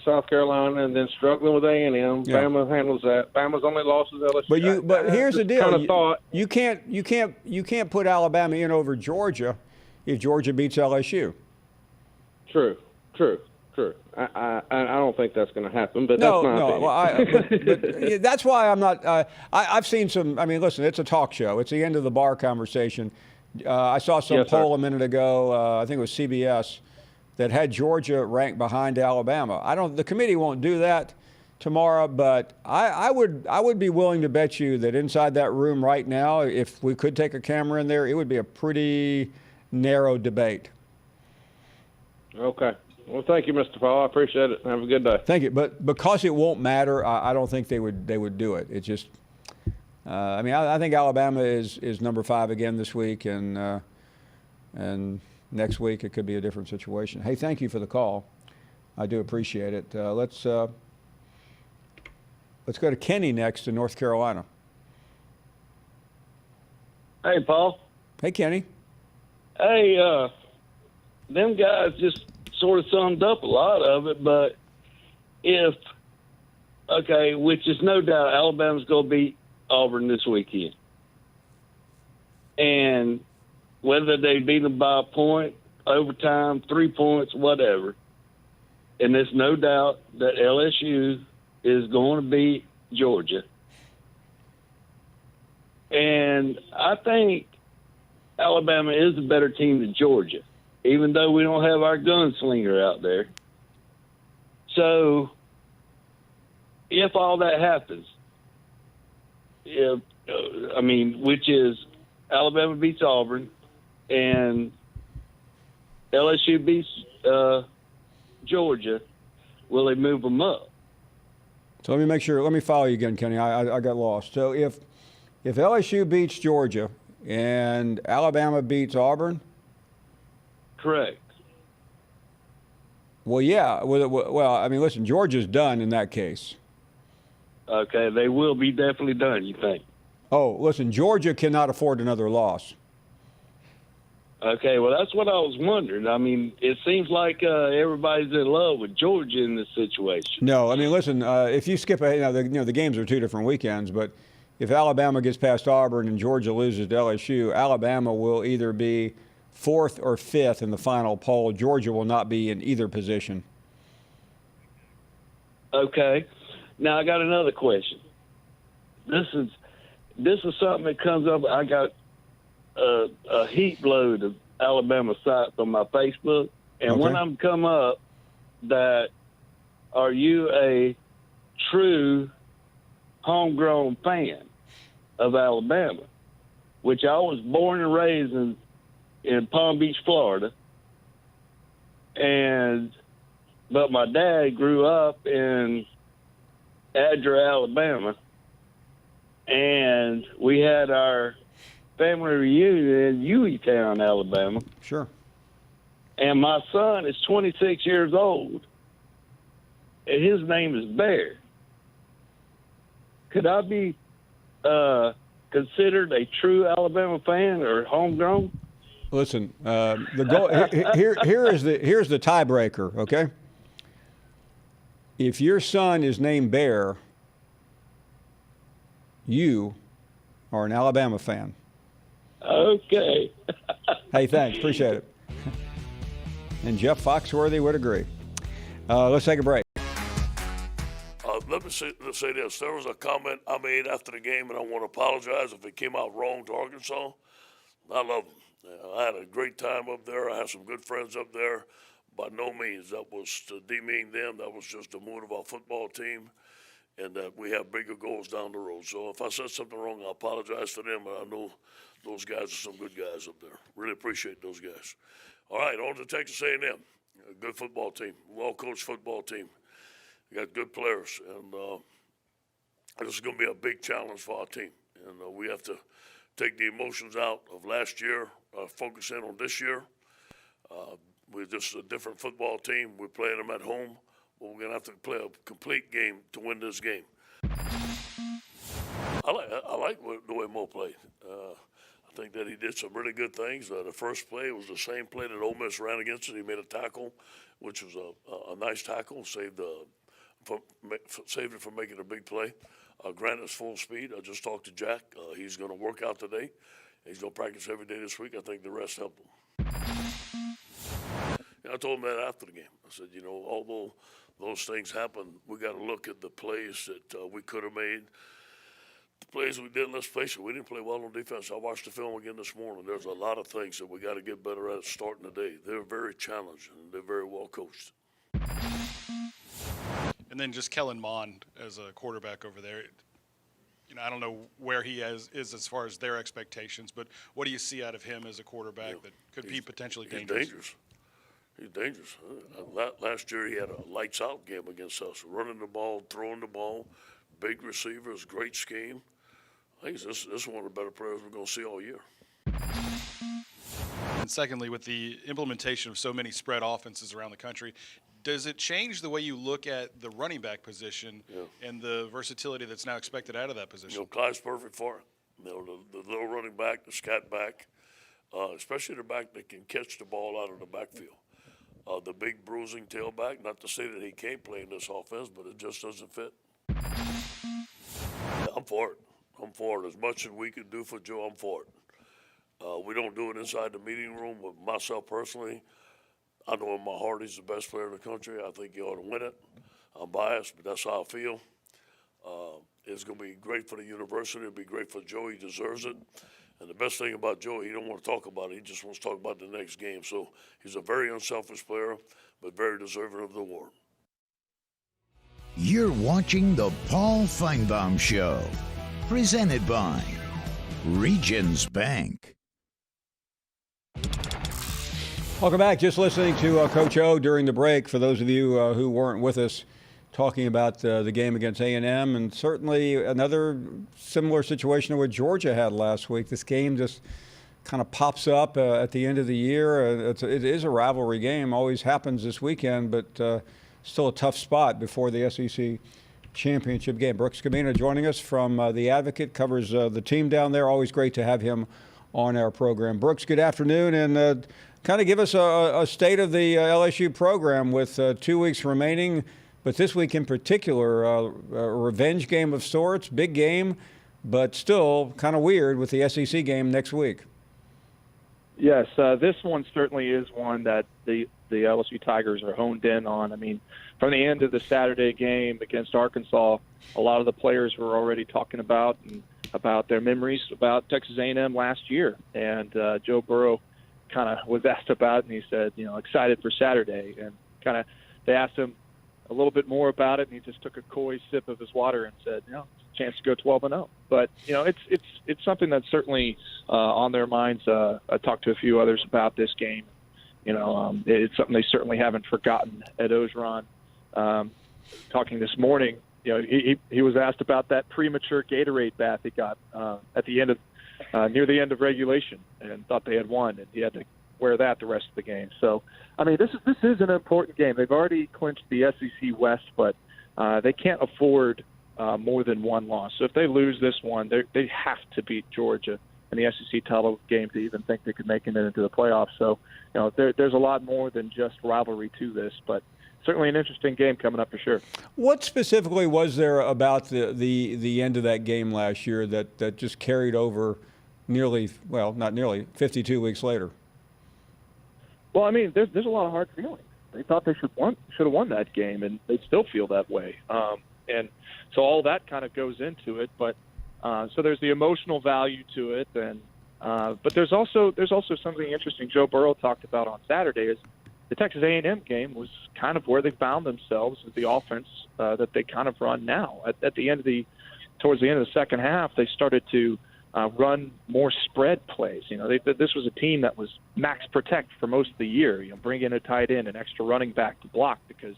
South Carolina and then struggling with A&M, Yeah. Bama handles that. Bama's only loss is LSU. But here's the deal. Kind of thought. You can't put Alabama in over Georgia if Georgia beats LSU. True. I don't think that's going to happen, but No, that's my opinion. Well, but that's why I'm not. I've seen some. I mean, listen, it's a talk show. It's the end of the bar conversation. I saw some Yes, poll sir. a minute ago. I think it was CBS that had Georgia ranked behind Alabama. The committee won't do that tomorrow, but I would be willing to bet you that inside that room right now, if we could take a camera in there, it would be a pretty narrow debate. Okay. Well, thank you, Mr. Paul. I appreciate it. Have a good day. Thank you. But because it won't matter, I don't think they would do it. It's just, I think Alabama is number 5 again this week, and next week it could be a different situation. Hey, thank you for the call. I do appreciate it. Let's go to Kenny next in North Carolina. Hey, Paul. Hey, Kenny. Hey, them guys just sort of summed up a lot of it, but which is no doubt Alabama's going to beat Auburn this weekend. And whether they beat them by a point, overtime, 3 points, whatever, and there's no doubt that LSU is going to beat Georgia. And I think Alabama is a better team than Georgia, even though we don't have our gunslinger out there. So if all that happens, which is Alabama beats Auburn and LSU beats Georgia, will they move them up? So let me make sure. Let me follow you again, Kenny. I got lost. So if LSU beats Georgia and Alabama beats Auburn, correct. Well, yeah. Well, listen, Georgia's done in that case. Okay, they will be definitely done, you think? Oh, listen, Georgia cannot afford another loss. Okay, well, that's what I was wondering. I mean, it seems like everybody's in love with Georgia in this situation. No, listen, if you skip ahead, the games are 2 different weekends, but if Alabama gets past Auburn and Georgia loses to LSU, Alabama will either be 4th or 5th in the final poll. Georgia will not be in either position. Okay. Now I got another question. This is something that comes up. I got a heap load of Alabama sites on my Facebook, and one of them come up that, are you a true homegrown fan of Alabama? Which I was born and raised in Palm Beach, Florida, but my dad grew up in Adra, Alabama, and we had our family reunion in Hueytown, Alabama. Sure. And my son is 26 years old, and his name is Bear. Could I be considered a true Alabama fan or homegrown? Listen, the goal here's the tiebreaker. Okay, if your son is named Bear, you are an Alabama fan. Okay. Hey, thanks, appreciate it. And Jeff Foxworthy would agree. Let's take a break. Let me say this. There was a comment I made after the game, and I want to apologize if it came out wrong to Arkansas. I love them. I had a great time up there. I have some good friends up there. By no means that was to demean them. That was just the mood of our football team, and that we have bigger goals down the road. So if I said something wrong, I apologize to them, but I know those guys are some good guys up there. Really appreciate those guys. All right, on to Texas A&M. A good football team, well-coached football team. We got good players, and this is going to be a big challenge for our team. and we have to take the emotions out of last year, focus in on this year. We're just a different football team. We're playing them at home, but we're going to have to play a complete game to win this game. I like the way Mo played. I think that he did some really good things. The first play was the same play that Ole Miss ran against us. He made a tackle, which was a nice tackle, saved it from making a big play. Grant is full speed. I just talked to Jack. He's going to work out today. He's going to practice every day this week. I think the rest helped him. And I told him that after the game. I said, although those things happen, we got to look at the plays that we could have made. The plays we did, let's face it, we didn't play well on defense. I watched the film again this morning. There's a lot of things that we got to get better at starting the day. They're very challenging. They're very well coached. And then just Kellen Mond as a quarterback over there. I don't know where he is as far as their expectations, but what do you see out of him as a quarterback that could be potentially dangerous? He's dangerous. Last year he had a lights-out game against us, running the ball, throwing the ball, big receivers, great scheme. I think this is one of the better players we're going to see all year. And secondly, with the implementation of so many spread offenses around the country, does it change the way you look at the running back position and the versatility that's now expected out of that position? Clyde's perfect for it. The little running back, the scat back, especially the back that can catch the ball out of the backfield. The big bruising tailback, not to say that he can't play in this offense, but it just doesn't fit. I'm for it. As much as we can do for Joe, I'm for it. We don't do it inside the meeting room. With myself personally, I know in my heart he's the best player in the country. I think he ought to win it. I'm biased, but that's how I feel. It's going to be great for the university. It'll be great for Joe. He deserves it. And the best thing about Joe, he don't want to talk about it. He just wants to talk about the next game. So he's a very unselfish player, but very deserving of the award. You're watching the Paul Finebaum Show, presented by Regions Bank. Welcome back. Just listening to Coach O during the break. For those of you who weren't with us, talking about the game against A&M, and certainly another similar situation to what Georgia had last week. This game just kind of pops up at the end of the year. It is a rivalry game. Always happens this weekend, but still a tough spot before the SEC championship game. Brooks Cabina joining us from The Advocate, covers the team down there. Always great to have him on our program. Brooks, good afternoon, and kind of give us a state of the LSU program with 2 weeks remaining, but this week in particular, a revenge game of sorts, big game, but still kind of weird with the SEC game next week. Yes, this one certainly is one that the LSU Tigers are honed in on. I mean, from the end of the Saturday game against Arkansas, a lot of the players were already talking about their memories about Texas A&M last year, and Joe Burrow kind of was asked about it, and he said, excited for Saturday, and kind of they asked him a little bit more about it, and he just took a coy sip of his water and said, it's a chance to go 12-0. But it's something that's certainly on their minds. I talked to a few others about this game. It's something they certainly haven't forgotten at Ogeron. Talking this morning, he was asked about that premature Gatorade bath he got at the end of near the end of regulation, and thought they had won, and he had to wear that the rest of the game. So, I mean, this is an important game. They've already clinched the SEC West, but they can't afford more than one loss. So if they lose this one, they have to beat Georgia in the SEC title game to even think they could make it into the playoffs. So, there's a lot more than just rivalry to this, but certainly an interesting game coming up for sure. What specifically was there about the end of that game last year that just carried over not nearly, 52 weeks later? Well, I mean, there's a lot of hard feelings. They thought they should have won that game, and they still feel that way. And so all that kind of goes into it. But so there's the emotional value to it, and but there's also something interesting Joe Burrow talked about on Saturday is the Texas A&M game was kind of where they found themselves with the offense that they kind of run now. Towards the end of the second half, they started to run more spread plays. This was a team that was max protect for most of the year. Bring in a tight end, an extra running back to block because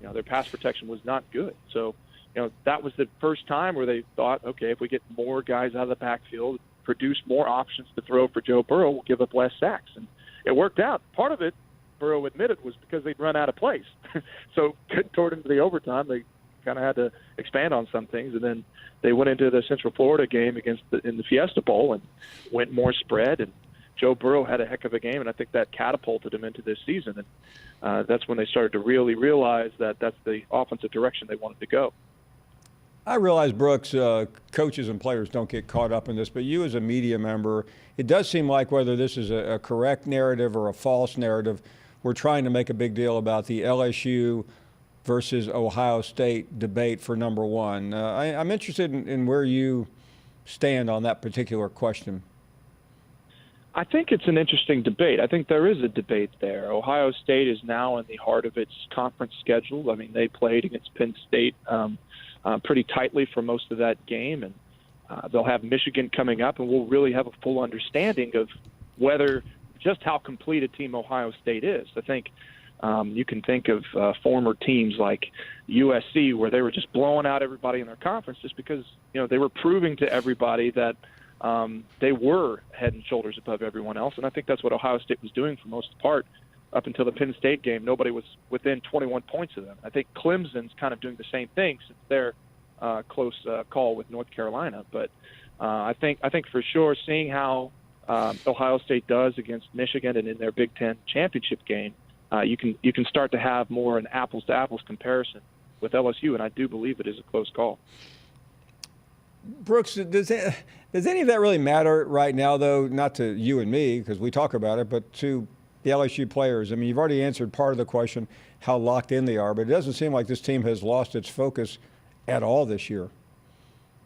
their pass protection was not good. So that was the first time where they thought, okay, if we get more guys out of the backfield, produce more options to throw for Joe Burrow, we'll give up less sacks. And it worked out. Part of it, Burrow admitted, was because they'd run out of plays. So toward into the overtime, they kind of had to expand on some things, and then they went into the Central Florida game in the Fiesta Bowl and went more spread, and Joe Burrow had a heck of a game, and I think that catapulted him into this season. And that's when they started to really realize that that's the offensive direction they wanted to go. I realize, Brooks, coaches and players don't get caught up in this, but you as a media member, it does seem like whether this is a correct narrative or a false narrative, we're trying to make a big deal about the LSU versus Ohio State debate for number one. I'm interested in where you stand on that particular question. I think it's an interesting debate. I think there is a debate there. Ohio State is now in the heart of its conference schedule. I mean, they played against Penn State pretty tightly for most of that game, and they'll have Michigan coming up, and we'll really have a full understanding of just how complete a team Ohio State is. I think you can think of former teams like USC, where they were just blowing out everybody in their conference just because they were proving to everybody that they were head and shoulders above everyone else. And I think that's what Ohio State was doing for most part up until the Penn State game. Nobody was within 21 points of them. I think Clemson's kind of doing the same thing since their close call with North Carolina. But I think for sure, seeing how Ohio State does against Michigan and in their Big Ten championship game, you can start to have more an apples to apples comparison with LSU, and I do believe it is a close call. Brooks, does any of that really matter right now, though? Not to you and me, because we talk about it, but to the LSU players. I mean, you've already answered part of the question, how locked in they are, but it doesn't seem like this team has lost its focus at all this year.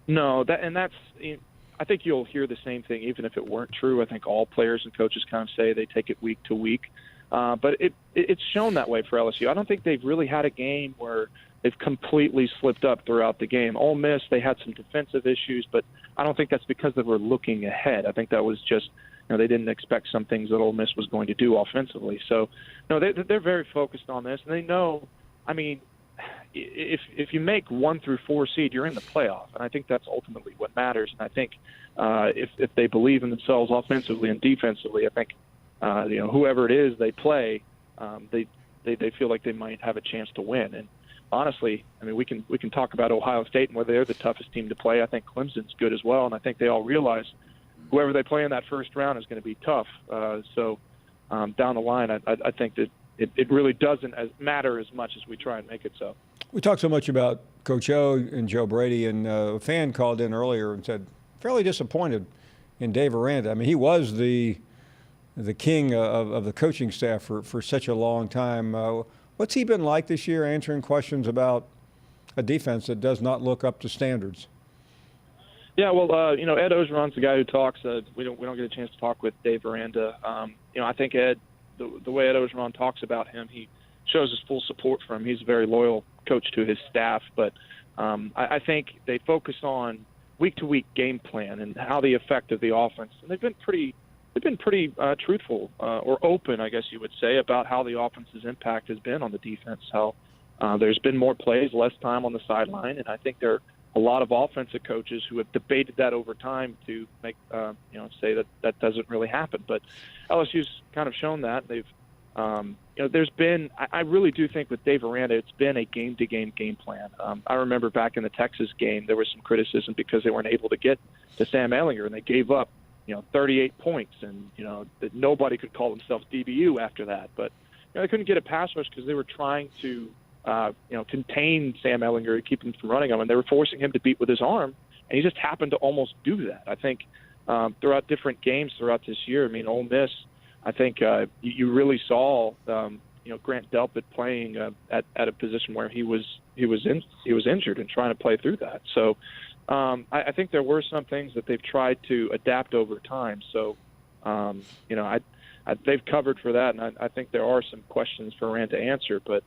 No, I think you'll hear the same thing, even if it weren't true. I think all players and coaches kind of say they take it week to week. But it's shown that way for LSU. I don't think they've really had a game where they've completely slipped up throughout the game. Ole Miss, they had some defensive issues, but I don't think that's because they were looking ahead. I think that was just they didn't expect some things that Ole Miss was going to do offensively. So, no, they're very focused on this, and they know. I mean, if you make 1 through 4 seed, you're in the playoff, and I think that's ultimately what matters. And I think if they believe in themselves offensively and defensively, I think whoever it is they play, they feel like they might have a chance to win. And honestly, I mean, we can talk about Ohio State and whether they're the toughest team to play. I think Clemson's good as well, and I think they all realize whoever they play in that first round is going to be tough. So down the line, I think that it really doesn't matter as much as we try and make it so. We talked so much about Coach O and Joe Brady, and a fan called in earlier and said, fairly disappointed in Dave Aranda. I mean, he was the king of the coaching staff for such a long time. What's he been like this year, answering questions about a defense that does not look up to standards? Yeah, well, Ed Ogeron's the guy who talks. We don't get a chance to talk with Dave Aranda. I think Ed, the way Ed Ogeron talks about him, he shows his full support for him. He's a very loyal coach to his staff, but I think they focus on week-to-week game plan and how the effect of the offense. And they've been pretty truthful or open, I guess you would say, about how the offense's impact has been on the defense. How there's been more plays, less time on the sideline, and I think there are a lot of offensive coaches who have debated that over time to make say that doesn't really happen. But LSU's kind of shown that they've there's been. I really do think with Dave Aranda, it's been a game-to-game game plan. I remember back in the Texas game, there was some criticism because they weren't able to get to Sam Ehlinger, and they gave up 38 points, and that nobody could call themselves DBU after that. But they couldn't get a pass rush because they were trying to contain Sam Ehlinger and keep him from running him, and they were forcing him to beat with his arm, and he just happened to almost do that. I think throughout different games throughout this year, I mean, Ole Miss, I think you really saw Grant Delpit playing at a position where he was injured and trying to play through that. So I think there were some things that they've tried to adapt over time. So they've covered for that, and I think there are some questions for Rand to answer, but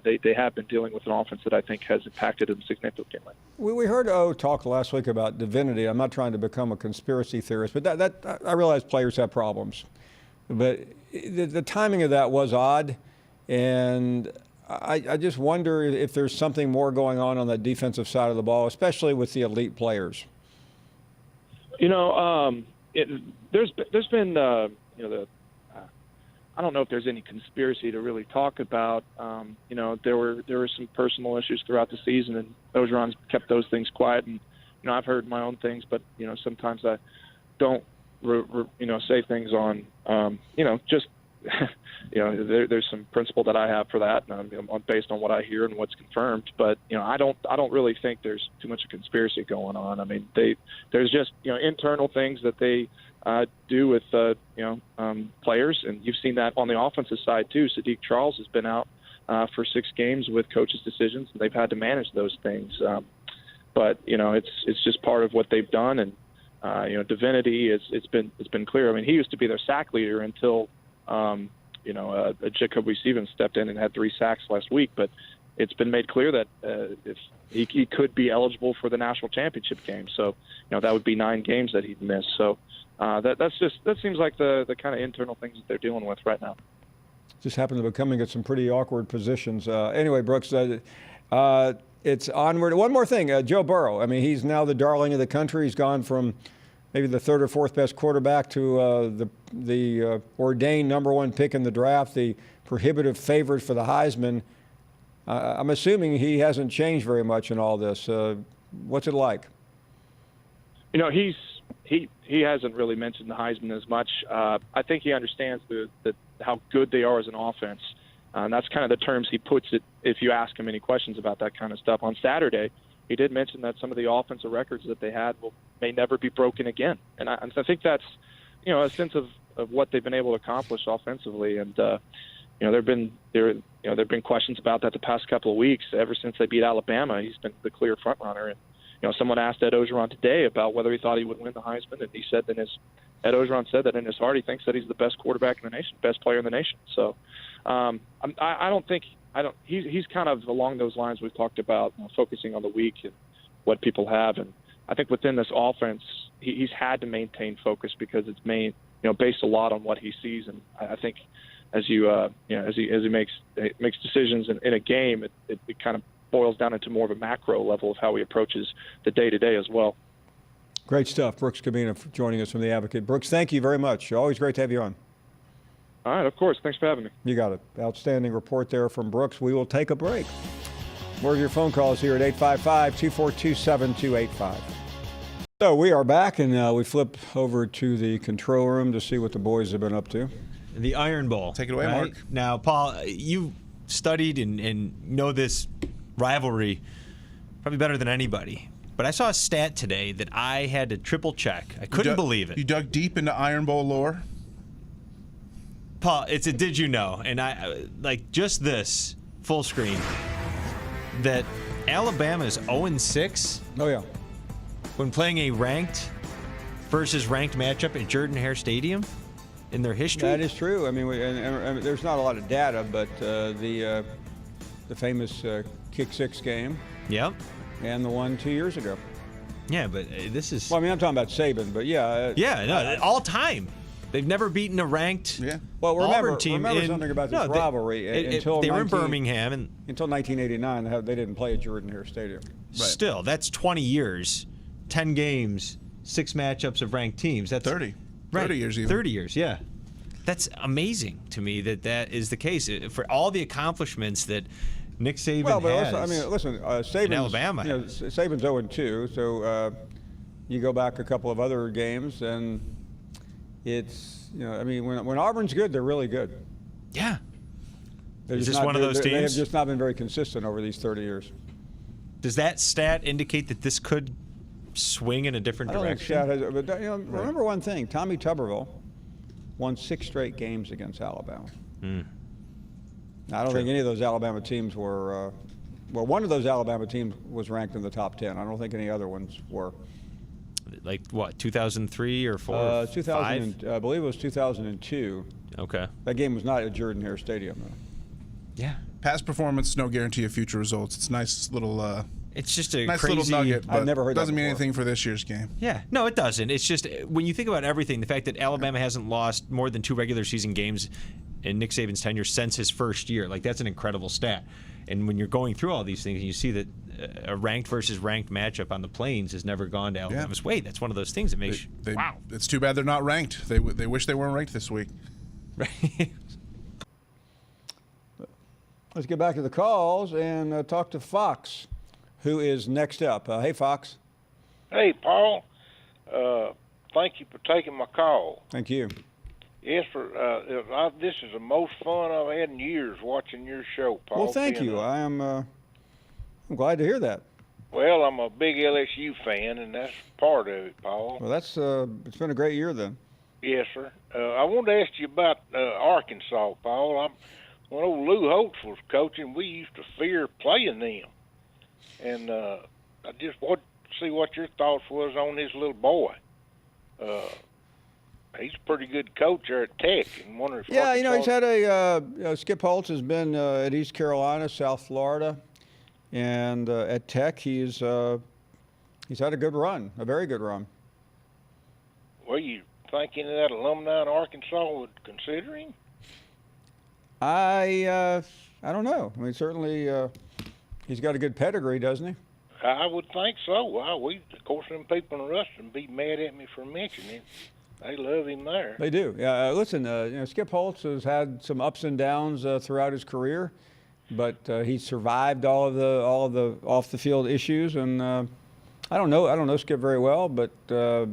they have been dealing with an offense that I think has impacted them significantly. We heard O talk last week about divinity. I'm not trying to become a conspiracy theorist, but that I realize players have problems. But the timing of that was odd, and I just wonder if there's something more going on the defensive side of the ball, especially with the elite players. You know, there's been I don't know if there's any conspiracy to really talk about. You know, there were some personal issues throughout the season, and Ogeron's kept those things quiet. And you know, I've heard my own things, but you know, sometimes I don't say things on just there's some principle that I have for that, based on what I hear and what's confirmed. But you know, I don't really think there's too much of conspiracy going on. I mean, there's just internal things that they do with players, and you've seen that on the offensive side too. Sadiq Charles has been out for 6 games with coaches' decisions, and they've had to manage those things. But you know, it's just part of what they've done, and Divinity it's been clear. I mean, he used to be their sack leader until Jacoby Stevens stepped in and had 3 sacks last week. But it's been made clear that if he could be eligible for the national championship game, so that would be 9 games that he'd miss. So that seems like the kind of internal things that they're dealing with right now. Just happened to be coming at some pretty awkward positions. Anyway, Brooks, it's onward. One more thing, Joe Burrow. I mean, he's now the darling of the country. He's gone from maybe the 3rd or 4th best quarterback to the ordained #1 pick in the draft, the prohibitive favorite for the Heisman. I'm assuming he hasn't changed very much in all this. What's it like? You know, he hasn't really mentioned the Heisman as much. I think he understands how good they are as an offense. And that's kind of the terms he puts it if you ask him any questions about that kind of stuff. On Saturday, he did mention that some of the offensive records that they had may never be broken again. And I think that's, a sense of what they've been able to accomplish offensively. And, there have been questions about that the past couple of weeks. Ever since they beat Alabama, he's been the clear front runner. And, someone asked Ed Ogeron today about whether he thought he would win the Heisman, and Ed Ogeron said that in his heart he thinks that he's the best quarterback in the nation, best player in the nation. So he's kind of along those lines we've talked about, focusing on the week and what people have. And I think within this offense, he's had to maintain focus because it's based a lot on what he sees. And I think as he makes decisions in a game, it kind of boils down into more of a macro level of how he approaches the day-to-day as well. Great stuff. Brooks Cabina joining us from The Advocate. Brooks, thank you very much. Always great to have you on. All right, of course. Thanks for having me. You got it. Outstanding report there from Brooks. We will take a break. More of your phone calls here at 855-242-7285. So we are back, and we flip over to the control room to see what the boys have been up to. The Iron Bowl. Take it away, right? Mark. Now, Paul, you studied and know this rivalry probably better than anybody. But I saw a stat today that I had to triple check. I couldn't believe it. You dug deep into Iron Bowl lore? Paul, it's a did you know? And I like just this full screen that Alabama is 0-6. Oh, yeah. When playing a ranked versus ranked matchup at Jordan-Hare Stadium in their history. That is true. I mean, and there's not a lot of data, but the famous Kick 6 game. Yep. And the one 2 years ago. Yeah, but this is... Well, I mean, I'm talking about Saban, but yeah. All time. They've never beaten a ranked Auburn team. Remember something about this rivalry. Until they were in Birmingham. Until 1989, they didn't play at Jordan-Hare Stadium. Right. Still, that's 20 years, 10 games, 6 matchups of ranked teams. That's 30. Right. 30 years even. 30 years, yeah. That's amazing to me that is the case. For all the accomplishments that Nick Saban has. Also, I mean, listen, Saban's, Alabama. Saban's 0-2, so you go back a couple of other games, and it's, I mean, when Auburn's good, they're really good. Yeah. Is this one of those teams? They have just not been very consistent over these 30 years. Does that stat indicate that this could swing in a different direction? I don't think stat has, but remember one thing: Tommy Tuberville won 6 straight games against Alabama. I don't think any of those Alabama teams were. Well, one of those Alabama teams was ranked in the top 10. I don't think any other ones were. Like what, 2003 or 4? 2000. I believe it was 2002. Okay. That game was not at Jordan-Hare Stadium, though. Yeah. Past performance, no guarantee of future results. It's a nice little. It's just a nice crazy little nugget, but I've never heard that doesn't mean before. anything for this year's game. Yeah, no, it doesn't. It's just when you think about everything, the fact that Alabama hasn't lost more than 2 regular season games in Nick Saban's tenure since his first year. Like, that's an incredible stat. And when you're going through all these things, and you see that a ranked versus ranked matchup on the Plains has never gone to Alabama's way. That's one of those things that makes wow. It's too bad they're not ranked. They wish they weren't ranked this week. Right. Let's get back to the calls and talk to Fox, who is next up. Hey, Fox. Hey, Paul. Thank you for taking my call. Thank you. Yes, this is the most fun I've had in years watching your show, Paul. Well, thank you. I'm glad to hear that. Well, I'm a big LSU fan, and that's part of it, Paul. Well, that's it's been a great year then. Yes, sir. I wanted to ask you about Arkansas, Paul. When old Lou Holtz was coaching, we used to fear playing them. And I just want to see what your thoughts was on this little boy. He's a pretty good coach there at Tech. And wonder if Yeah, Arkansas... he's had Skip Holtz has been at East Carolina, South Florida, and at Tech he's had a good run, a very good run. Well, you think any of that alumni in Arkansas would consider him? I don't know. I mean, certainly he's got a good pedigree, doesn't he? I would think so. Well, of course, them people in Ruston be mad at me for mentioning it. They love him there. They do. Yeah. Listen, Skip Holtz has had some ups and downs throughout his career, but he survived all of the off the field issues. And I don't know Skip very well, but I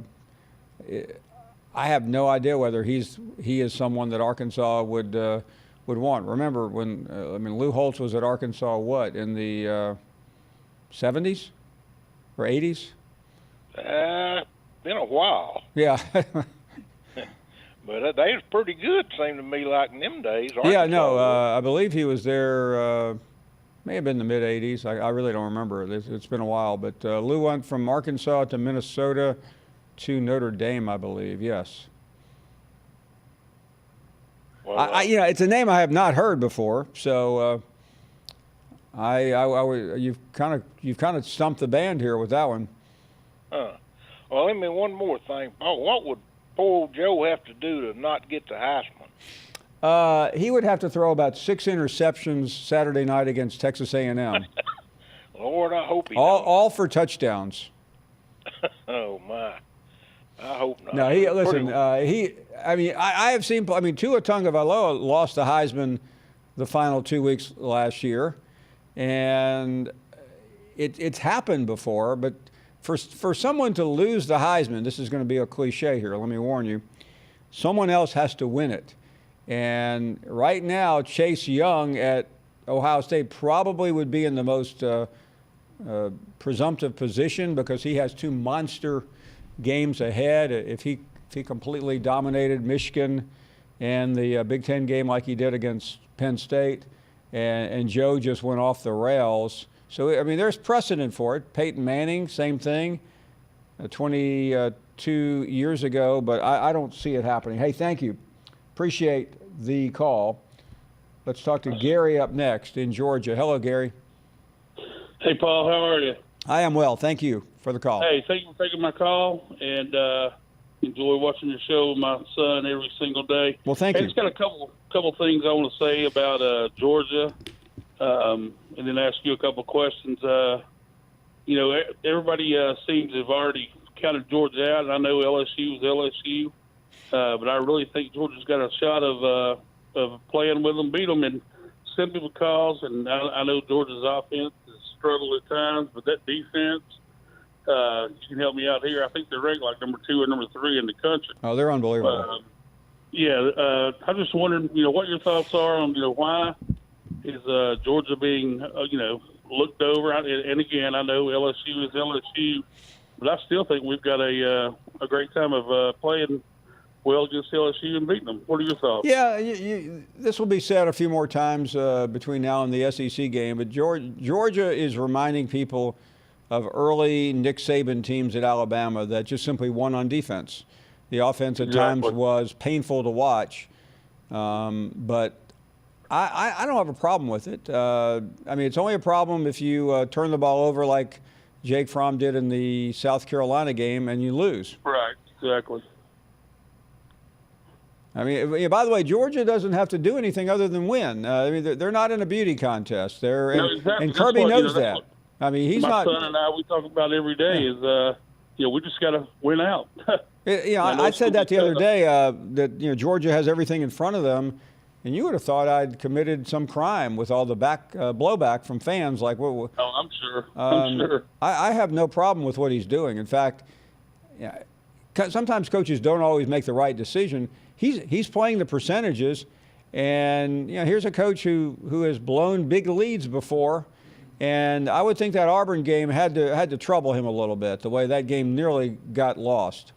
have no idea whether he is someone that Arkansas would want. Remember when Lou Holtz was at Arkansas in the 70s or 80s? Been a while. Yeah. But they was pretty good, seemed to me, like in them days. Yeah, no, I believe he was there, may have been the mid-'80s. I really don't remember. It's been a while. But Lou went from Arkansas to Minnesota to Notre Dame, I believe, yes. Well, it's a name I have not heard before, so you've kind of stumped the band here with that one. Well, let me one more thing. Oh, what would poor old Joe have to do to not get the Heisman? He would have to throw about 6 interceptions Saturday night against Texas A&M. Lord, I hope he all for touchdowns. Oh my, I hope not. No, I have seen. Tua Tagovailoa lost the Heisman the final 2 weeks last year, and it's happened before, but. For someone to lose the Heisman, this is going to be a cliche here, let me warn you, someone else has to win it. And right now, Chase Young at Ohio State probably would be in the most presumptive position because he has 2 monster games ahead. If he completely dominated Michigan and the Big Ten game like he did against Penn State, and Joe just went off the rails. So, there's precedent for it. Peyton Manning, same thing, 22 years ago, but I don't see it happening. Hey, thank you. Appreciate the call. Let's talk to Gary up next in Georgia. Hello, Gary. Hey, Paul, how are you? I am well. Thank you for the call. Hey, thank you for taking my call, and enjoy watching your show with my son every single day. Well, thank you. Just got a couple things I want to say about Georgia. And then ask you a couple questions. Everybody seems to have already counted Georgia out, and I know LSU is LSU, but I really think Georgia's got a shot of playing with them, beat them, and simply because, and I know Georgia's offense has struggled at times, but that defense, you can help me out here. I think they're ranked like number 2 or number 3 in the country. Oh, they're unbelievable. I'm just wondering, what your thoughts are on, why is Georgia being, looked over? And again, I know LSU is LSU, but I still think we've got a great time of playing well against LSU and beating them. What are your thoughts? Yeah, this will be said a few more times between now and the SEC game, but Georgia is reminding people of early Nick Saban teams at Alabama that just simply won on defense. The offense at times was painful to watch, but I don't have a problem with it. It's only a problem if you turn the ball over like Jake Fromm did in the South Carolina game and you lose. Right, exactly. I mean, by the way, Georgia doesn't have to do anything other than win. I mean, they're not in a beauty contest. No, exactly. And That's Kirby what, knows that's that. what I mean, he's my not. son and I, we talk about every day is, we just got to win out. I said that the other day, that Georgia has everything in front of them, and you would have thought I'd committed some crime with all the blowback from fans. Like, Oh, I'm sure. I'm sure. I have no problem with what he's doing. In fact, sometimes coaches don't always make the right decision. He's playing the percentages, and here's a coach who has blown big leads before, and I would think that Auburn game had to trouble him a little bit, the way that game nearly got lost.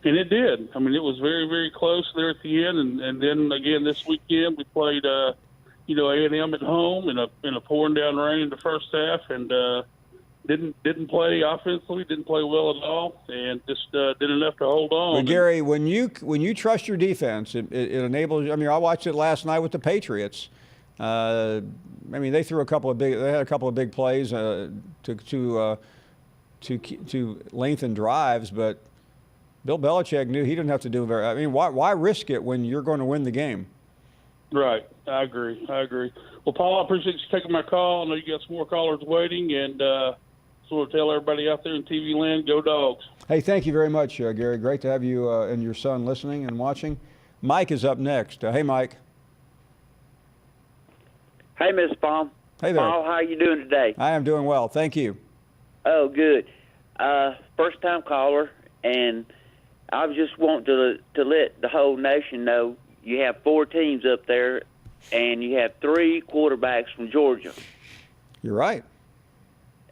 And it did. I mean, it was very, very close there at the end, and then again this weekend we played, A&M at home in a pouring down rain in the first half, and didn't play offensively, didn't play well at all, and just did enough to hold on. But Gary, when you trust your defense, it enables. I mean, I watched it last night with the Patriots. I mean, they had a couple of big plays to lengthen drives, but Bill Belichick knew he didn't have to do very. I mean, why risk it when you're going to win the game? Right. I agree. Well, Paul, I appreciate you taking my call. I know you got some more callers waiting, and sort of tell everybody out there in TV land, go Dogs. Hey, thank you very much, Gary. Great to have you and your son listening and watching. Mike is up next. Hey, Mike. Hey, Miss Baum. Hey there. Paul, how you doing today? I am doing well. Thank you. Oh, good. First-time caller, and I was just wanting to let the whole nation know you have 4 teams up there, and you have 3 quarterbacks from Georgia. You're right.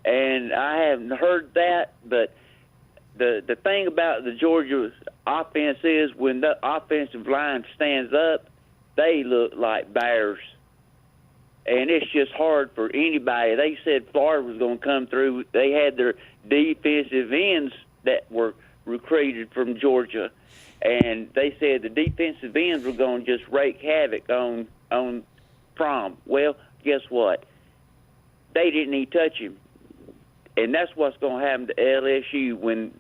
And I haven't heard that, but the thing about the Georgia offense is when the offensive line stands up, they look like bears. And it's just hard for anybody. They said Florida was going to come through. They had their defensive ends that were recruited from Georgia, and they said the defensive ends were going to just wreak havoc on prom. Well, guess what? They didn't even touch him. And that's what's going to happen to LSU. When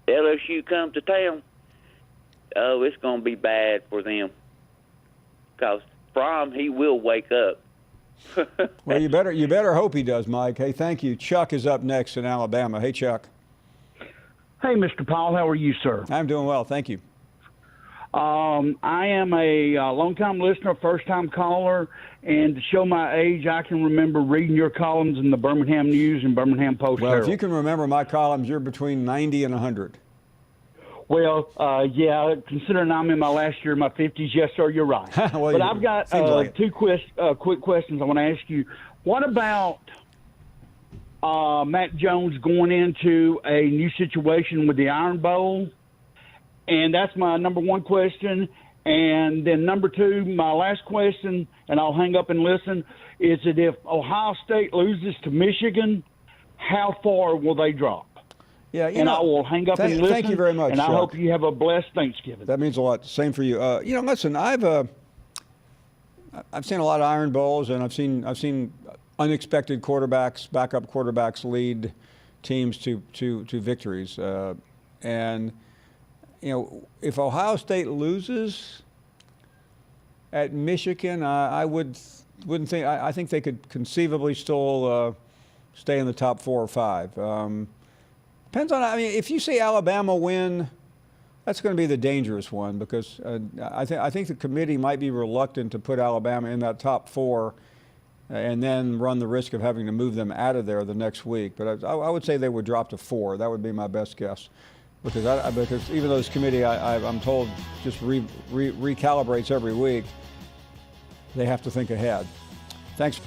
LSU comes to town, oh, it's going to be bad for them. Because Fromm, he will wake up. Well, you better hope he does, Mike. Hey, thank you. Chuck is up next in Alabama. Hey, Chuck. Hey, Mr. Paul. How are you, sir? I'm doing well. Thank you. I am a long-time listener, first-time caller, and to show my age, I can remember reading your columns in the Birmingham News and Birmingham Post Well, Herald. if you can remember my columns, you're between 90 and 100. Well, yeah, considering I'm in my last year of my 50s, yes, sir, you're right. Well, but I've got like two quick questions I want to ask you. What about Matt Jones going into a new situation with the Iron Bowl? And that's my number one question. And then number two, my last question, and I'll hang up and listen, is that if Ohio State loses to Michigan, how far will they drop? Yeah, I will hang up and listen. Thank you very much, And I Chuck. hope you have a blessed Thanksgiving. That means a lot. Same for you. Listen, I've seen a lot of Iron Bowls, and I've seen unexpected quarterbacks, backup quarterbacks, lead teams to victories. And if Ohio State loses at Michigan, I wouldn't think. I think they could conceivably still stay in the top 4 or 5. Depends on. I mean, if you see Alabama win, that's going to be the dangerous one because I think the committee might be reluctant to put Alabama in that top 4, and then run the risk of having to move them out of there the next week. But I would say they would drop to 4. That would be my best guess, because even though this committee, I'm told, just recalibrates every week, they have to think ahead. Thanks.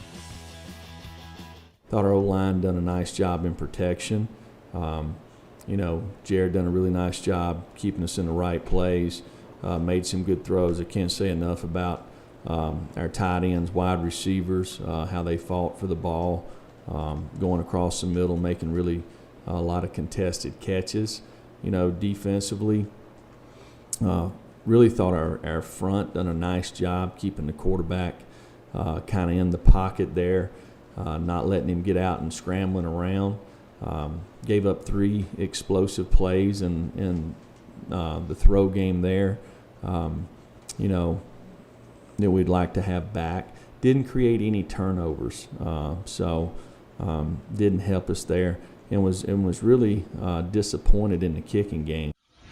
Thought our O-line done a nice job in protection. Jared done a really nice job keeping us in the right plays, made some good throws. I can't say enough about our tight ends, wide receivers, how they fought for the ball, going across the middle, making really a lot of contested catches. Defensively, really thought our front done a nice job keeping the quarterback kind of in the pocket there, not letting him get out and scrambling around. Gave up 3 explosive plays in the throw game there. that we'd like to have back. Didn't create any turnovers, so didn't help us there, and was really disappointed in the kicking game.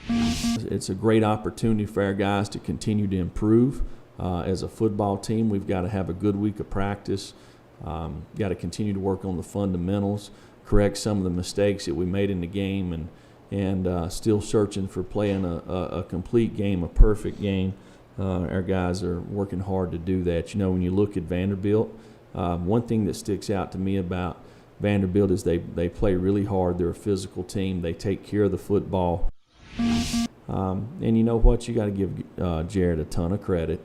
It's a great opportunity for our guys to continue to improve. As a football team, we've got to have a good week of practice. Got to continue to work on the fundamentals, correct some of the mistakes that we made in the game, and still searching for playing a complete game, a perfect game. Our guys are working hard to do that. When you look at Vanderbilt, one thing that sticks out to me about Vanderbilt is they play really hard. They're a physical team. They take care of the football. And you know what? You got to give Jared a ton of credit.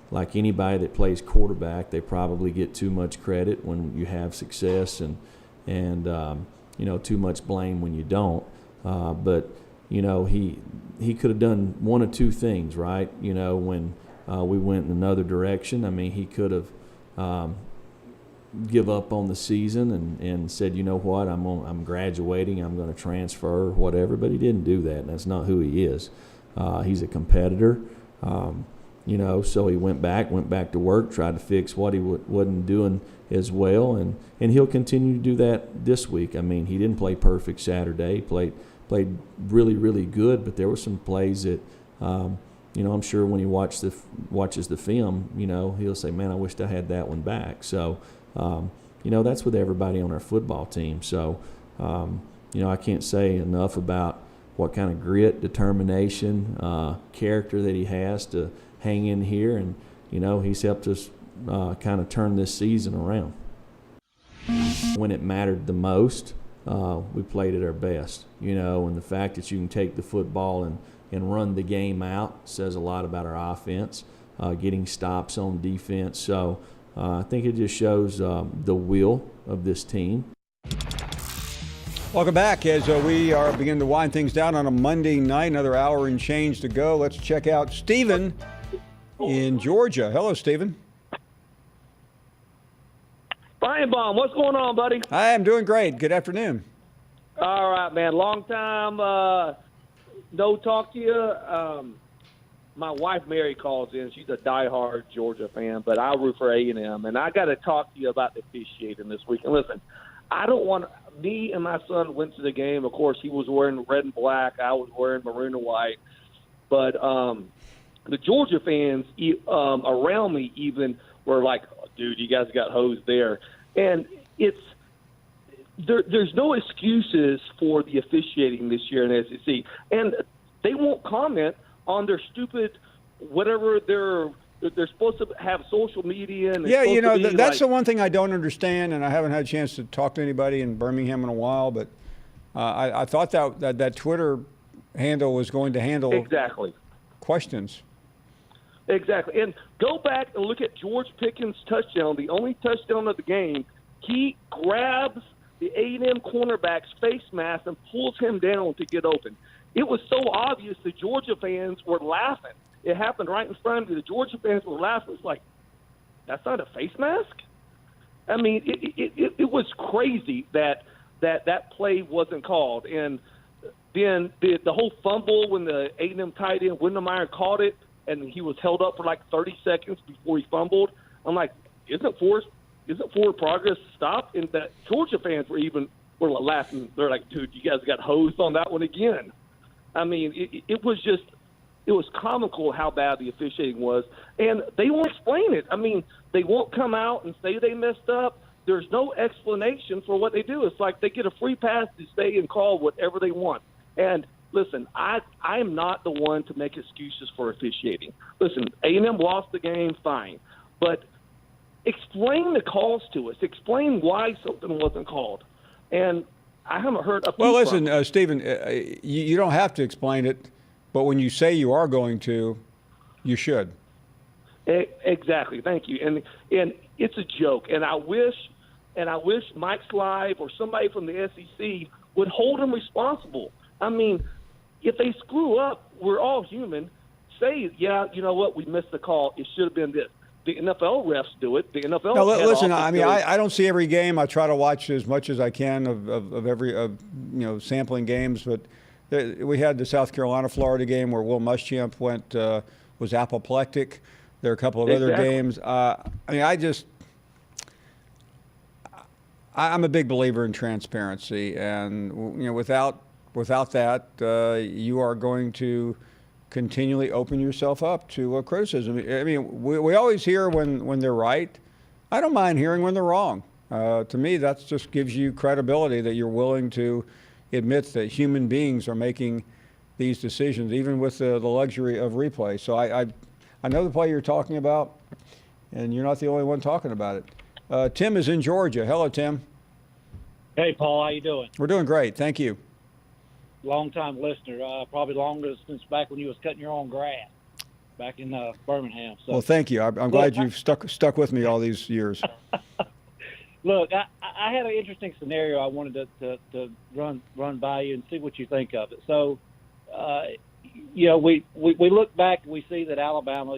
Like anybody that plays quarterback, they probably get too much credit when you have success and too much blame when you don't. But he could have done one of two things, right? When we went in another direction, I mean, he could have give up on the season and said, you know what, I'm graduating, I'm going to transfer, or whatever. But he didn't do that, and that's not who he is. He's a competitor, so he went back to work, tried to fix what he wasn't doing as well, and he'll continue to do that this week. I mean, he didn't play perfect Saturday. He played really, really good, but there were some plays that, I'm sure when he watches the film, he'll say, man, I wished I had that one back. So, that's with everybody on our football team. So, I can't say enough about what kind of grit, determination, character that he has to hang in here. And, he's helped us kind of turn this season around. When it mattered the most, we played at our best, and the fact that you can take the football and run the game out says a lot about our offense, getting stops on defense. So I think it just shows the will of this team. Welcome back as we are beginning to wind things down on a Monday night. Another hour and change to go. Let's check out Stephen in Georgia. Hello, Stephen. Finebaum, what's going on, buddy? Hi, I'm doing great. Good afternoon. All right, man. Long time no talk to you. My wife Mary calls in. She's a diehard Georgia fan, but I root for A&M, and I got to talk to you about the officiating this week. And listen, I don't want – me and my son went to the game. Of course, he was wearing red and black. I was wearing maroon and white. But the Georgia fans around me even were like, dude, you guys got hosed there. And there's no excuses for the officiating this year in SEC. And they won't comment on their stupid whatever they're supposed to have social media. And yeah, that's the one thing I don't understand, and I haven't had a chance to talk to anybody in Birmingham in a while, but I thought that Twitter handle was going to handle exactly questions. Exactly. And go back and look at George Pickens' touchdown, the only touchdown of the game. He grabs the A&M cornerback's face mask and pulls him down to get open. It was so obvious the Georgia fans were laughing. It happened right in front of you. The Georgia fans were laughing. It's like, that's not a face mask? I mean, it was crazy that play wasn't called. And then the whole fumble when the A&M tight end, Windemeyer, caught it, and he was held up for like 30 seconds before he fumbled. I'm like, isn't forward progress stopped? And the Georgia fans were laughing. They're like, dude, you guys got hosed on that one again. I mean, it was comical how bad the officiating was, and they won't explain it. I mean, they won't come out and say they messed up. There's no explanation for what they do. It's like they get a free pass to stay and call whatever they want. And listen, I'm not the one to make excuses for officiating. Listen, A&M lost the game, fine. But explain the calls to us. Explain why something wasn't called. And I haven't heard a peep. Well, listen, Stephen, you don't have to explain it, but when you say you are going to, you should. Exactly. Thank you. And it's a joke. And I wish Mike Slive or somebody from the SEC would hold them responsible. I mean, if they screw up, we're all human. Say, yeah, you know what, we missed the call. It should have been this. The NFL refs do it. The NFL. No, listen. I mean, I don't see every game. I try to watch as much as I can of every sampling games. But We had the South Carolina-Florida game where Will Muschamp was apoplectic. There are a couple of other games. I mean, I'm a big believer in transparency, and without that, you are going to continually open yourself up to criticism. I mean, we always hear when they're right. I don't mind hearing when they're wrong. To me, that just gives you credibility that you're willing to admit that human beings are making these decisions, even with the luxury of replay. So I know the play you're talking about, and you're not the only one talking about it. Tim is in Georgia. Hello, Tim. Hey, Paul. How you doing? We're doing great. Thank you. Long-time listener. Probably longer since back when you was cutting your own grass back in Birmingham. So. Well, thank you. I'm glad you've stuck with me all these years. Look, I had an interesting scenario I wanted to run by you and see what you think of it. So, we look back and we see that Alabama,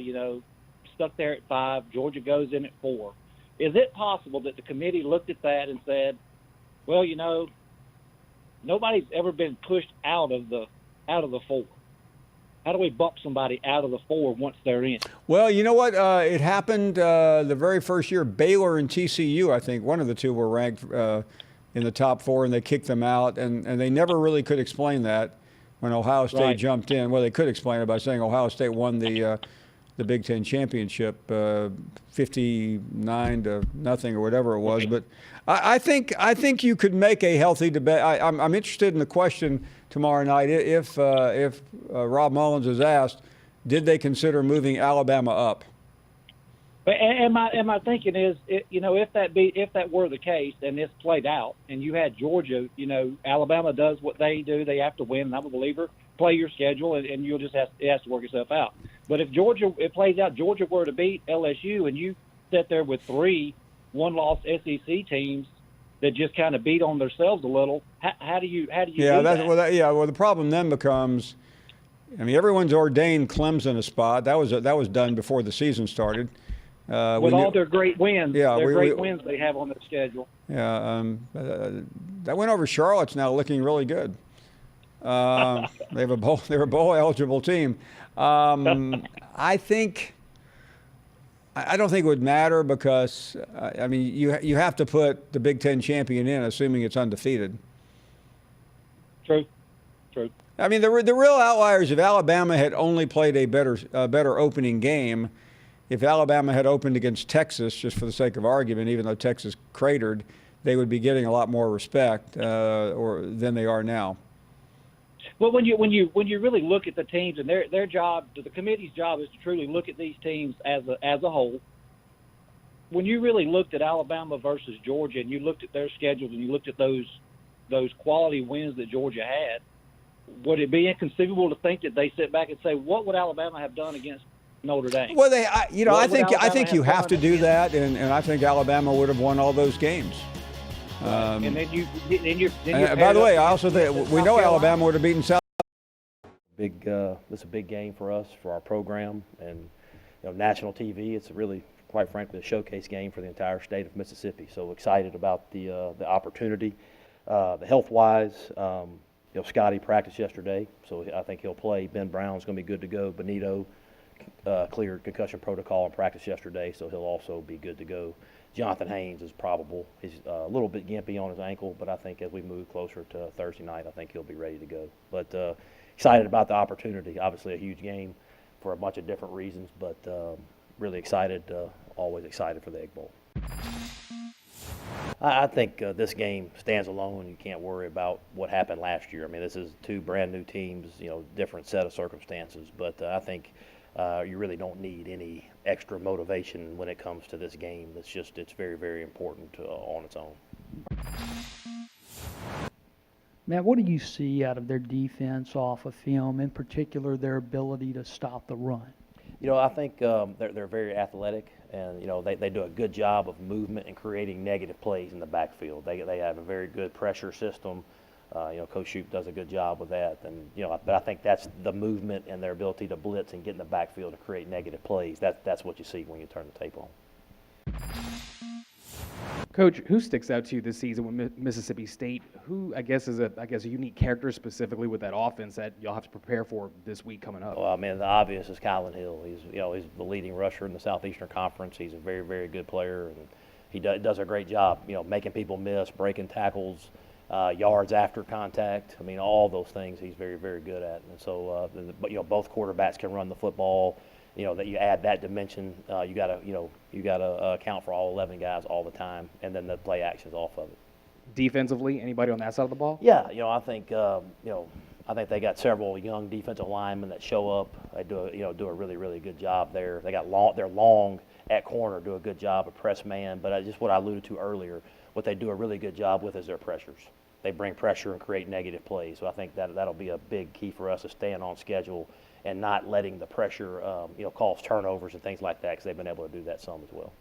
stuck there at 5, Georgia goes in at 4. Is it possible that the committee looked at that and said, well, nobody's ever been pushed out of the 4? How do we bump somebody out of the 4 once they're in? Well, you know what? It happened the very first year. Baylor and TCU, I think, one of the two were ranked in the top 4, and they kicked them out. And they never really could explain that when Ohio State jumped in. Well, they could explain it by saying Ohio State won the Big Ten championship 59-0 or whatever it was. But I think you could make a healthy debate. I'm interested in the question tomorrow night if Rob Mullins is asked, did they consider moving Alabama up? And my thinking is, if that were the case and this played out, and you had Georgia, Alabama does what they do, they have to win. And I'm a believer. Play your schedule, and you'll just it has to work itself out. But if it plays out, Georgia were to beat LSU, and you sit there with 3 one-loss SEC teams that just kind of beat on themselves a little. How do you do that? Well, the problem then becomes, everyone's ordained Clemson a spot. That was done before the season started. With all their great wins, wins they have on their schedule. Yeah, that win over Charlotte's now looking really good. They're a bowl eligible team. I don't think it would matter because you have to put the Big Ten champion in, assuming it's undefeated. True. The real outliers, if Alabama had only played a better opening game, if Alabama had opened against Texas, just for the sake of argument, even though Texas cratered, they would be getting a lot more respect than they are now. Well, when you really look at the teams and their job, the committee's job is to truly look at these teams as a whole. When you really looked at Alabama versus Georgia and you looked at their schedules and you looked at those quality wins that Georgia had, would it be inconceivable to think that they sit back and say, what would Alabama have done against Notre Dame? Well, I think you have to do that, and I think Alabama would have won all those games. And then you. By the way, I also think we know Alabama would have beaten South. This is a big game for us, for our program, and national TV. It's really, quite frankly, a showcase game for the entire state of Mississippi. So excited about the opportunity. The health-wise, Scotty practiced yesterday, so I think he'll play. Ben Brown's going to be good to go. Benito cleared concussion protocol and practice yesterday, so he'll also be good to go. Jonathan Haynes is probable. He's a little bit gimpy on his ankle, but I think as we move closer to Thursday night, I think he'll be ready to go. But excited about the opportunity. Obviously a huge game for a bunch of different reasons, but really excited, always excited for the Egg Bowl. I think this game stands alone. You can't worry about what happened last year. This is 2 brand new teams, different set of circumstances, but I think you really don't need any extra motivation when it comes to this game. It's very, very important on its own. Matt, what do you see out of their defense off of film, in particular their ability to stop the run? I think they're very athletic, and they do a good job of movement and creating negative plays in the backfield. They have a very good pressure system. Coach Shoup does a good job with that, and but I think that's the movement and their ability to blitz and get in the backfield to create negative plays. That's what you see when you turn the tape on. Coach, who sticks out to you this season with Mississippi State? Who I guess is a unique character specifically with that offense that you'll have to prepare for this week coming up? Well, I mean, the obvious is Kylan Hill. He's the leading rusher in the Southeastern Conference. He's a very, very good player, and he does a great job, making people miss, breaking tackles, yards after contact. I mean, all those things he's very, very good at. And so, both quarterbacks can run the football. That you add that dimension, you gotta account for all 11 guys all the time, and then the play actions off of it. Defensively, anybody on that side of the ball? Yeah, I think I think they got several young defensive linemen that show up. They do a really, really good job there. They're long at corner, do a good job of press man. But just what I alluded to earlier, what they do a really good job with is their pressures. They bring pressure and create negative plays. So I think that'll be a big key for us, is staying on schedule and not letting the pressure, cause turnovers and things like that, because they've been able to do that some as well.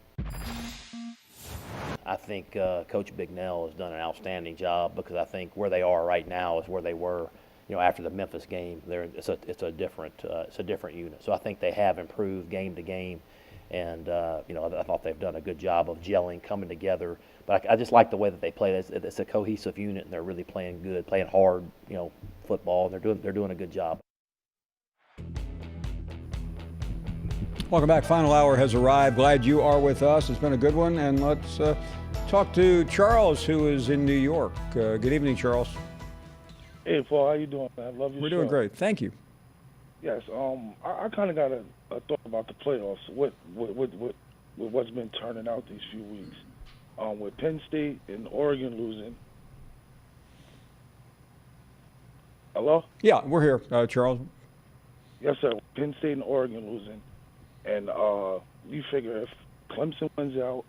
I think Coach Bignell has done an outstanding job, because I think where they are right now is where they were, after the Memphis game. It's a different unit. So I think they have improved game to game, and I thought they've done a good job of gelling, coming together. But I just like the way that they play. It's a cohesive unit, and they're really playing good, playing hard, football. And they're doing a good job. Welcome back. Final hour has arrived. Glad you are with us. It's been a good one. And let's talk to Charles, who is in New York. Good evening, Charles. Hey, Paul. How you doing, man? I love your We're show. doing great. Thank you. Yes. I kind of got a thought about the playoffs. With what's been turning out these few weeks, with Penn State and Oregon losing. Hello? Yeah, we're here, Charles. Yes, sir. Penn State and Oregon losing. And you figure if Clemson wins out,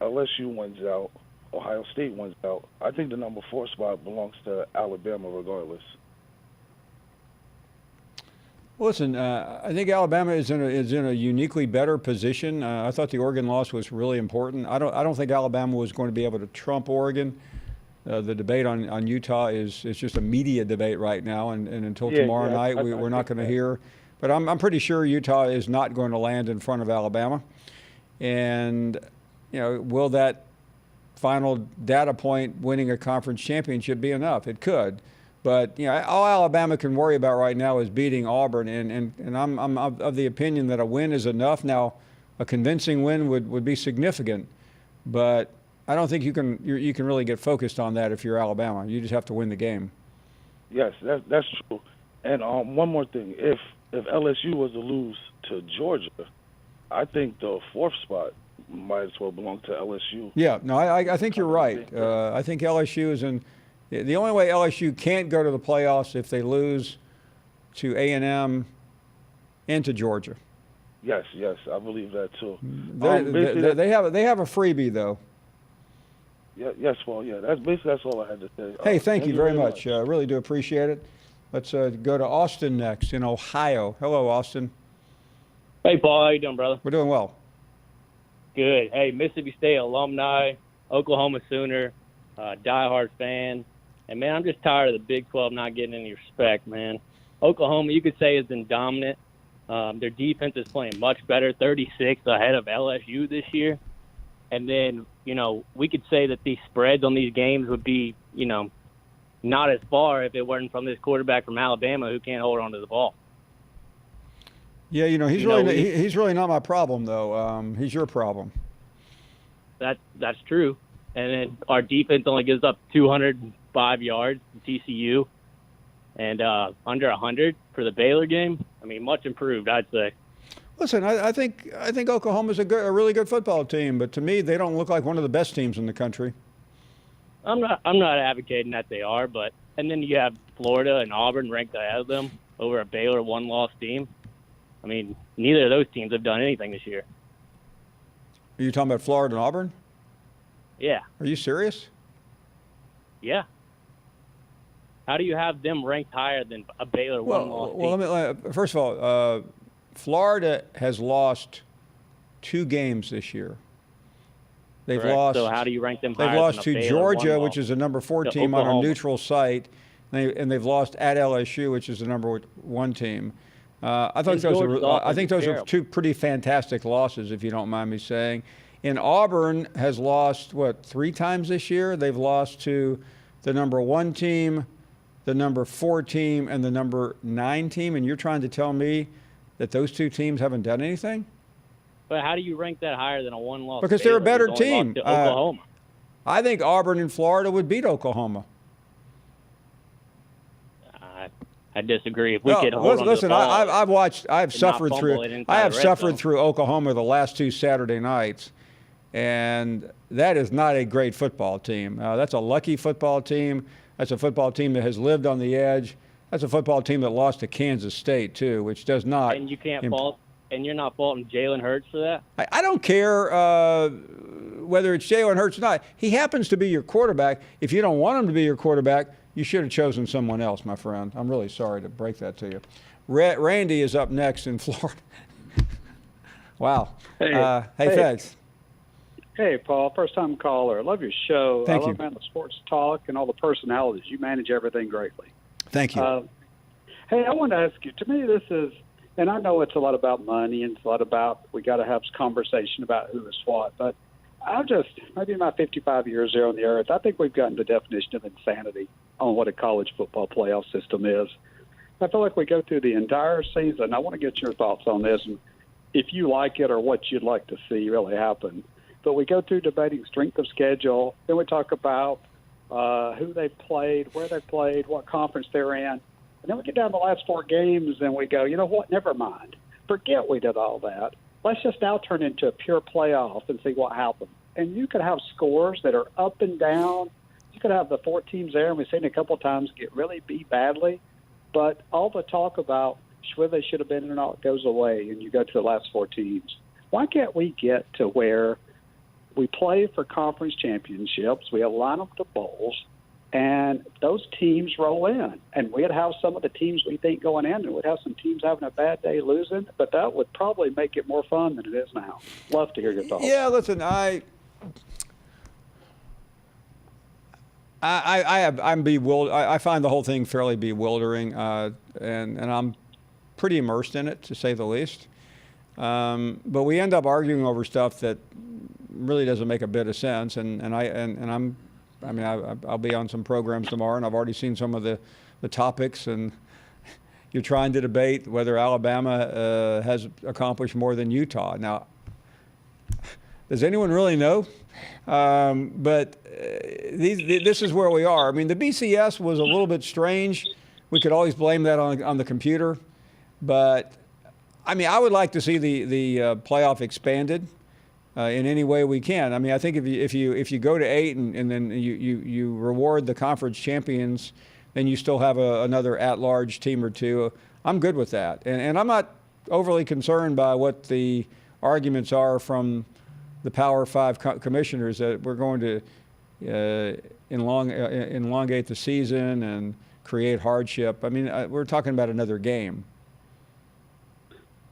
LSU wins out, Ohio State wins out, I think the number 4 spot belongs to Alabama regardless. Listen, I think Alabama is in a uniquely better position. I thought the Oregon loss was really important. I don't think Alabama was going to be able to trump Oregon. The debate on Utah is just a media debate right now, and until tomorrow night we're not going to hear. But I'm pretty sure Utah is not going to land in front of Alabama. And, will that final data point, winning a conference championship, be enough? It could. But, all Alabama can worry about right now is beating Auburn. And I'm of the opinion that a win is enough. Now, a convincing win would be significant. But I don't think you can really get focused on that if you're Alabama. You just have to win the game. Yes, that's true. And one more thing. If LSU was to lose to Georgia, I think the 4th spot might as well belong to LSU. Yeah, no, I think you're right. I think LSU is in. The only way LSU can't go to the playoffs if they lose to A&M and to Georgia. Yes, I believe that too. They have a freebie though. Yeah, yes, well, yeah, that's all I had to say. Hey, thank you very much. I really do appreciate it. Let's go to Austin next in Ohio. Hello, Austin. Hey, Paul. How you doing, brother? We're doing well. Good. Hey, Mississippi State alumni, Oklahoma Sooner, diehard fan. And, man, I'm just tired of the Big 12 not getting any respect, man. Oklahoma, you could say, has been dominant. Their defense is playing much better, 36 ahead of LSU this year. And then, we could say that these spreads on these games would be, not as far if it weren't from this quarterback from Alabama who can't hold on to the ball. Yeah, he's really not my problem though. He's your problem. That's true. And then our defense only gives up 205 yards to TCU, and under 100 for the Baylor game. I mean, much improved, I'd say. Listen, I think Oklahoma's a really good football team, but to me, they don't look like one of the best teams in the country. I'm not advocating that they are, but and then you have Florida and Auburn ranked ahead of them over a Baylor 1-loss team. I mean, neither of those teams have done anything this year. Are you talking about Florida and Auburn? Yeah. Are you serious? Yeah. How do you have them ranked higher than a Baylor 1-loss team? Well, first of all, Florida has lost 2 games this year. They've Correct. lost. So how do you rank them higher? They've lost than a to Baylor Georgia, 1-loss? which is the number 4 To team on a Oklahoma. neutral site, and they've lost at LSU, which is the number 1 team. I think those are 2 pretty fantastic losses, if you don't mind me saying. And Auburn has lost, 3 times this year? They've lost to the number 1 team, the number 4 team, and the number 9 team. And you're trying to tell me that those 2 teams haven't done anything? But how do you rank that higher than a one-loss? Because they're a better who's only team. lost to Oklahoma. I think Auburn and Florida would beat Oklahoma. I disagree. If we could hold on listen, to the ball, I've watched. I've and not suffered fumble through. it inside I have the red suffered zone. through Oklahoma the last 2 Saturday nights, and that is not a great football team. That's a lucky football team. That's a football team that has lived on the edge. That's a football team that lost to Kansas State too, which does not. And you can't fault. And you're not faulting Jalen Hurts for that? I don't care whether it's Jalen Hurts or not. He happens to be your quarterback. If you don't want him to be your quarterback, you should have chosen someone else, my friend. I'm really sorry to break that to you. Randy is up next in Florida. Wow. Hey, thanks. Hey, Paul, first-time caller. I love your show. Thank I love you. the sports talk and all the personalities. You manage everything greatly. Thank you. Hey, I want to ask you, to me this is, and I know it's a lot about money and it's a lot about we got to have this conversation about who is what, but maybe in my 55 years here on the earth, I think we've gotten the definition of insanity on what a college football playoff system is. I feel like we go through the entire season. I want to get your thoughts on this and if you like it or what you'd like to see really happen. But we go through debating strength of schedule, then we talk about who they've played, where they've played, what conference they're in. And then we get down to the last 4 games and we go, you know what, never mind. Forget we did all that. Let's just now turn into a pure playoff and see what happens. And you could have scores that are up and down. You could have the 4 teams there, and we've seen a couple of times get really beat badly. But all the talk about whether they should have been or not goes away, and you go to the last 4 teams. Why can't we get to where we play for conference championships, we align them to bowls, and those teams roll in? And we'd have some of the teams we think going in, and we'd have some teams having a bad day losing, but that would probably make it more fun than it is now. Love to hear your thoughts. Yeah, listen, I'm bewildered. I find the whole thing fairly bewildering, and I'm pretty immersed in it, to say the least. But we end up arguing over stuff that really doesn't make a bit of sense. I'll be on some programs tomorrow, and I've already seen some of the topics. And you're trying to debate whether Alabama has accomplished more than Utah. Now, does anyone really know? But this is where we are. I mean, the BCS was a little bit strange. We could always blame that on the computer. But, I mean, I would like to see the playoff expanded in any way we can. I mean, I think if you go to 8 and then you reward the conference champions, then you still have another at-large team or 2. I'm good with that. And I'm not overly concerned by what the arguments are from the Power 5 commissioners that we're going to elongate the season and create hardship. I mean, we're talking about another game.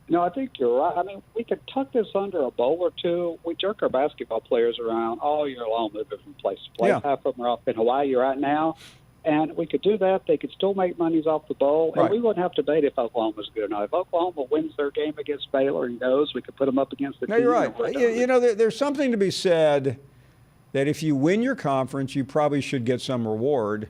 No, I think you're right. I mean, we could tuck this under a bowl or 2. We jerk our basketball players around all year long, moving from place to place. Yeah. Half of them are off in Hawaii right now. And we could do that. They could still make monies off the bowl. Right. And we wouldn't have to debate if Oklahoma's good or not. If Oklahoma wins their game against Baylor and goes, we could put them up against the No, team. you're right. You know, there's something to be said that if you win your conference, you probably should get some reward.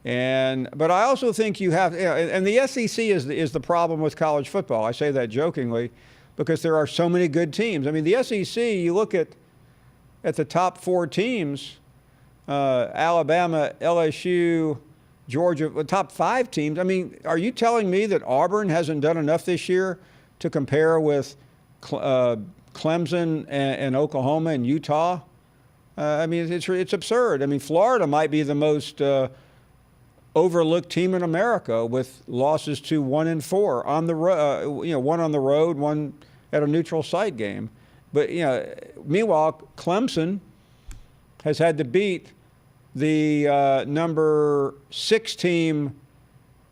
But I also think you have, and the SEC is the problem with college football. I say that jokingly because there are so many good teams. I mean, the SEC, you look at the top 4 teams, Alabama, LSU, Georgia, the top 5 teams. I mean, are you telling me that Auburn hasn't done enough this year to compare with Clemson and Oklahoma and Utah? I mean, it's absurd. I mean, Florida might be the most overlooked team in America with losses to 1 and 4 on the road. One on the road, one at a neutral site game. But meanwhile, Clemson has had to beat the number 6 team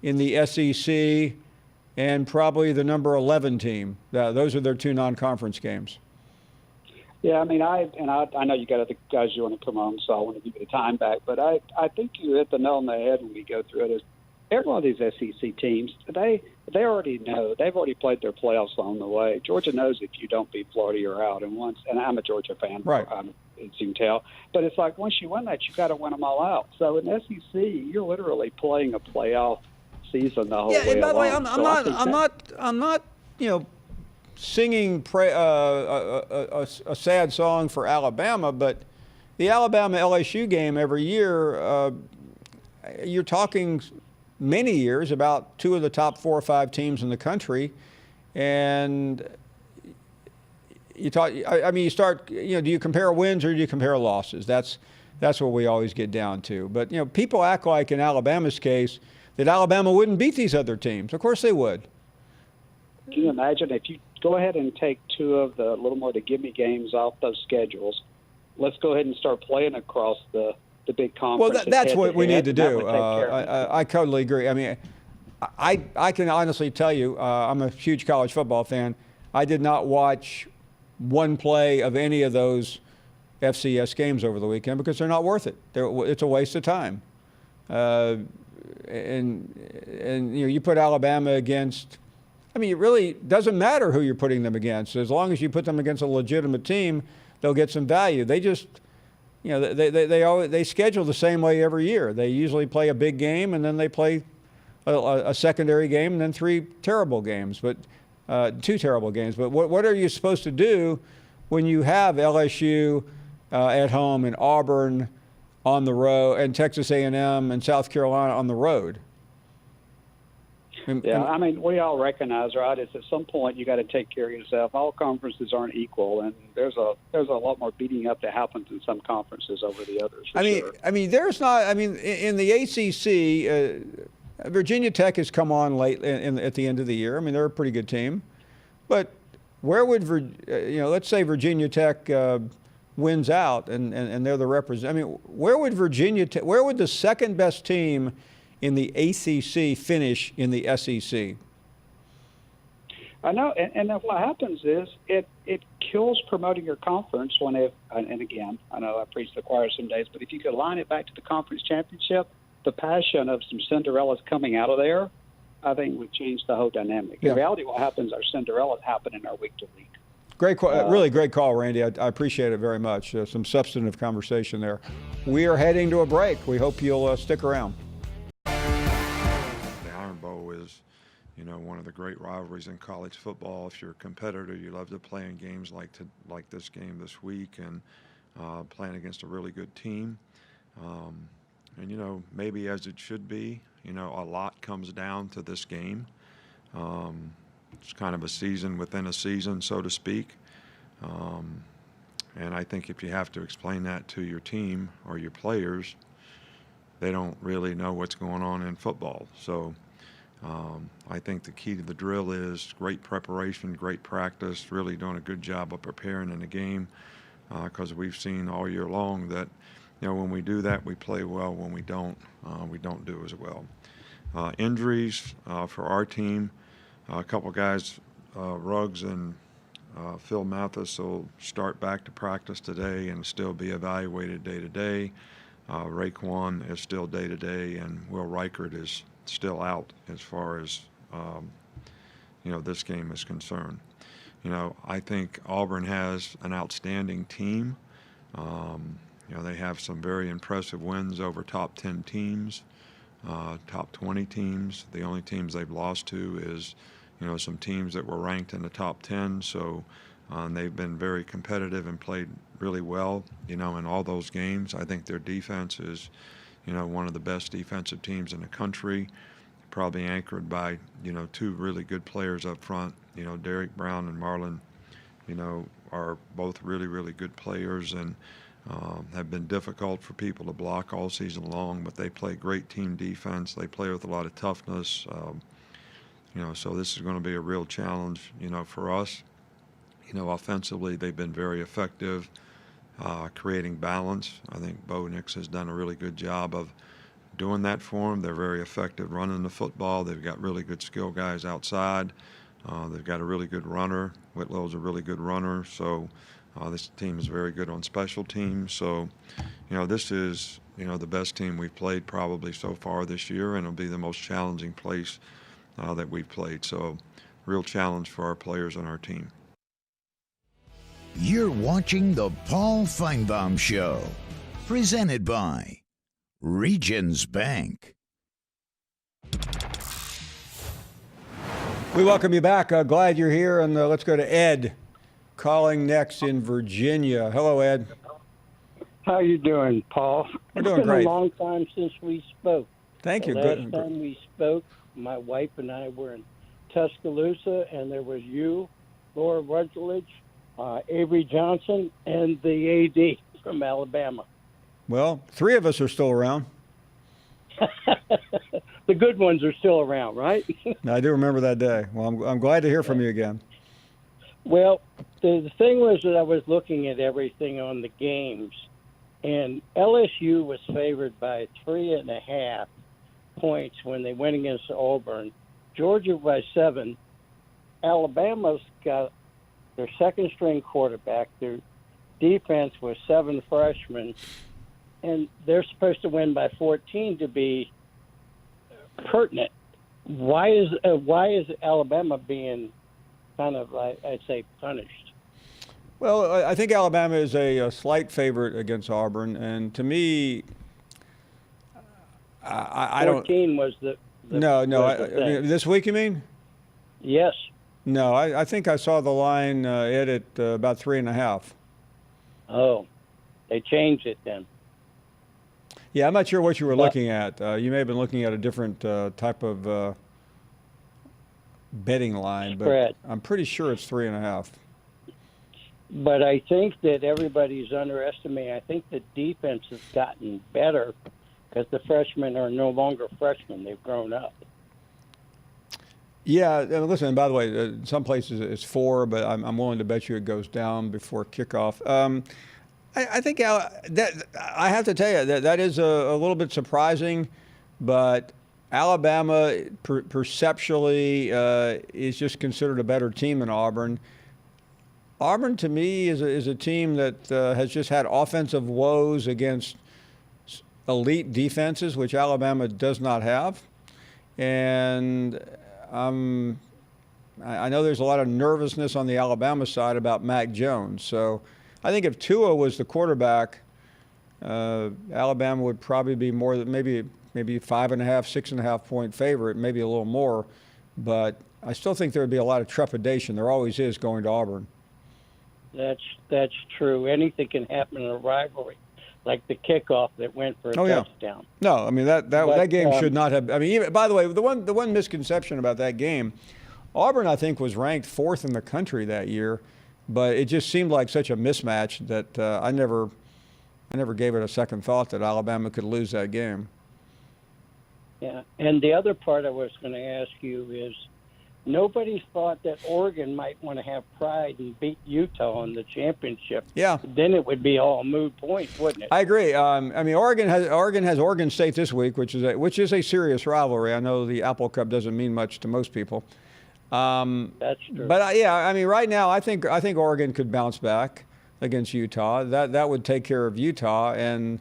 in the SEC and probably the number 11 team. Those are their 2 non-conference games. Yeah, I mean, I know you got other guys you want to come on, so I want to give you the time back. But I think you hit the nail on the head when we go through it. Is every one of these SEC teams, they they already know. They've already played their playoffs on the way. Georgia knows if you don't beat Florida, you're out. And I'm a Georgia fan, right? As you can tell. But it's like once you win that, you got to win them all out. So in SEC, you're literally playing a playoff season the whole way. And by the way, along. I'm not, singing a sad song for Alabama, but the Alabama LSU game every year, you're talking many years about two of the top 4 or 5 teams in the country, and you talk. You start. Do you compare wins or do you compare losses? That's what we always get down to. But people act like in Alabama's case that Alabama wouldn't beat these other teams. Of course they would. Can you imagine if you go ahead and take 2 of the little more the gimme games off those schedules? Let's go ahead and start playing across the big conference. Well, that's what we need to do. I totally agree. I mean, I can honestly tell you, I'm a huge college football fan. I did not watch one play of any of those FCS games over the weekend because they're not worth it. It's a waste of time. And you put Alabama against. I mean, it really doesn't matter who you're putting them against. As long as you put them against a legitimate team, they'll get some value. They just, they schedule the same way every year. They usually play a big game, and then they play a secondary game, and then 3 terrible games, but 2 terrible games. But what are you supposed to do when you have LSU at home and Auburn on the road and Texas A&M and South Carolina on the road? Yeah, I mean, we all recognize, right? It's at some point you got to take care of yourself. All conferences aren't equal, and there's a lot more beating up that happens in some conferences over the others. I mean, there's not. I mean, in the ACC, Virginia Tech has come on late at the end of the year. I mean, they're a pretty good team, but where would let's say Virginia Tech wins out and they're the represent. I mean, where would where would the second best team in the ACC finish in the SEC? I know, and what happens is it kills promoting your conference and again, I know I preach the choir some days, but if you could line it back to the conference championship, the passion of some Cinderellas coming out of there, I think would change the whole dynamic. Yeah. In reality, what happens are Cinderellas happen in our week to week. Really great call, Randy. I appreciate it very much. Some substantive conversation there. We are heading to a break. We hope you'll stick around. One of the great rivalries in college football. If you're a competitor, you love to play in games like this game this week and playing against a really good team. And maybe as it should be, a lot comes down to this game. It's kind of a season within a season, so to speak. And I think if you have to explain that to your team or your players, they don't really know what's going on in football. So I think the key to the drill is great preparation, great practice, really doing a good job of preparing in the game, because we've seen all year long that, when we do that, we play well. When we don't do as well. Injuries for our team, a couple guys, Ruggs and Phil Mathis will start back to practice today and still be evaluated day to day. Raekwon is still day to day, and Will Reichert is still out as far as this game is concerned. I think Auburn has an outstanding team. They have some very impressive wins over top 10 teams, top 20 teams. The only teams they've lost to is some teams that were ranked in the top 10. So they've been very competitive and played really well in all those games. I think their defense is one of the best defensive teams in the country, probably anchored by, 2 really good players up front. Derek Brown and Marlon, are both really, really good players and have been difficult for people to block all season long, but they play great team defense. They play with a lot of toughness. So this is going to be a real challenge, for us. Offensively, they've been very effective. Creating balance. I think Bo Nix has done a really good job of doing that for them. They're very effective running the football. They've got really good skill guys outside. They've got a really good runner. Whitlow's a really good runner. So this team is very good on special teams. So, this is, the best team we've played probably so far this year, and it'll be the most challenging place, that we've played. So, real challenge for our players on our team. You're watching the Paul Finebaum Show, presented by Regions Bank. We welcome you back. Glad you're here, and let's go to Ed, calling next in Virginia. Hello, Ed. How you doing, Paul? We're doing It's been great. a long time since we spoke. Thank you. The Good. last time we spoke, my wife and I were in Tuscaloosa, and there was you, Laura Rutledge, Avery Johnson, and the AD from Alabama. Well, 3 of us are still around. The good ones are still around, right? I do remember that day. Well, I'm glad to hear from you again. Well, the thing was that I was looking at everything on the games, and LSU was favored by 3.5 points when they went against Auburn. Georgia by 7. Alabama's got their second-string quarterback. Their defense was 7 freshmen, and they're supposed to win by 14 to be pertinent. Why is Alabama being kind of, I'd say, punished? Well, I think Alabama is a slight favorite against Auburn, and to me, I don't. 14 was the No. was the I mean, this week, you mean? Yes. No, I think I saw the line Ed at about 3.5. Oh, they changed it then. Yeah, I'm not sure what you were looking at. You may have been looking at a different type of betting line, but Spread. I'm pretty sure it's 3.5. But I think that everybody's underestimating. I think the defense has gotten better because the freshmen are no longer freshmen. They've grown up. Yeah, and listen, by the way, in some places it's 4, but I'm willing to bet you it goes down before kickoff. I think that I have to tell you that is a little bit surprising, but Alabama perceptually is just considered a better team than Auburn. Auburn, to me, is a team that has just had offensive woes against elite defenses, which Alabama does not have. And I know there's a lot of nervousness on the Alabama side about Mac Jones. So I think if Tua was the quarterback, Alabama would probably be more than maybe 5.5, 6.5 point favorite, maybe a little more. But I still think there would be a lot of trepidation. There always is going to Auburn. That's true. Anything can happen in a rivalry, like the kickoff that went for a touchdown. No, I mean that game should not have. I mean, even, by the way, the one misconception about that game, Auburn I think was ranked 4th in the country that year, but it just seemed like such a mismatch that I never gave it a second thought that Alabama could lose that game. Yeah, and the other part I was going to ask you is, nobody thought that Oregon might want to have pride and beat Utah in the championship. Yeah. Then it would be all moot points, wouldn't it? I agree. I mean, Oregon has Oregon State this week, which is a serious rivalry. I know the Apple Cup doesn't mean much to most people. That's true. But yeah, I mean, right now I think Oregon could bounce back against Utah. That would take care of Utah, and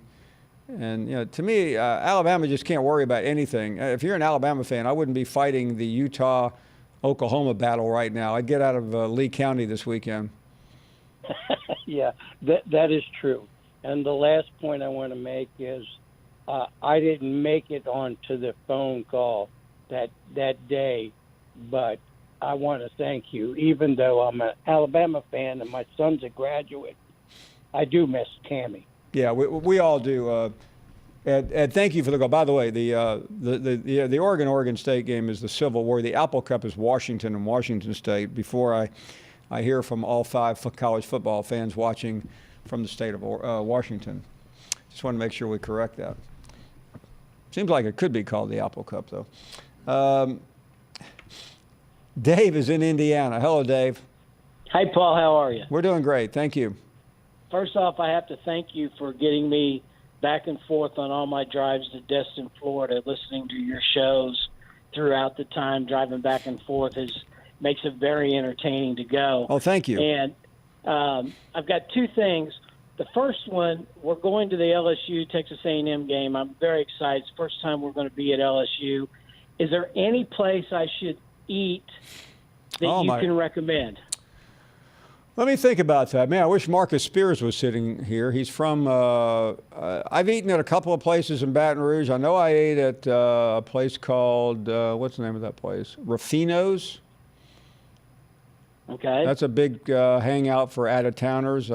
to me, Alabama just can't worry about anything. If you're an Alabama fan, I wouldn't be fighting the Utah-Oklahoma battle right now. I'd get out of Lee County this weekend. Yeah, that is true. And the last point I want to make is I didn't make it onto the phone call that day, but I want to thank you. Even though I'm an Alabama fan and my son's a graduate, I do miss Tammy. Yeah, we all do. Ed, thank you for the call. By the way, the Oregon State game is the Civil War. The Apple Cup is Washington and Washington State. Before I hear from all 5 college football fans watching from the state of Washington, just want to make sure we correct that. Seems like it could be called the Apple Cup, though. Dave is in Indiana. Hello, Dave. Hi, Paul. How are you? We're doing great. Thank you. First off, I have to thank you for getting me back and forth on all my drives to Destin, Florida. Listening to your shows throughout the time, driving back and forth makes it very entertaining to go. Oh, thank you. And I've got 2 things. The first one, we're going to the LSU Texas A&M game. I'm very excited. It's the first time we're going to be at LSU. Is there any place I should eat that you can recommend? Let me think about that. Man, I wish Marcus Spears was sitting here. He's from, I've eaten at a couple of places in Baton Rouge. I know I ate at a place called, what's the name of that place? Rufino's. Okay. That's a big hangout for out-of-towners.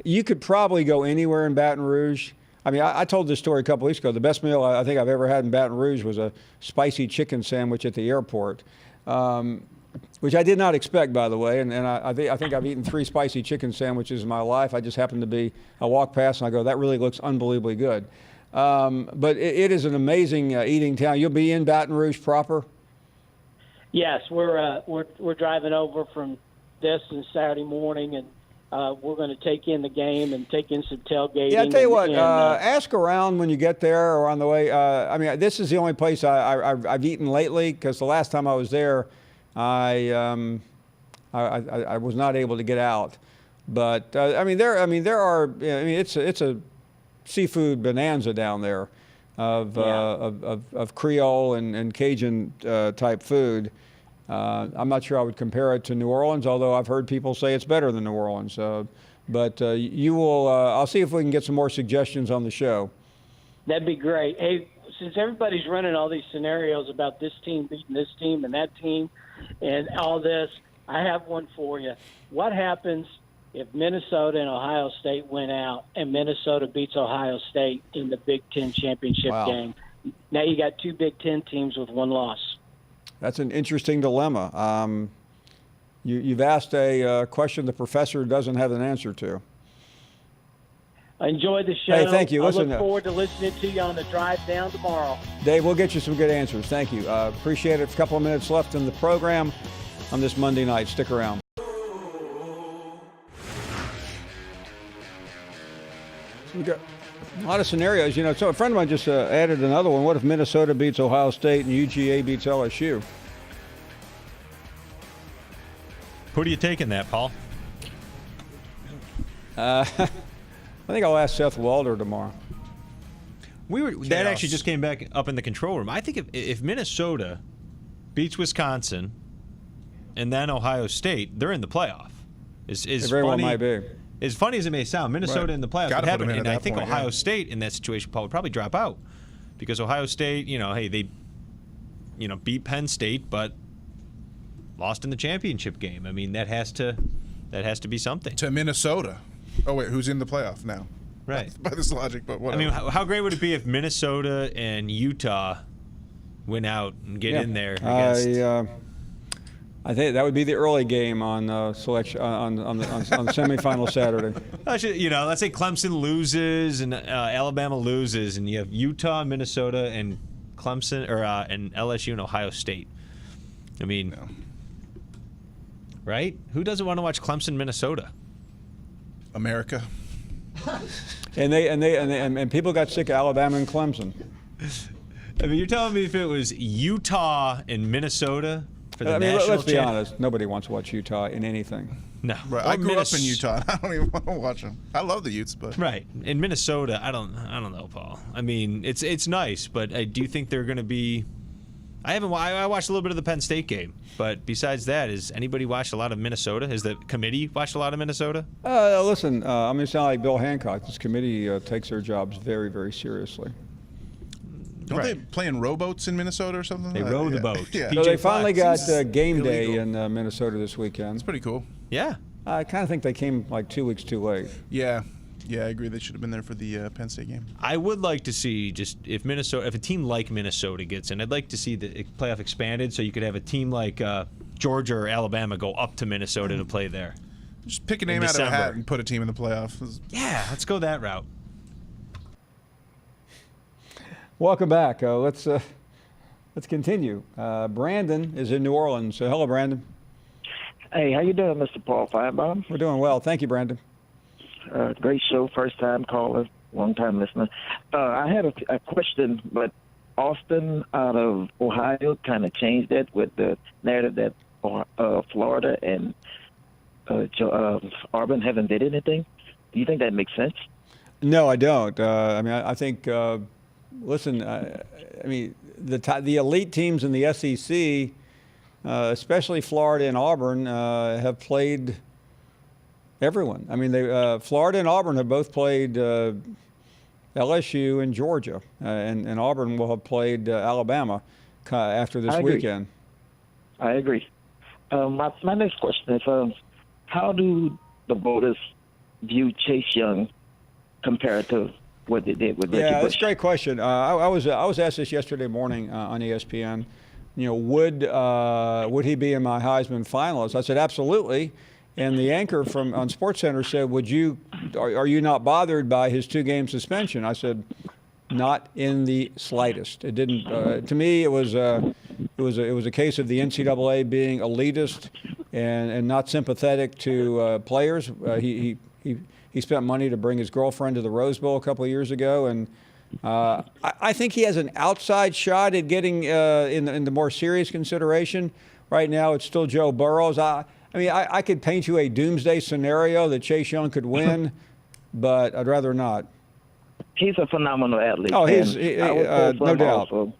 You could probably go anywhere in Baton Rouge. I mean, I told this story a couple weeks ago. The best meal I think I've ever had in Baton Rouge was a spicy chicken sandwich at the airport, which I did not expect, by the way. And I think I've eaten 3 spicy chicken sandwiches in my life. I just happened to be, I walk past and I go, that really looks unbelievably good. But it is an amazing eating town. You'll be in Baton Rouge proper? Yes, we're driving over from Destin Saturday morning, and we're going to take in the game and take in some tailgating. Yeah, I tell you what, ask around when you get there or on the way. I mean, this is the only place I've eaten lately, because the last time I was there, I was not able to get out. But it's a seafood bonanza down there of Creole and Cajun type food. I'm not sure I would compare it to New Orleans, although I've heard people say it's better than New Orleans. But you will. I'll see if we can get some more suggestions on the show. That'd be great. Hey, since everybody's running all these scenarios about this team beating this team and that team and all this, I have one for you. What happens if Minnesota and Ohio State win out and Minnesota beats Ohio State in the Big Ten championship game? Now you got 2 Big Ten teams with 1 loss. That's an interesting dilemma. You've asked a question the professor doesn't have an answer to. Enjoy the show. Hey, thank you. I Listen, look forward to listening to you on the drive down tomorrow. Dave, we'll get you some good answers. Thank you. Appreciate it. A couple of minutes left in the program on this Monday night. Stick around. So we got a lot of scenarios. So a friend of mine just added another one. What if Minnesota beats Ohio State and UGA beats LSU? Who do you take in that, Paul? I think I'll ask Seth Walder tomorrow. That actually just came back up in the control room. I think if Minnesota beats Wisconsin and then Ohio State, they're in the playoff. It very well might be. As funny as it may sound, Minnesota in the playoffs would happen, and I think Ohio State in that situation, Paul, would probably drop out because Ohio State, they beat Penn State, but lost in the championship game. I mean, that has to be something. To Minnesota. Oh wait, who's in the playoff now? Right. By this logic, but whatever. I mean, how great would it be if Minnesota and Utah win out and get in there against? I think that would be the early game on selection on semifinal Saturday. Let's say Clemson loses and Alabama loses, and you have Utah, Minnesota, and Clemson and LSU and Ohio State. I mean, right? Who doesn't want to watch Clemson, Minnesota? America. and people got sick of Alabama and Clemson. I mean, you're telling me if it was Utah and Minnesota for the national let's be honest. Nobody wants to watch Utah in anything. No. Right. I grew up in Utah. I don't even want to watch them. I love the Utes, but right. In Minnesota, I don't know, Paul. I mean, it's nice, but I do think they're going to be. I watched a little bit of the Penn State game, but besides that, has anybody watched a lot of Minnesota? Has the committee watched a lot of Minnesota? Listen, I'm going to sound like Bill Hancock. This committee takes their jobs very, very seriously. Don't they play in rowboats in Minnesota or something? They row the boat. Yeah. So they finally got game day in Minnesota this weekend. It's pretty cool. Yeah. I kind of think they came like 2 weeks too late. Yeah. Yeah, I agree. They should have been there for the Penn State game. I would like to see if a team like Minnesota gets in, I'd like to see the playoff expanded so you could have a team like Georgia or Alabama go up to Minnesota to play there. Just pick a name out of a hat and put a team in the playoffs. Yeah, let's go that route. Welcome back. Let's continue. Brandon is in New Orleans. So hello, Brandon. Hey, how you doing, Mr. Paul Finebaum? We're doing well. Thank you, Brandon. Great show, first-time caller, long-time listener. I had a question, but Austin out of Ohio kind of changed that with the narrative that Florida and Auburn haven't did anything. Do you think that makes sense? No, I don't. I mean, I think listen, I mean, the elite teams in the SEC, especially Florida and Auburn, have played everyone. I mean, Florida and Auburn have both played LSU and Georgia, and Auburn will have played Alabama after this weekend. I agree. My next question is, how do the voters view Chase Young compared to what they did with Reggie Bush? Yeah, that's a great question. I was asked this yesterday morning on ESPN. Would he be in my Heisman finalists? I said absolutely. And the anchor on SportsCenter said, are you not bothered by his 2-game suspension? I said, not in the slightest. It didn't. To me, it was a case of the NCAA being elitist and not sympathetic to players. He spent money to bring his girlfriend to the Rose Bowl a couple of years ago, and I think he has an outside shot at getting in the more serious consideration. Right now, it's still Joe Burrows. I could paint you a doomsday scenario that Chase Young could win, but I'd rather not. He's a phenomenal athlete. Oh, no doubt. Also,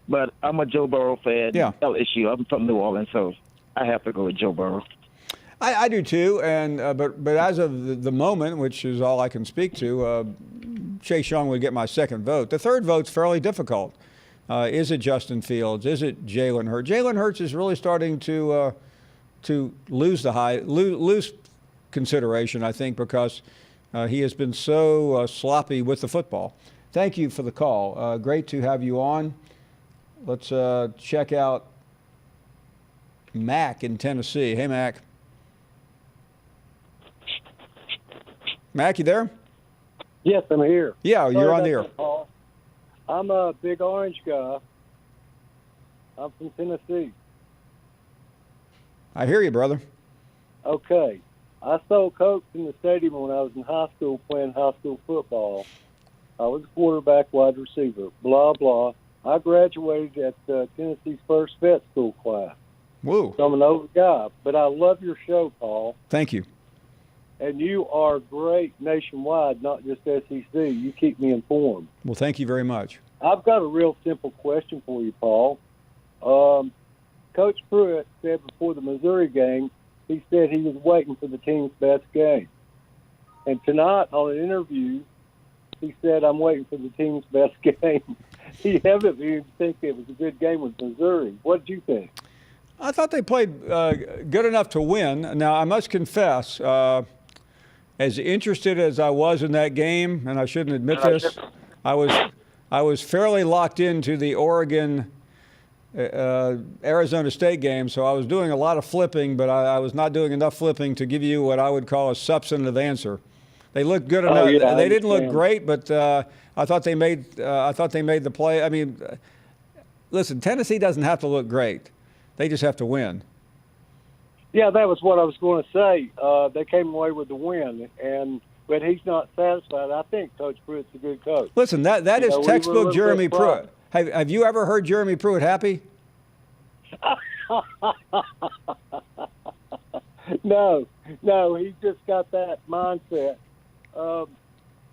but I'm a Joe Burrow fan. Yeah. LSU. I'm from New Orleans, so I have to go with Joe Burrow. I do too, and but as of the moment, which is all I can speak to, Chase Young would get my second vote. The third vote's fairly difficult. Is it Justin Fields? Is it Jalen Hurts? Jalen Hurts is really starting to lose consideration, I think, because he has been so sloppy with the football. Thank you for the call. Great to have you on. Let's check out Mac in Tennessee. Hey, Mac. Mac, you there? Yes, I'm here. Yeah, you're on the air. Paul. I'm a big orange guy. I'm from Tennessee. I hear you, brother. Okay. I sold Coke in the stadium when I was in high school playing high school football. I was a quarterback, wide receiver, blah, blah. I graduated at Tennessee's first vet school class. Woo. So I'm an old guy, but I love your show, Paul. Thank you. And you are great nationwide, not just SEC. You keep me informed. Well, thank you very much. I've got a real simple question for you, Paul. Coach Pruitt said before the Missouri game, he said he was waiting for the team's best game. And tonight on an interview, he said, I'm waiting for the team's best game. He evidently didn't think it was a good game with Missouri. What did you think? I thought they played good enough to win. Now, I must confess, as interested as I was in that game, and I shouldn't admit this, I was fairly locked into the Oregon Arizona State game, so I was doing a lot of flipping, but I was not doing enough flipping to give you what I would call a substantive answer. They looked good enough. Yeah, they didn't look great, but I thought they made the play. I mean, listen, Tennessee doesn't have to look great; they just have to win. Yeah, that was what I was going to say. They came away with the win, but he's not satisfied. I think Coach Pruitt's a good coach. Listen, that is textbook Jeremy Pruitt. Have you ever heard Jeremy Pruitt happy? No, he just got that mindset.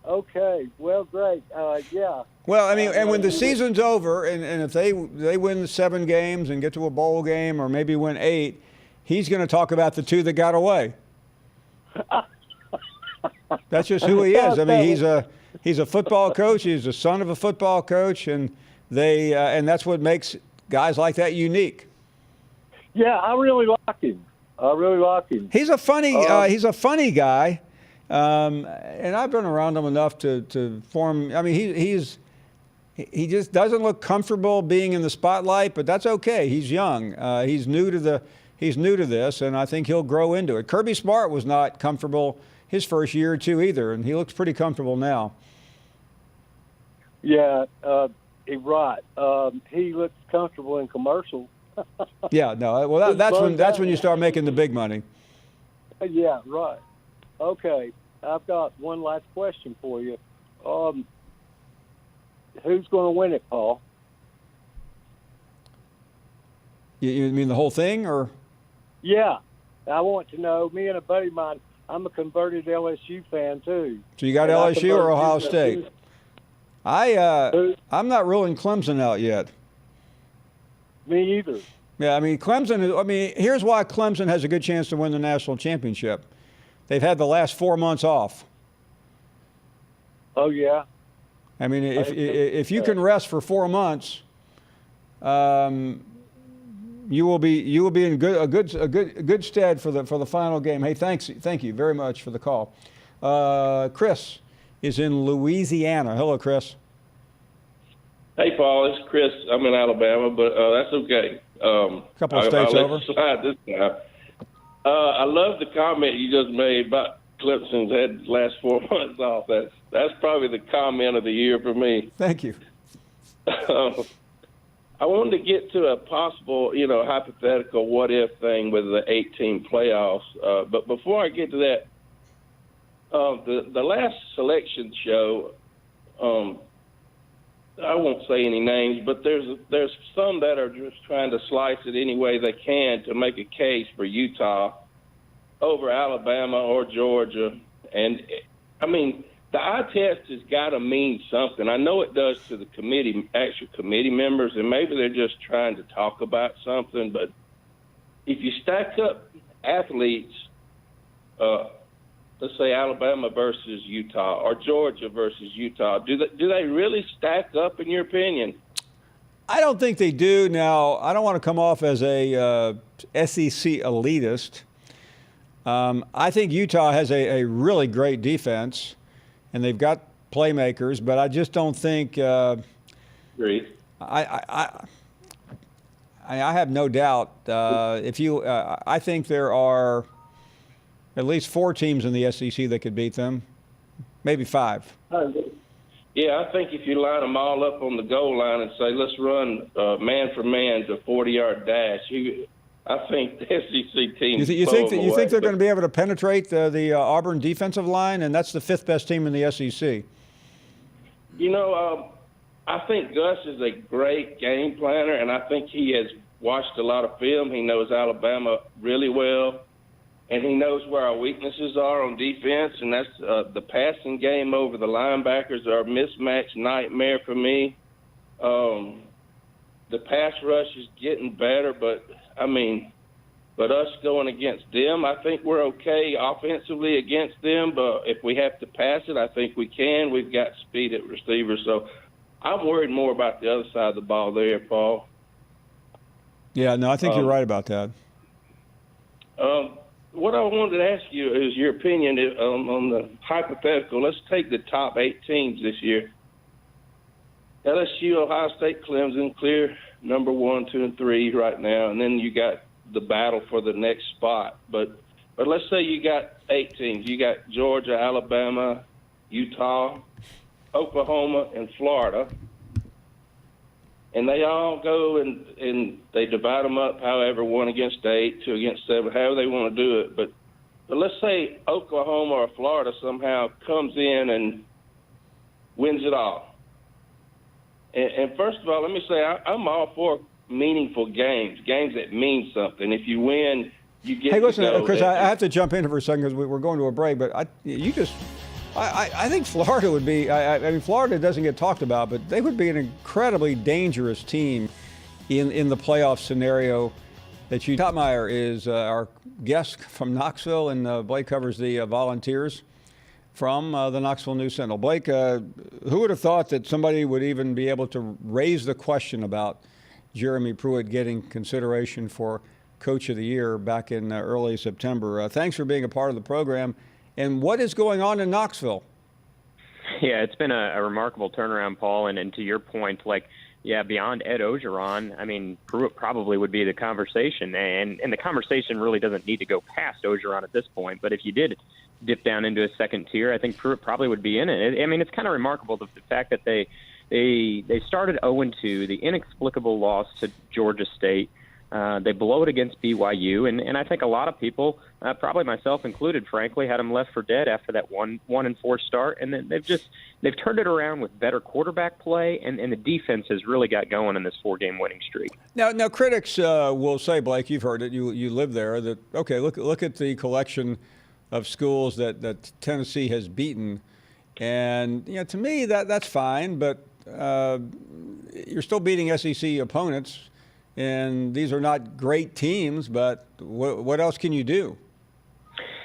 Okay, well, great. Yeah. Well, I mean, and when the season's over, and if they win 7 games and get to a bowl game, or maybe win 8, he's going to talk about the 2 that got away. That's just who he is. I mean, he's a football coach. He's the son of a football coach, and and that's what makes guys like that unique. Yeah, I really like him. He's a funny guy, and I've been around him enough to form. I mean, he just doesn't look comfortable being in the spotlight, but that's okay. He's young. He's new to this, and I think he'll grow into it. Kirby Smart was not comfortable his first year or 2 either, and he looks pretty comfortable now. Yeah, right. He looks comfortable in commercials. Yeah, no. Well, that's when you start making the big money. Yeah, right. Okay, I've got one last question for you. Who's going to win it, Paul? You mean the whole thing, or? Yeah, I want to know. Me and a buddy of mine, I'm a converted LSU fan too. So you got LSU or Ohio State? I'm not ruling Clemson out yet. Me either. Yeah, I mean, here's why Clemson has a good chance to win the national championship. They've had the last 4 months off. Oh, yeah. I mean, if you can rest for 4 months, you will be in good stead for the final game. Hey, thank you very much for the call. Chris is in Louisiana. Hello, Chris. Hey, Paul. It's Chris. I'm in Alabama, but that's okay. A couple of states I'll over. let you slide this time. I love the comment you just made about Clemson's had the last 4 months off. That's probably the comment of the year for me. Thank you. I wanted to get to a possible, hypothetical what-if thing with the 18 playoffs. But before I get to that, the last selection show, I won't say any names, but there's some that are just trying to slice it any way they can to make a case for Utah over Alabama or Georgia. And, I mean, the eye test has got to mean something. I know it does to the actual committee members, and maybe they're just trying to talk about something. But if you stack up athletes, let's say Alabama versus Utah or Georgia versus Utah, do they really stack up in your opinion? I don't think they do. Now, I don't want to come off as a SEC elitist. I think Utah has a really great defense, and they've got playmakers, but I just don't think. Agreed. I have no doubt. I think there are at least 4 teams in the SEC that could beat them, maybe 5. Yeah, I think if you line them all up on the goal line and say, let's run man for man to 40-yard dash, I think the SEC teams. You think they're going to be able to penetrate the Auburn defensive line, and that's the 5th best team in the SEC? I think Gus is a great game planner, and I think he has watched a lot of film. He knows Alabama really well, and he knows where our weaknesses are on defense, and that's the passing game over the linebackers are a mismatch nightmare for me. The pass rush is getting better, but us going against them, I think we're okay offensively against them, but if we have to pass it, I think we can. We've got speed at receiver, so I'm worried more about the other side of the ball there, Paul. Yeah, no, I think you're right about that. What I wanted to ask you is your opinion on the hypothetical. Let's take the top 8 teams this year. LSU, Ohio State, Clemson, clear number 1, 2, and 3 right now, and then you got the battle for the next spot. But let's say you got 8 teams. You got Georgia, Alabama, Utah, Oklahoma, and Florida. And they all go and they divide them up however, 1 against 8, 2 against 7, however they want to do it. But let's say Oklahoma or Florida somehow comes in and wins it all. And first of all, let me say I'm all for meaningful games that mean something. If you win, you get. Hey, listen, to go. Chris, I have to jump in for a second because we're going to a break. But I think Florida would be. I mean, Florida doesn't get talked about, but they would be an incredibly dangerous team in the playoff scenario. That you. Topmeyer is our guest from Knoxville, and Blake covers the Volunteers from the Knoxville News Sentinel. Blake, who would have thought that somebody would even be able to raise the question about Jeremy Pruitt getting consideration for Coach of the Year back in early September? Thanks for being a part of the program. And what is going on in Knoxville? Yeah, it's been a remarkable turnaround, Paul. And to your point, beyond Ed Ogeron, I mean, Pruitt probably would be the conversation. And the conversation really doesn't need to go past Ogeron at this point. But if you did dip down into a second tier, I think Pruitt probably would be in it. I mean, it's kind of remarkable the fact that they started 0-2, the inexplicable loss to Georgia State. They blow it against BYU, and I think a lot of people, probably myself included, frankly, had them left for dead after that 1-4 start, and then they've turned it around with better quarterback play, and the defense has really got going in this 4-game winning streak. Now critics will say, Blake, you've heard it, you live there, that okay, look at the collection of schools that Tennessee has beaten And to me that's fine, but you're still beating SEC opponents, and these are not great teams. But what else can you do?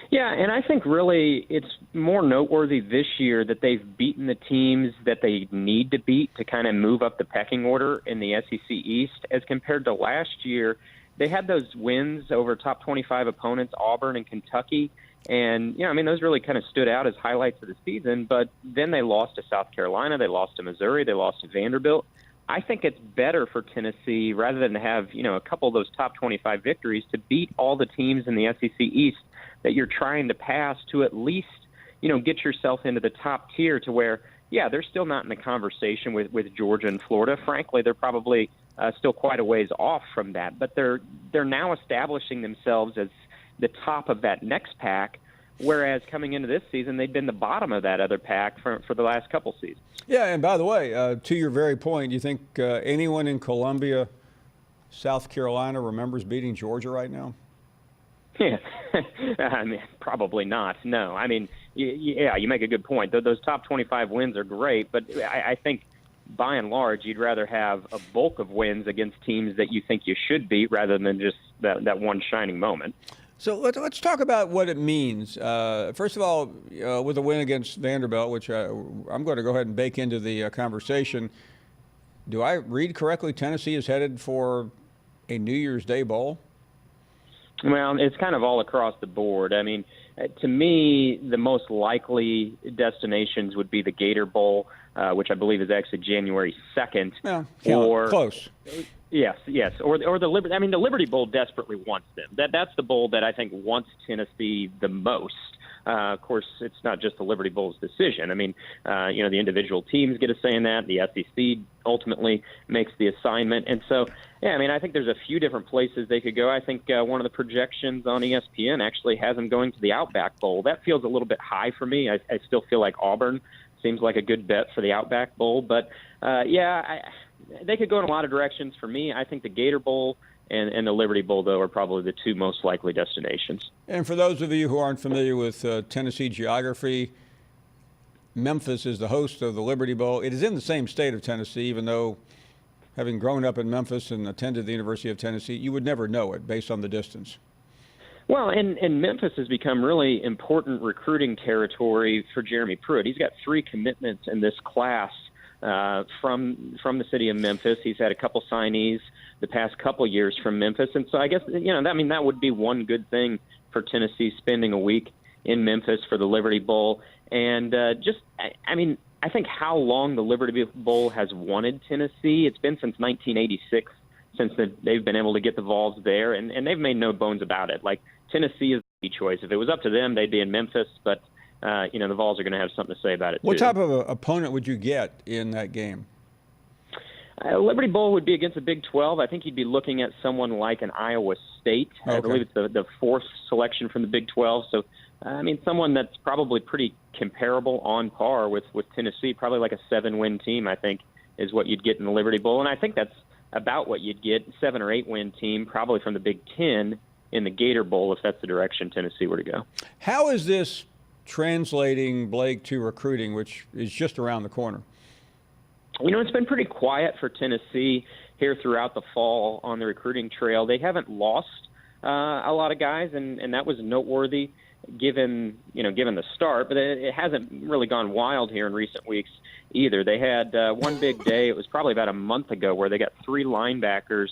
Yeah, and I think really it's more noteworthy this year that they've beaten the teams that they need to beat to kind of move up the pecking order in the SEC East as compared to last year. They had those wins over top 25 opponents, Auburn and Kentucky. And, those really kind of stood out as highlights of the season. But then they lost to South Carolina. They lost to Missouri. They lost to Vanderbilt. I think it's better for Tennessee, rather than to have, a couple of those top 25 victories, to beat all the teams in the SEC East that you're trying to pass, to at least, get yourself into the top tier, to where, yeah, they're still not in the conversation with Georgia and Florida. Frankly, they're probably still quite a ways off from that. But they're now establishing themselves as the top of that next pack, whereas coming into this season, they've been the bottom of that other pack for the last couple seasons. Yeah, and by the way, to your very point, do you think anyone in Columbia, South Carolina remembers beating Georgia right now? Yeah, probably not. No, you make a good point. Those top 25 wins are great, but I think by and large, you'd rather have a bulk of wins against teams that you think you should beat rather than just that one shining moment. So let's talk about what it means. First of all, with a win against Vanderbilt, which I'm going to go ahead and bake into the conversation, do I read correctly Tennessee is headed for a New Year's Day bowl? Well, it's kind of all across the board. To me, the most likely destinations would be the Gator Bowl, which I believe is actually January 2nd. Or close. Yes, or the Liberty. The Liberty Bowl desperately wants them. That's the bowl that I think wants Tennessee the most. Of course, it's not just the Liberty Bowl's decision. The individual teams get a say in that. The SEC ultimately makes the assignment, and so. Yeah, I think there's a few different places they could go. I think one of the projections on ESPN actually has them going to the Outback Bowl. That feels a little bit high for me. I still feel like Auburn seems like a good bet for the Outback Bowl. But, they could go in a lot of directions. For me, I think the Gator Bowl and the Liberty Bowl, though, are probably the two most likely destinations. And for those of you who aren't familiar with Tennessee geography, Memphis is the host of the Liberty Bowl. It is in the same state of Tennessee, even though having grown up in Memphis and attended the University of Tennessee, you would never know it based on the distance. Well, and Memphis has become really important recruiting territory for Jeremy Pruitt. He's got 3 commitments in this class from the city of Memphis. He's had a couple signees the past couple years from Memphis. And so I guess, that would be one good thing for Tennessee, spending a week in Memphis for the Liberty Bowl. And I think how long the Liberty Bowl has wanted Tennessee, it's been since 1986 since they've been able to get the Vols there, and they've made no bones about it. Like, Tennessee is the choice. If it was up to them, they'd be in Memphis, but, the Vols are going to have something to say about it, What too. type of opponent would you get in that game? Liberty Bowl would be against the Big 12. I think you'd be looking at someone like an Iowa State. Okay. I believe it's the 4th selection from the Big 12, so someone that's probably pretty comparable, on par with Tennessee, probably like a 7-win team, I think, is what you'd get in the Liberty Bowl. And I think that's about what you'd get, 7 or 8-win team, probably from the Big 10 in the Gator Bowl, if that's the direction Tennessee were to go. How is this translating, Blake, to recruiting, which is just around the corner? It's been pretty quiet for Tennessee here throughout the fall on the recruiting trail. They haven't lost a lot of guys, and that was noteworthy given the start, but it hasn't really gone wild here in recent weeks either. They had one big day, it was probably about a month ago, where they got 3 linebackers,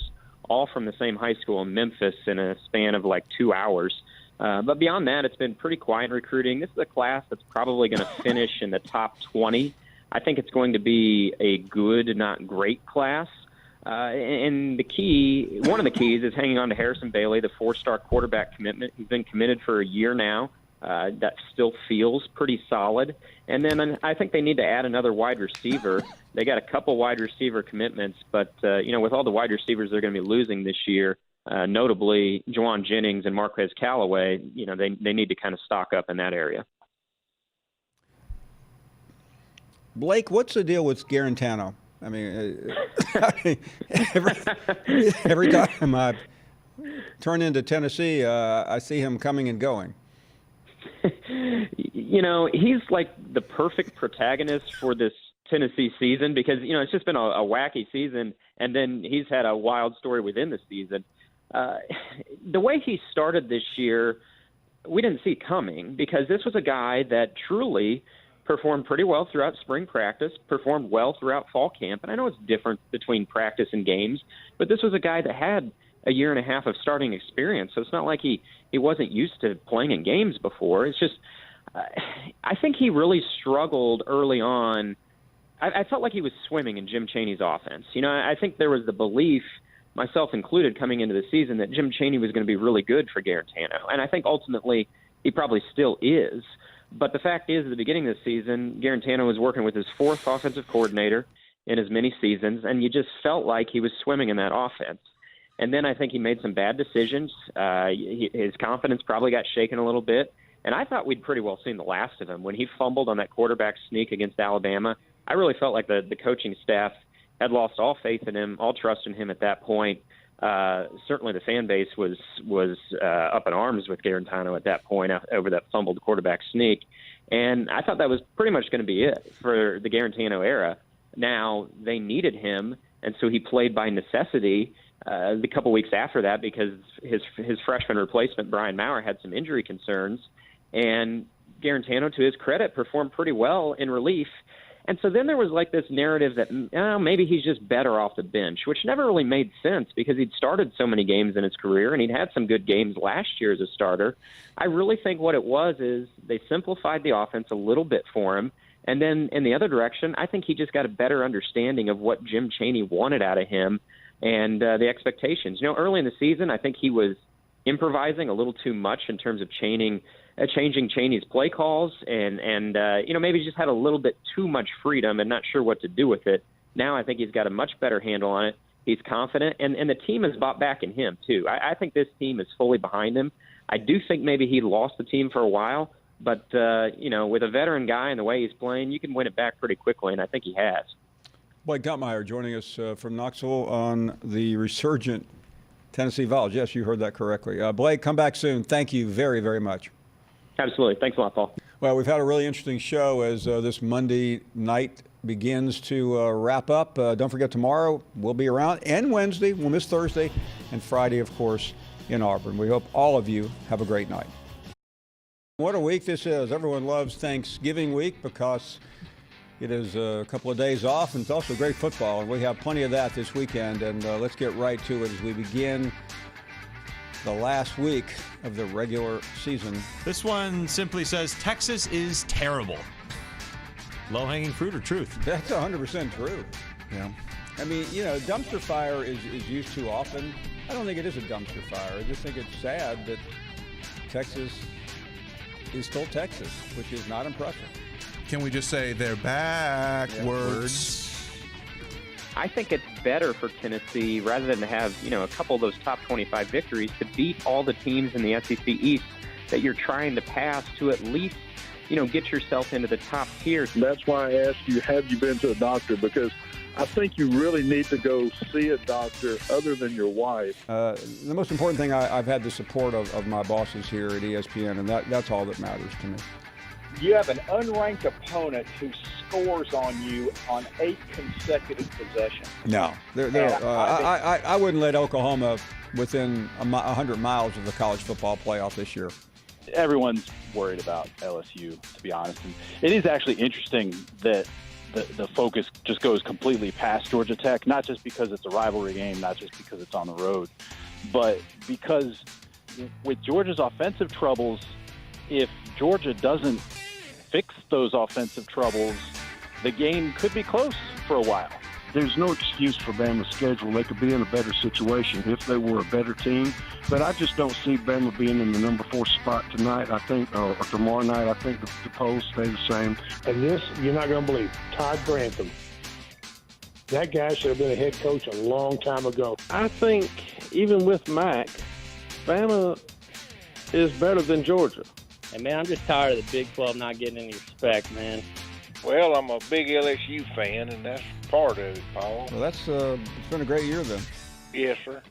all from the same high school in Memphis, in a span of like 2 hours. But beyond that, it's been pretty quiet in recruiting. This is a class that's probably going to finish in the top 20. I think it's going to be a good, not great class. And one of the keys is hanging on to Harrison Bailey, the 4-star quarterback commitment. He's been committed for a year now. That still feels pretty solid. And then I think they need to add another wide receiver. They got a couple wide receiver commitments, but with all the wide receivers they're going to be losing this year, notably Juwan Jennings and Marquez Callaway, they need to kind of stock up in that area. Blake, what's the deal with Garantano? Every time I turn into Tennessee, I see him coming and going. He's like the perfect protagonist for this Tennessee season because, it's just been a wacky season, and then he's had a wild story within the season. The way he started this year, we didn't see coming because this was a guy that truly performed pretty well throughout spring practice, performed well throughout fall camp. And I know it's different between practice and games, but this was a guy that had a year and a half of starting experience. So it's not like he wasn't used to playing in games before. It's just, I think he really struggled early on. I felt like he was swimming in Jim Chaney's offense. I think there was the belief, myself included, coming into the season that Jim Chaney was going to be really good for Garantano. And I think ultimately he probably still is. But the fact is, at the beginning of the season, Garantano was working with his fourth offensive coordinator in as many seasons, and you just felt like he was swimming in that offense. And then I think he made some bad decisions. His confidence probably got shaken a little bit. And I thought we'd pretty well seen the last of him. When he fumbled on that quarterback sneak against Alabama, I really felt like the coaching staff had lost all faith in him, all trust in him at that point. Certainly the fan base was up in arms with Garantano at that point over that fumbled quarterback sneak. And I thought that was pretty much going to be it for the Garantano era. Now, they needed him, and so he played by necessity the couple weeks after that because his freshman replacement, Brian Maurer, had some injury concerns. And Garantano, to his credit, performed pretty well in relief. And so then there was like this narrative that maybe he's just better off the bench, which never really made sense because he'd started so many games in his career and he'd had some good games last year as a starter. I really think what it was is they simplified the offense a little bit for him. And then in the other direction, I think he just got a better understanding of what Jim Chaney wanted out of him and the expectations. Early in the season, I think he was improvising a little too much in terms of changing Chaney's play calls and maybe just had a little bit too much freedom and not sure what to do with it. Now I think he's got a much better handle on it. He's confident, and the team has bought back in him, too. I think this team is fully behind him. I do think maybe he lost the team for a while, but, with a veteran guy and the way he's playing, you can win it back pretty quickly, and I think he has. Blake Guttmeyer joining us from Knoxville on the resurgent Tennessee Vols. Yes, you heard that correctly. Blake, come back soon. Thank you very, very much. Absolutely. Thanks a lot, Paul. Well, we've had a really interesting show as this Monday night begins to wrap up. Don't forget, tomorrow we'll be around, and Wednesday. We'll miss Thursday, and Friday, of course, in Auburn. We hope all of you have a great night. What a week this is. Everyone loves Thanksgiving week because it is a couple of days off, and it's also great football, and we have plenty of that this weekend. And let's get right to it as we begin the last week of the regular season. This one simply says, Texas is terrible. Low-hanging fruit or truth? That's 100% true. Yeah. I mean, dumpster fire is used too often. I don't think it is a dumpster fire. I just think it's sad that Texas is still Texas, which is not impressive. Can we just say they're backwards? I think it's better for Tennessee, rather than to have, a couple of those top 25 victories, to beat all the teams in the SEC East that you're trying to pass to at least, get yourself into the top tier. That's why I asked you, have you been to a doctor? Because I think you really need to go see a doctor other than your wife. The most important thing, I've had the support of my bosses here at ESPN, and that's all that matters to me. You have an unranked opponent who scores on you on 8 consecutive possessions. No. I wouldn't let Oklahoma within 100 miles of the college football playoff this year. Everyone's worried about LSU, to be honest. And it is actually interesting that the focus just goes completely past Georgia Tech, not just because it's a rivalry game, not just because it's on the road, but because with Georgia's offensive troubles, if Georgia doesn't fix those offensive troubles, the game could be close for a while. There's no excuse for Bama's schedule. They could be in a better situation if they were a better team. But I just don't see Bama being in the number 4 spot tonight. I think, or tomorrow night, I think the polls stay the same. And this, you're not going to believe, Todd Grantham. That guy should have been a head coach a long time ago. I think even with Mac, Bama is better than Georgia. And, man, I'm just tired of the Big 12 not getting any respect, man. Well, I'm a big LSU fan, and that's part of it, Paul. Well, it's been a great year then. Yes, sir.